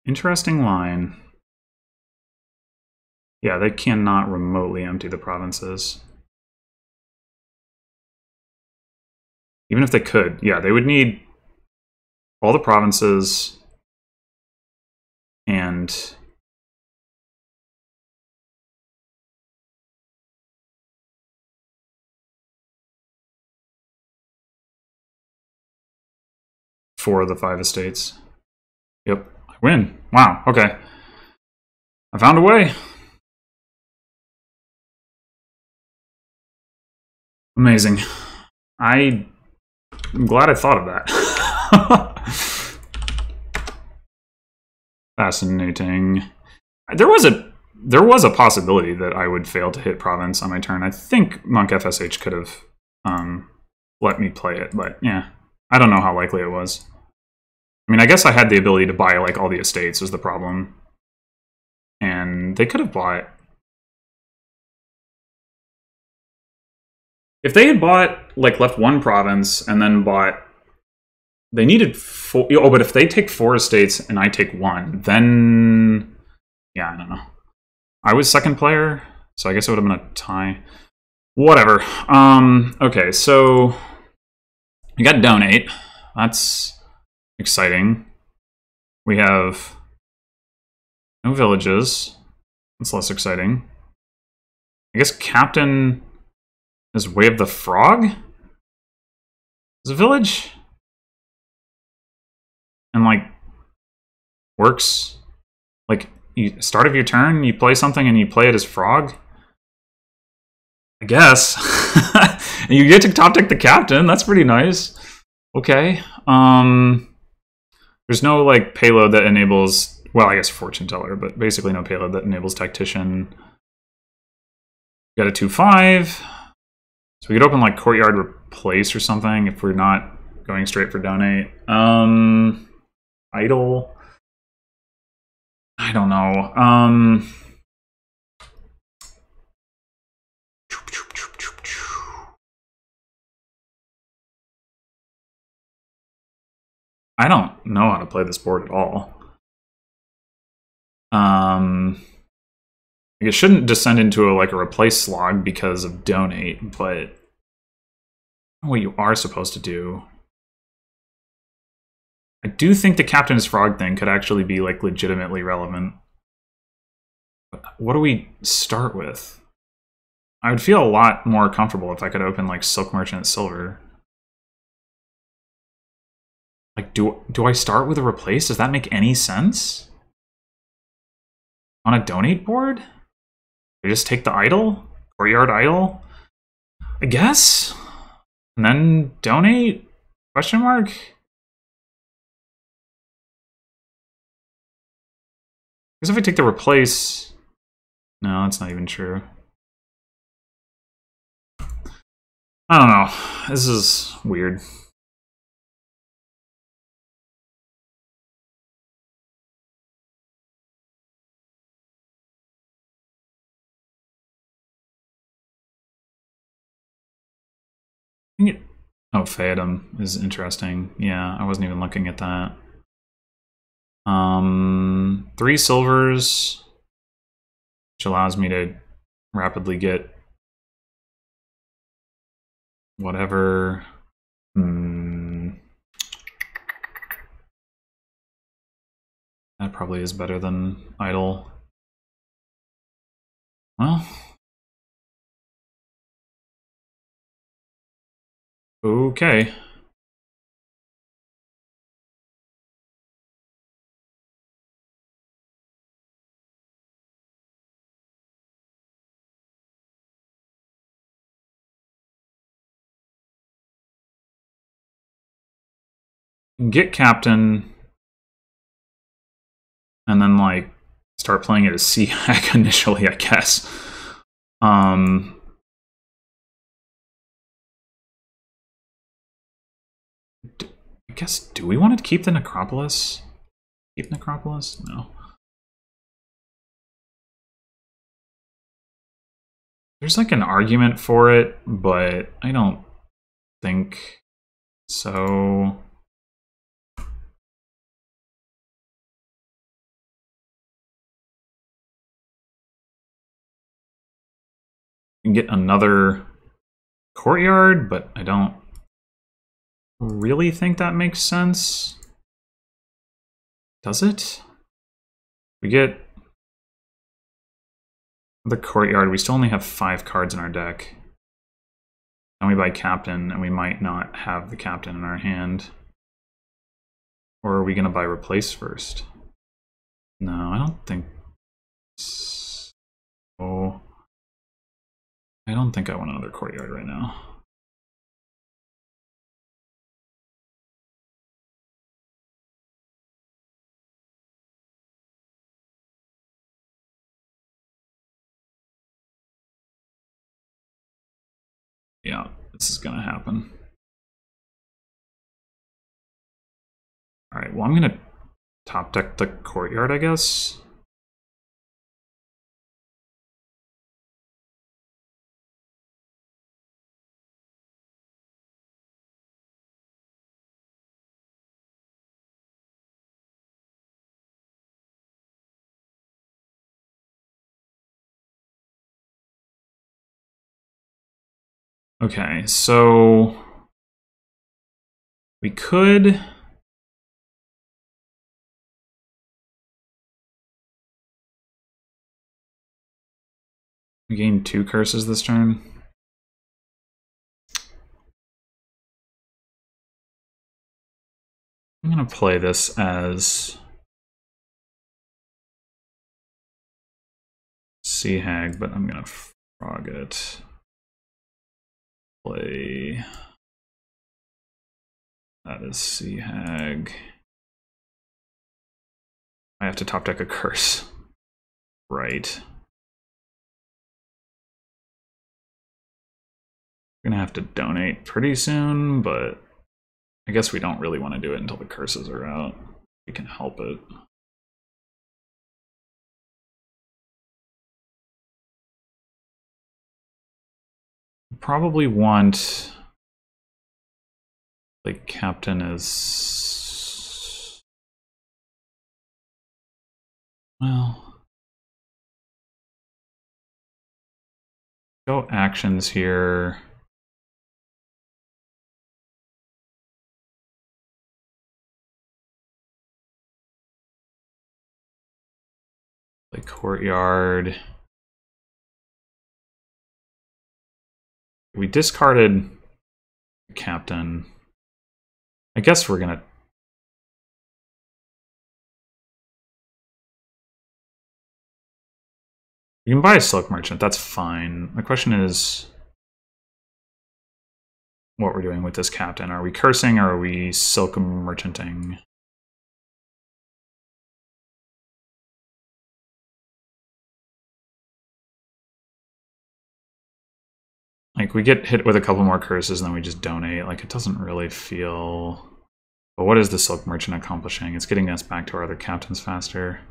Interesting line. Yeah, they cannot remotely empty the provinces. Even if they could, yeah, they would need all the provinces and four of the 5 estates. Yep, I win. Wow, okay. I found a way. Amazing. I'm glad I thought of that. Fascinating. There was a possibility that I would fail to hit province on my turn. I think MunkFSH could have let me play it, but yeah. I don't know how likely it was. I mean, I guess I had the ability to buy, like, all the estates is the problem. And they could have bought... If they had bought, like, left one province and then bought... They needed 4... Oh, but if they take 4 estates and I take 1, then... Yeah, I don't know. I was second player, so I guess it would have been a tie. Whatever. Okay, so... We got donate. That's exciting. We have no villages. That's less exciting. I guess Captain is Way of the Frog? Is a village? And, like, works. Like, you start of your turn, you play something and you play it as Frog? I guess. And you get to top deck the Captain. That's pretty nice. Okay. There's no, like, payload that enables... Well, I guess Fortune Teller, but basically no payload that enables Tactician. Got a 2/5. So we could open, like, Courtyard Replace or something if we're not going straight for donate. Idle. I don't know. I don't know how to play this board at all. It shouldn't descend into a replace slog because of donate, but what you are supposed to do. I do think the Captain is Frog thing could actually be, like, legitimately relevant. But what do we start with? I would feel a lot more comfortable if I could open, like, Silk Merchant Silver. Like, do I start with a replace? Does that make any sense? On a donate board? We just take the idle? Courtyard idle? I guess? And then donate? Question mark? Because if I take the replace... No, that's not even true. I don't know. This is weird. Oh, Phantom is interesting. Yeah, I wasn't even looking at that. 3 silvers, which allows me to rapidly get whatever. That probably is better than idle. Well. Okay. Get Captain, and then, like, start playing it as Sea Hack initially, I guess. I guess, do we want to keep the Necropolis? Keep Necropolis? No. There's, like, an argument for it, but I don't think so. You can get another Courtyard, but I don't really think that makes sense. Does it? We get the Courtyard. We still only have 5 cards in our deck. And we buy Captain, and we might not have the Captain in our hand. Or are we going to buy Replace first? No, I don't think so. I don't think I want another Courtyard right now. Yeah, this is gonna happen. Alright, well I'm gonna top deck the courtyard, I guess. Okay, so we could gain 2 curses this turn. I'm gonna play this as Sea Hag, but I'm gonna frog it. Play that is Sea Hag. I have to top deck a curse. Right. We're gonna have to donate pretty soon, but I guess we don't really want to do it until the curses are out. We can help it. Probably want like captain is well. Go actions here. Like courtyard. We discarded captain. I guess we're gonna. You can buy a silk merchant, that's fine. The question is what we're doing with this captain. Are we cursing or are we silk merchanting? Like, we get hit with a couple more curses and then we just donate. Like, it doesn't really feel... But what is the Silk Merchant accomplishing? It's getting us back to our other captains faster.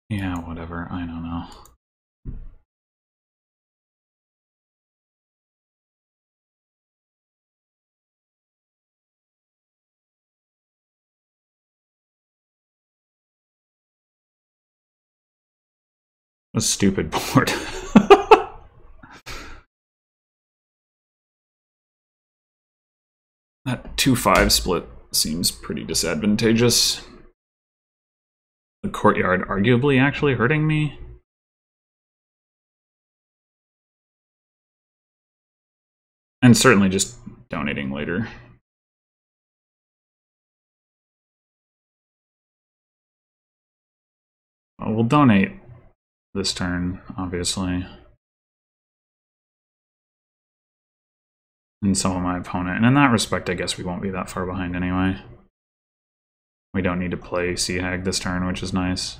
Yeah, whatever. I don't know. A stupid board. That 2-5 split seems pretty disadvantageous. The courtyard arguably actually hurting me. And certainly just donating later. Well, we'll donate this turn, obviously. And so will my opponent. And in that respect, I guess we won't be that far behind anyway. We don't need to play Sea Hag this turn, which is nice.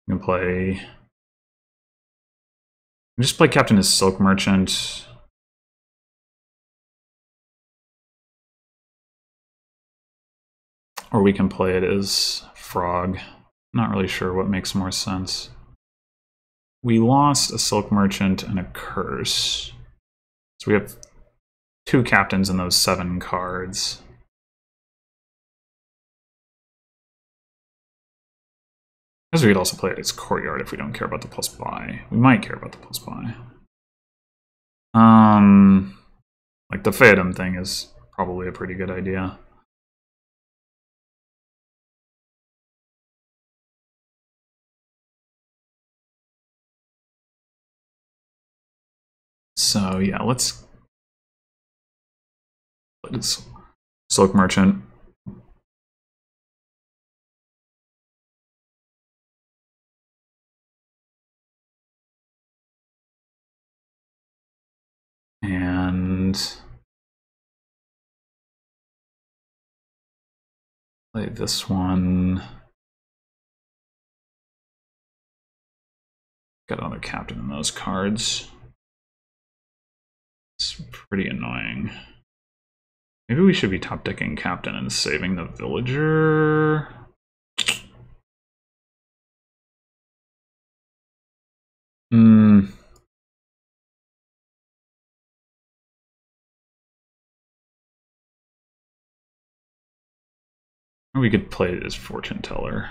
We can play... just play Captain as Silk Merchant. Or we can play it as Frog. Not really sure what makes more sense. We lost a Silk Merchant and a Curse. So we have 2 captains in those 7 cards. I guess we could also play it as Courtyard if we don't care about the plus buy. We might care about the plus buy. Like the Phantom thing is probably a pretty good idea. So yeah, let's Silk Merchant. And play this one. Got another captain in those cards. It's pretty annoying. Maybe we should be top decking captain and saving the villager. We could play it as fortune teller.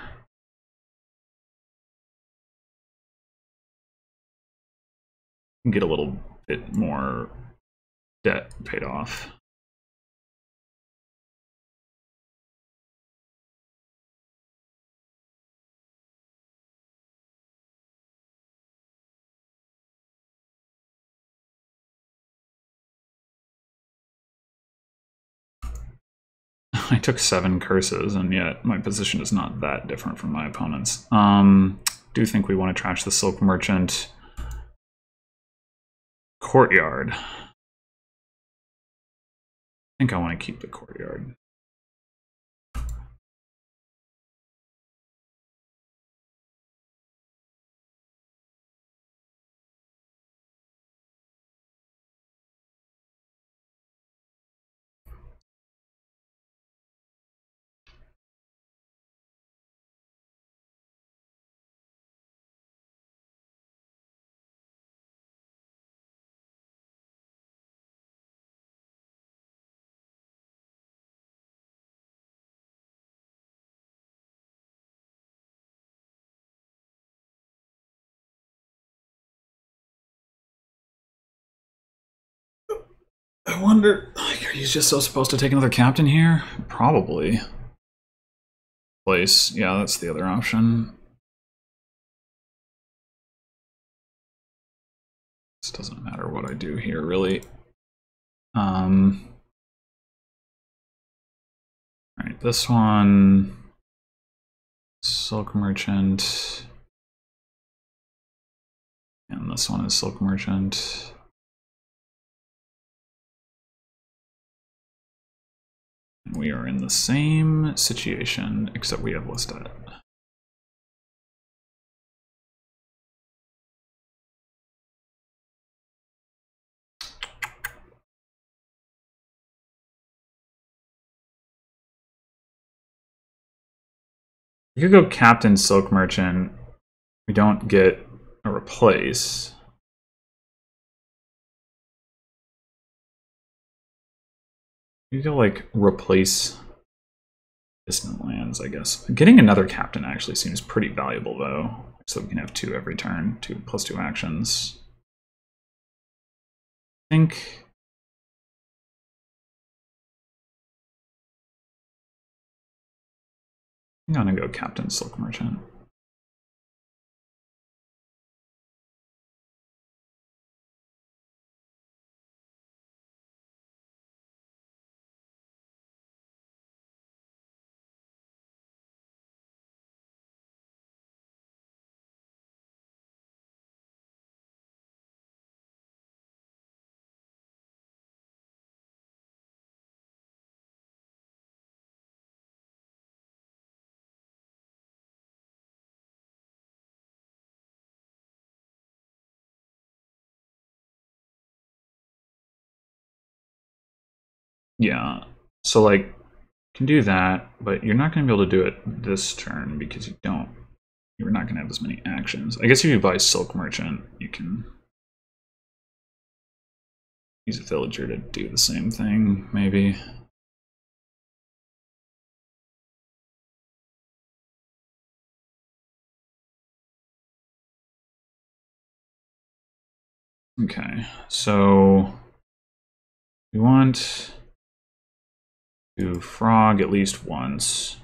Get a little bit more debt paid off. I took 7 curses, and yet my position is not that different from my opponent's. Do think we want to trash the Silk Merchant. Courtyard. I think I want to keep the courtyard. I wonder, like, are you just so supposed to take another captain here? Probably. Place, yeah, that's the other option. This doesn't matter what I do here, really. Alright, this one. Silk Merchant. And this one is Silk Merchant. And we are in the same situation, except we have less debt. You could go Captain Silk Merchant. We don't get a replace. You could like replace distant lands, I guess. Getting another captain actually seems pretty valuable though. So we can have 2 every turn, 2 plus 2 actions. I think I'm gonna go Captain Silk Merchant. Yeah, so like, you can do that, but you're not going to be able to do it this turn because you're not going to have as many actions. I guess if you buy Silk Merchant, you can use a villager to do the same thing, maybe. Okay, so we want to frog at least once.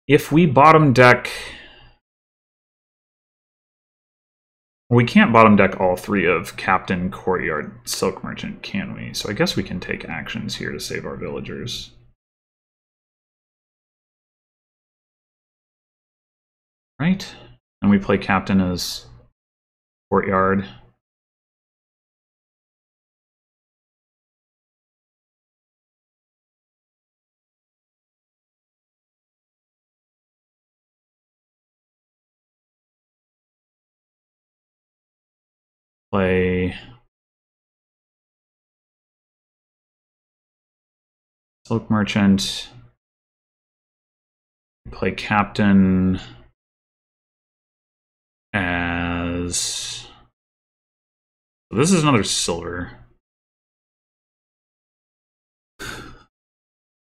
If we bottom deck... We can't bottom deck all 3 of Captain, Courtyard, Silk Merchant, can we? So I guess we can take actions here to save our villagers. Right? And we play Captain as Courtyard. Play Silk Merchant. Play Captain as... This is another silver.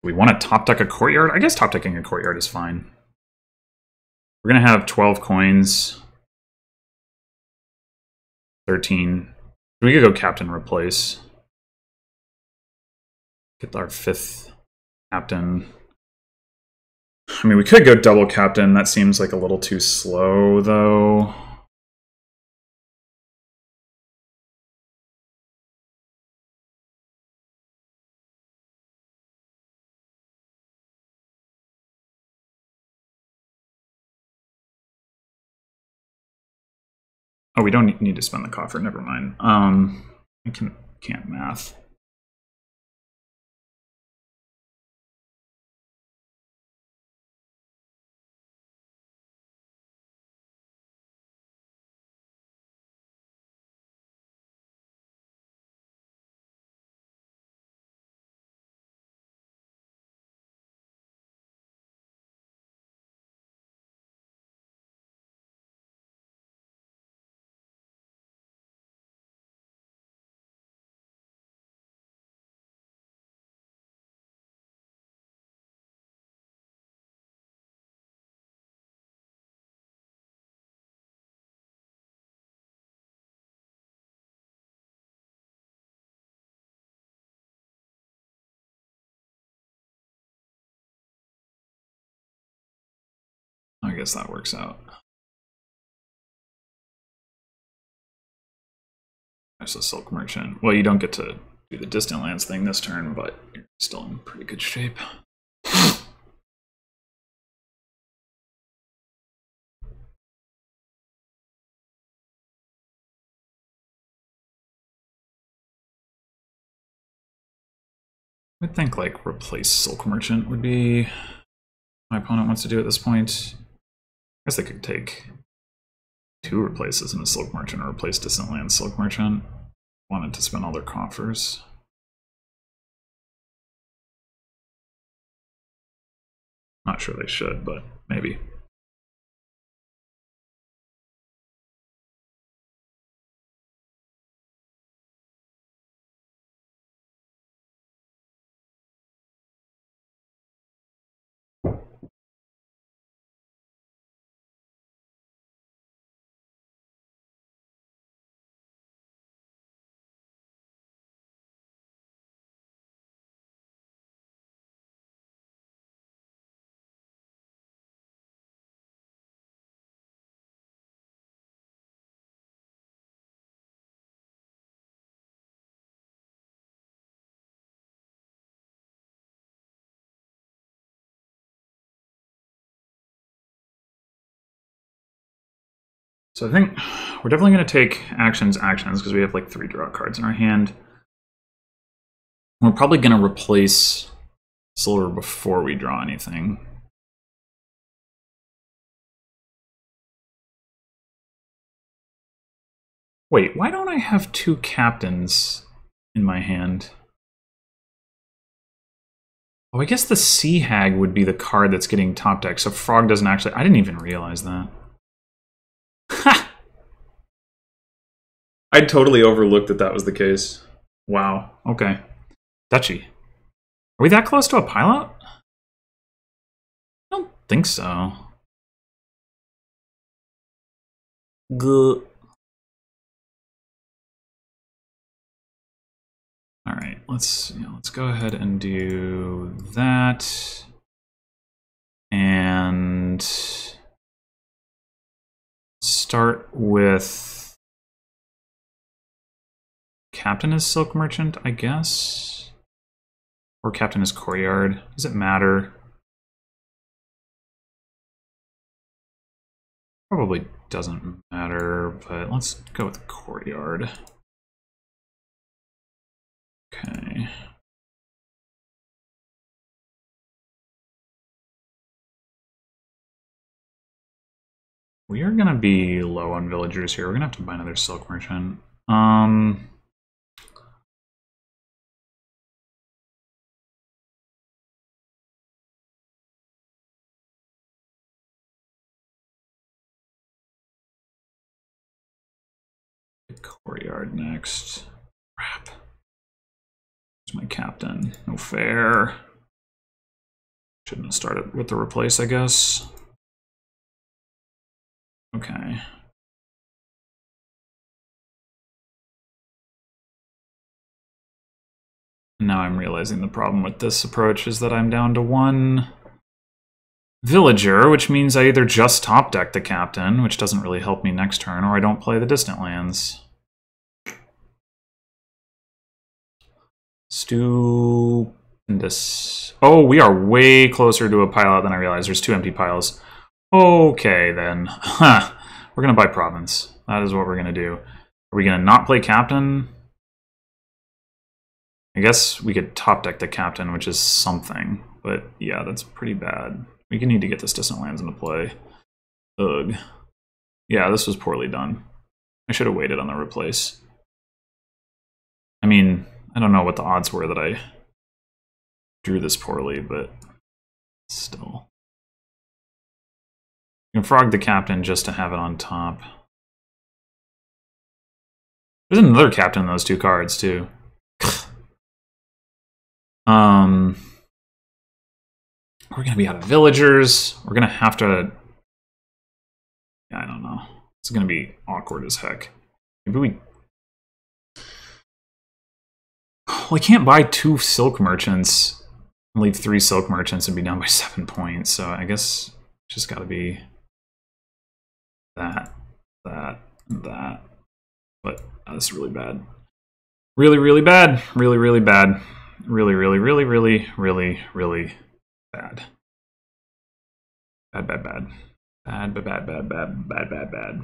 We want to top deck a courtyard? I guess top decking a courtyard is fine. We're going to have 12 coins. 13. We could go Captain replace. Get our 5th Captain. I mean, we could go double Captain. That seems like a little too slow, though. Oh, we don't need to spend the coffer. Never mind. I can't math. I guess that works out. There's a Silk Merchant. Well, you don't get to do the Distant Lands thing this turn, but you're still in pretty good shape. I would think, like, replace Silk Merchant would be my opponent wants to do at this point. I guess they could take 2 replaces in a Silk Merchant or replace Distant Land Silk Merchant. Wanted to spend all their coffers. Not sure they should, but maybe. So I think we're definitely going to take actions because we have like 3 draw cards in our hand. We're probably going to replace silver before we draw anything. Wait, why don't I have 2 captains in my hand? Oh, I guess the Sea Hag would be the card that's getting top deck, so Frog doesn't actually... I didn't even realize that. Ha! I totally overlooked that was the case. Wow, okay. Duchy. Are we that close to a pilot? I don't think so. Good. All right, let's go ahead and do that, and start with Captain is Silk Merchant, I guess, or Captain is Courtyard. Does it matter? Probably doesn't matter, but let's go with Courtyard. Okay. We are gonna be low on villagers here. We're gonna have to buy another Silk Merchant. courtyard next. Crap. Where's my captain? No fair. Shouldn't have started with the replace, I guess. Okay. Now I'm realizing the problem with this approach is that I'm down to 1 villager, which means I either just top deck the captain, which doesn't really help me next turn, or I don't play the distant lands. Stupendous. Oh, we are way closer to a pile out than I realized. There's 2 empty piles. Okay, then. We're going to buy province. That is what we're going to do. Are we going to not play captain? I guess we could top deck the captain, which is something. But yeah, that's pretty bad. We need to get this distant lands into play. Ugh. Yeah, this was poorly done. I should have waited on the replace. I mean, I don't know what the odds were that I drew this poorly, but still. You can frog the captain just to have it on top. There's another captain in those 2 cards, too. We're going to be out of villagers. We're going to have to... Yeah, I don't know. It's going to be awkward as heck. Maybe we... Well, I can't buy 2 silk merchants and leave 3 silk merchants and be down by 7 points. So I guess it's just got to be that, that, and that. But that's really bad. Really, really bad. Really, really bad. Really, really, really, really, really, really bad. Bad, bad, bad. Bad, bad, bad, bad, bad, bad, bad, bad.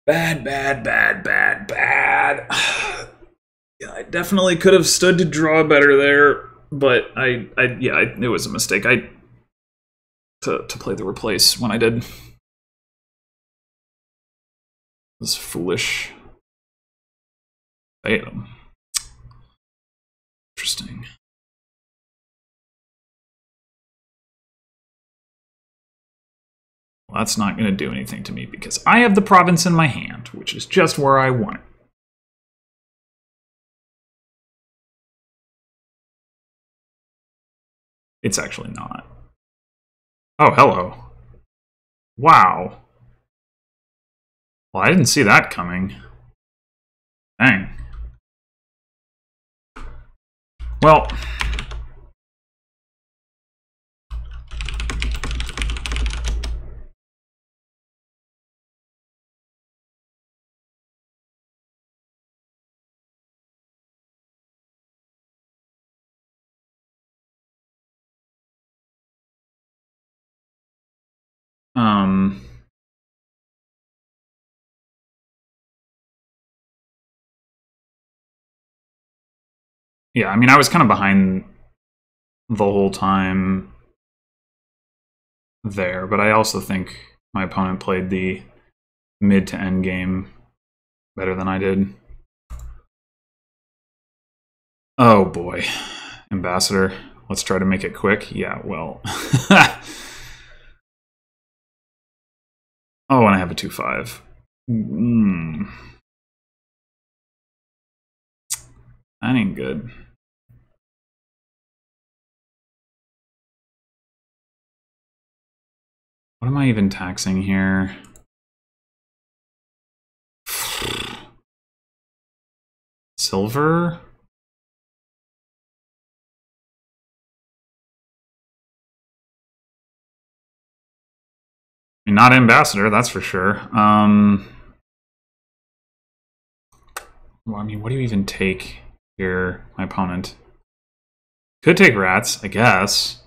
Bad, bad, bad, bad, bad. Yeah, I definitely could have stood to draw better there, but it was a mistake. To play the replace when I did. It was foolish. Damn. Interesting. Well, that's not going to do anything to me because I have the province in my hand, which is just where I want it. It's actually not. Oh, hello. Wow. Well, I didn't see that coming. Dang. Well... Yeah, I mean, I was kind of behind the whole time there, but I also think my opponent played the mid to end game better than I did. Oh boy. Ambassador. Let's try to make it quick. Yeah, well. Oh, and I have a 2-5. That ain't good. What am I even taxing here? Silver? I mean, not ambassador, that's for sure. Well, I mean, what do you even take here, my opponent? Could take rats, I guess.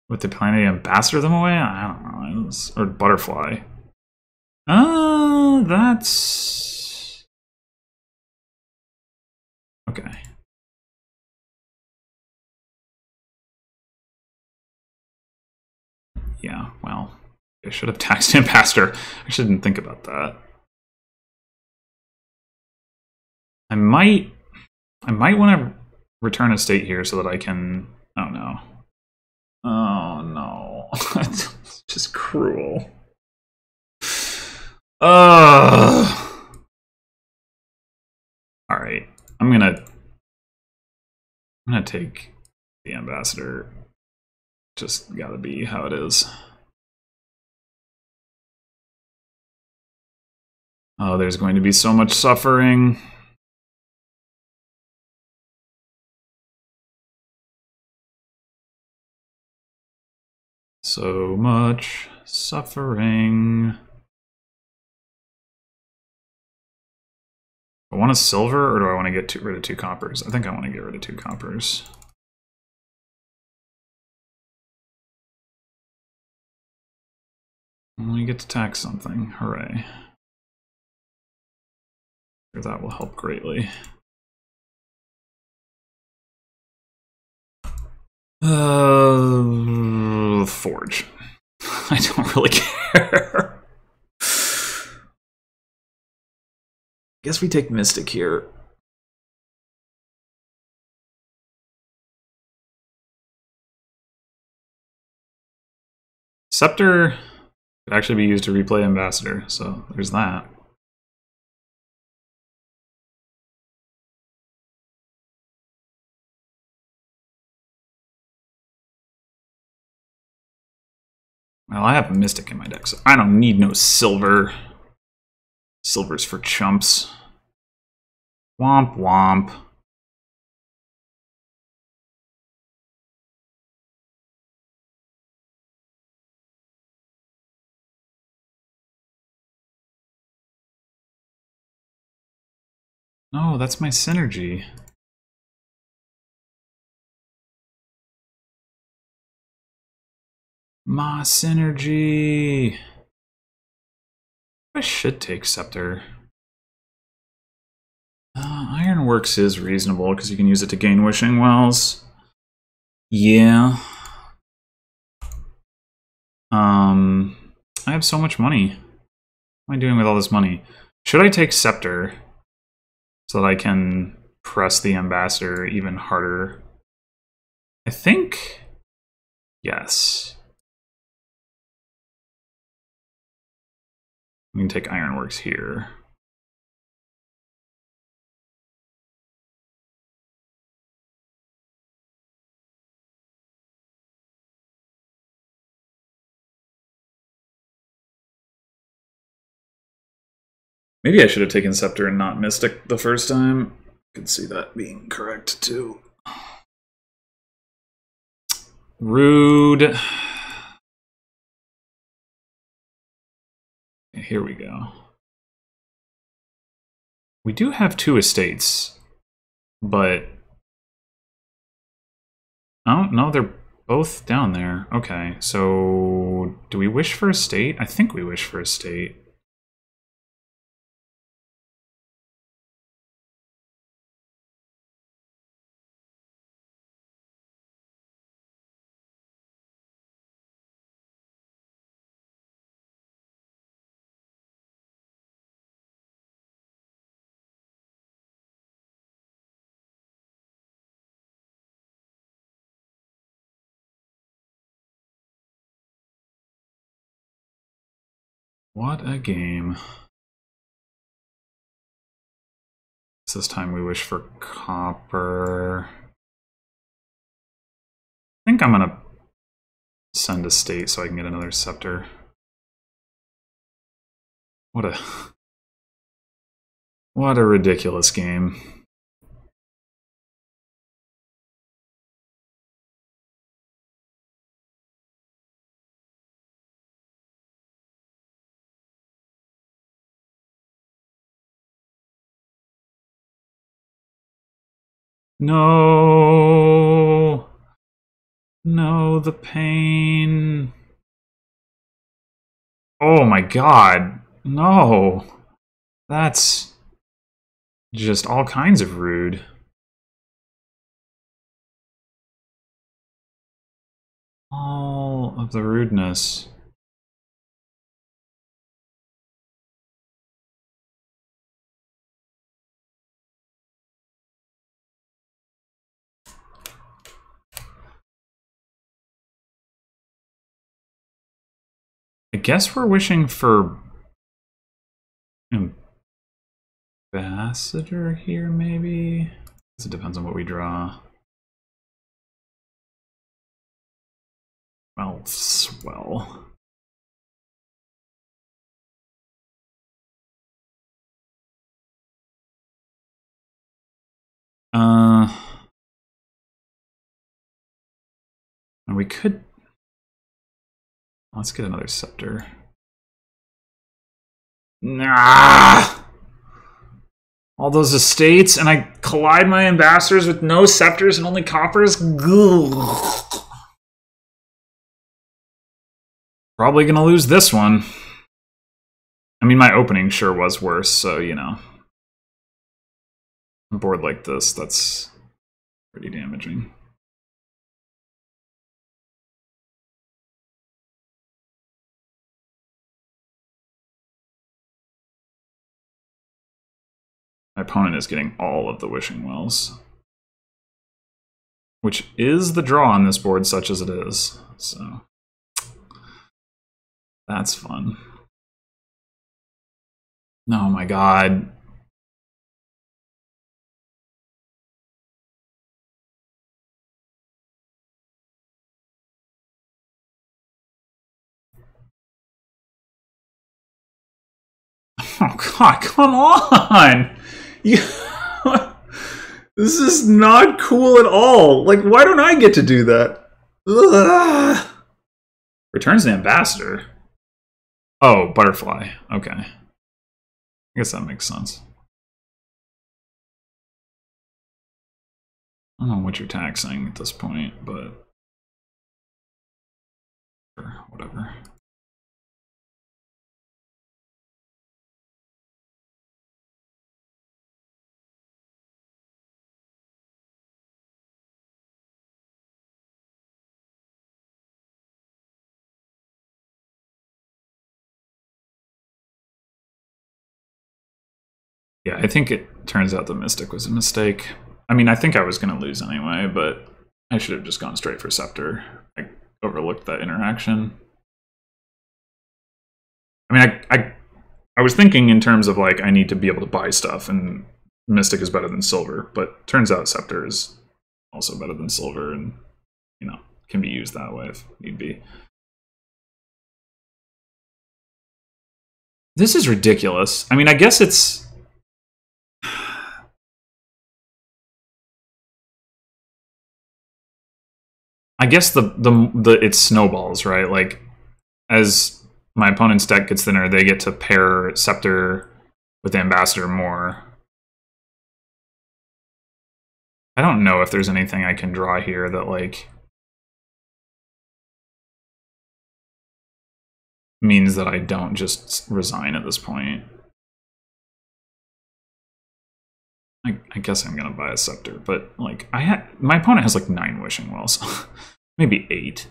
With the plan to ambassador them away? I don't know. Or butterfly. That's... Okay. Yeah, well, I should have taxed ambassador. I shouldn't think about that. I might want to return a state here so that I can... Oh no. Oh no. It's just cruel. Alright. I'm gonna take the ambassador. Just gotta be how it is. Oh, there's going to be so much suffering. So much suffering. I want a silver, or do I want to get rid of 2 coppers? I think I want to get rid of 2 coppers. We get to tax something. Hooray. That will help greatly. Forge. I don't really care. Guess we take Mystic here. Scepter could actually be used to replay Ambassador, so there's that. Well, I have a Mystic in my deck, so I don't need no silver. Silver's for chumps. Womp womp. No, that's my synergy. My synergy. I should take Scepter. Ironworks is reasonable because you can use it to gain Wishing Wells. Yeah. I have so much money. What am I doing with all this money? Should I take Scepter so that I can press the Ambassador even harder? I think yes. We can take Ironworks here. Maybe I should have taken Scepter and not Mystic the first time. I could see that being correct too. Rude. Here we go. We do have 2 estates, but oh no, they're both down there. Okay, so do we wish for a state? I think we wish for a state. What a game. This time we wish for copper. I think I'm gonna send a state so I can get another scepter. What a ridiculous game. No. No, the pain. Oh my god. No. That's just all kinds of rude. All of the rudeness. I guess we're wishing for Ambassador here, maybe? It depends on what we draw. Well, swell. And we could... Let's get another scepter. Nah! All those estates, and I collide my ambassadors with no scepters and only coppers? Ugh. Probably gonna lose this one. I mean, my opening sure was worse, so, you know. A board like this, that's pretty damaging. My opponent is getting all of the Wishing Wells. Which is the draw on this board, such as it is. So that's fun. Oh my god. Oh god, come on! This is not cool at all. Like, why don't I get to do that? Ugh. Returns the ambassador. Oh, butterfly. Okay. I guess that makes sense. I don't know what you're taxing at this point, but sure, whatever. Yeah, I think it turns out the Mystic was a mistake. I mean, I think I was going to lose anyway, but I should have just gone straight for Scepter. I overlooked that interaction. I mean, I was thinking in terms of, like, I need to be able to buy stuff, and Mystic is better than Silver, but turns out Scepter is also better than Silver, and, you know, can be used that way if need be. This is ridiculous. I mean, I guess it's... I guess it snowballs, right? Like, as my opponent's deck gets thinner, they get to pair Scepter with Ambassador more. I don't know if there's anything I can draw here that, like, means that I don't just resign at this point. I guess I'm gonna buy a Scepter, but, like, my opponent has, like, 9 Wishing Wells. Maybe 8.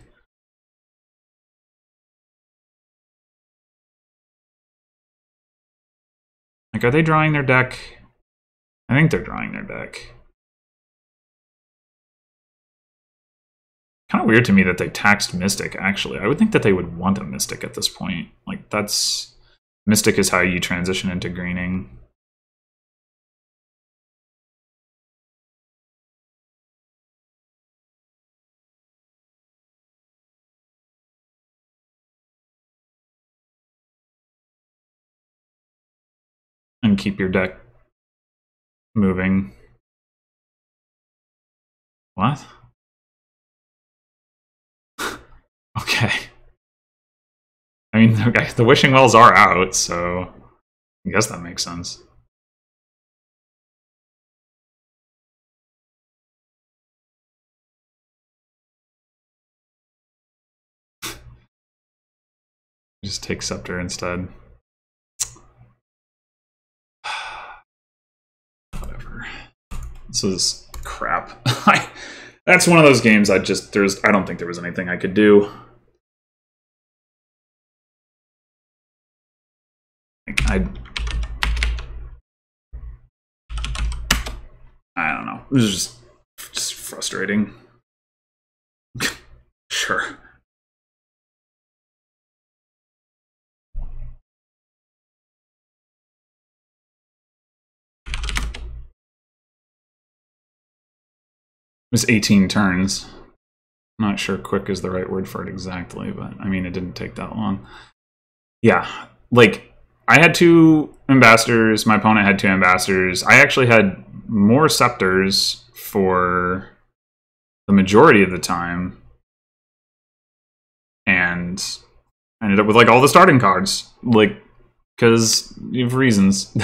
Like, are they drawing their deck? I think they're drawing their deck. Kind of weird to me that they taxed Mystic, actually. I would think that they would want a Mystic at this point. Like, that's... Mystic is how you transition into greening. And keep your deck moving. What? Okay. I mean, the Wishing Wells are out, so I guess that makes sense. Just take Scepter instead. Whatever. This is crap. That's one of those games I don't think there was anything I could do. I don't know. It was just frustrating. Sure. was 18 turns. I'm not sure quick is the right word for it exactly, but I mean, it didn't take that long. Yeah, like, I had 2 ambassadors, my opponent had 2 ambassadors. I actually had more scepters for the majority of the time, and I ended up with, like, all the starting cards, like, because of reasons.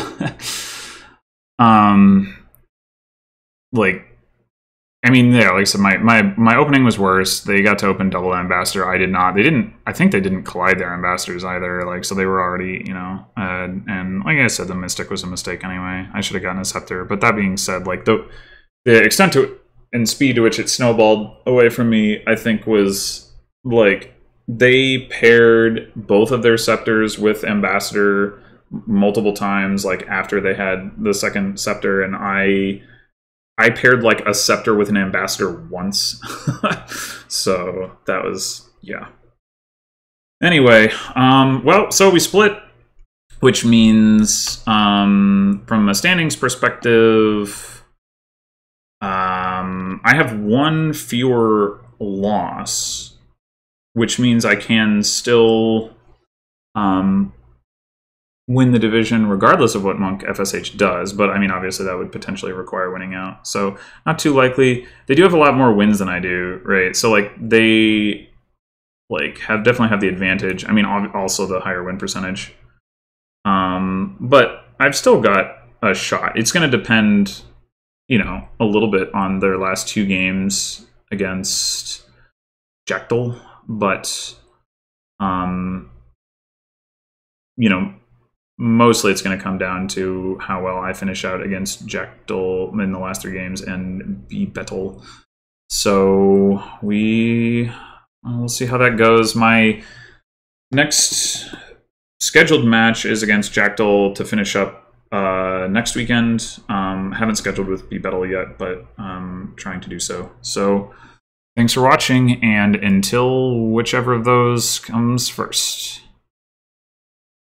Like, I mean, yeah, like I said, my opening was worse. They got to open double ambassador. I did not. They didn't. I think they didn't collide their ambassadors either. Like, so they were already, you know. And like I said, the mystic was a mistake anyway. I should have gotten a scepter. But that being said, like the extent to and speed to which it snowballed away from me, I think was like they paired both of their scepters with ambassador multiple times. Like after they had the second scepter, and I paired like a scepter with an ambassador once. So that was, yeah. Anyway, well, so we split, which means from a standings perspective, I have 1 fewer loss, which means I can still win the division regardless of what MunkFSH does, but I mean, obviously that would potentially require winning out, so not too likely. They do have a lot more wins than I do, right? So like they like definitely have the advantage. I mean, also the higher win percentage, but I've still got a shot. It's going to depend, you know, a little bit on their last 2 games against Jektal, but you know, mostly it's going to come down to how well I finish out against Jektal in the last 3 games and Betel. So we'll see how that goes. My next scheduled match is against Jektal to finish up next weekend. Haven't scheduled with Betel yet, but trying to do so. So thanks for watching, and until whichever of those comes first.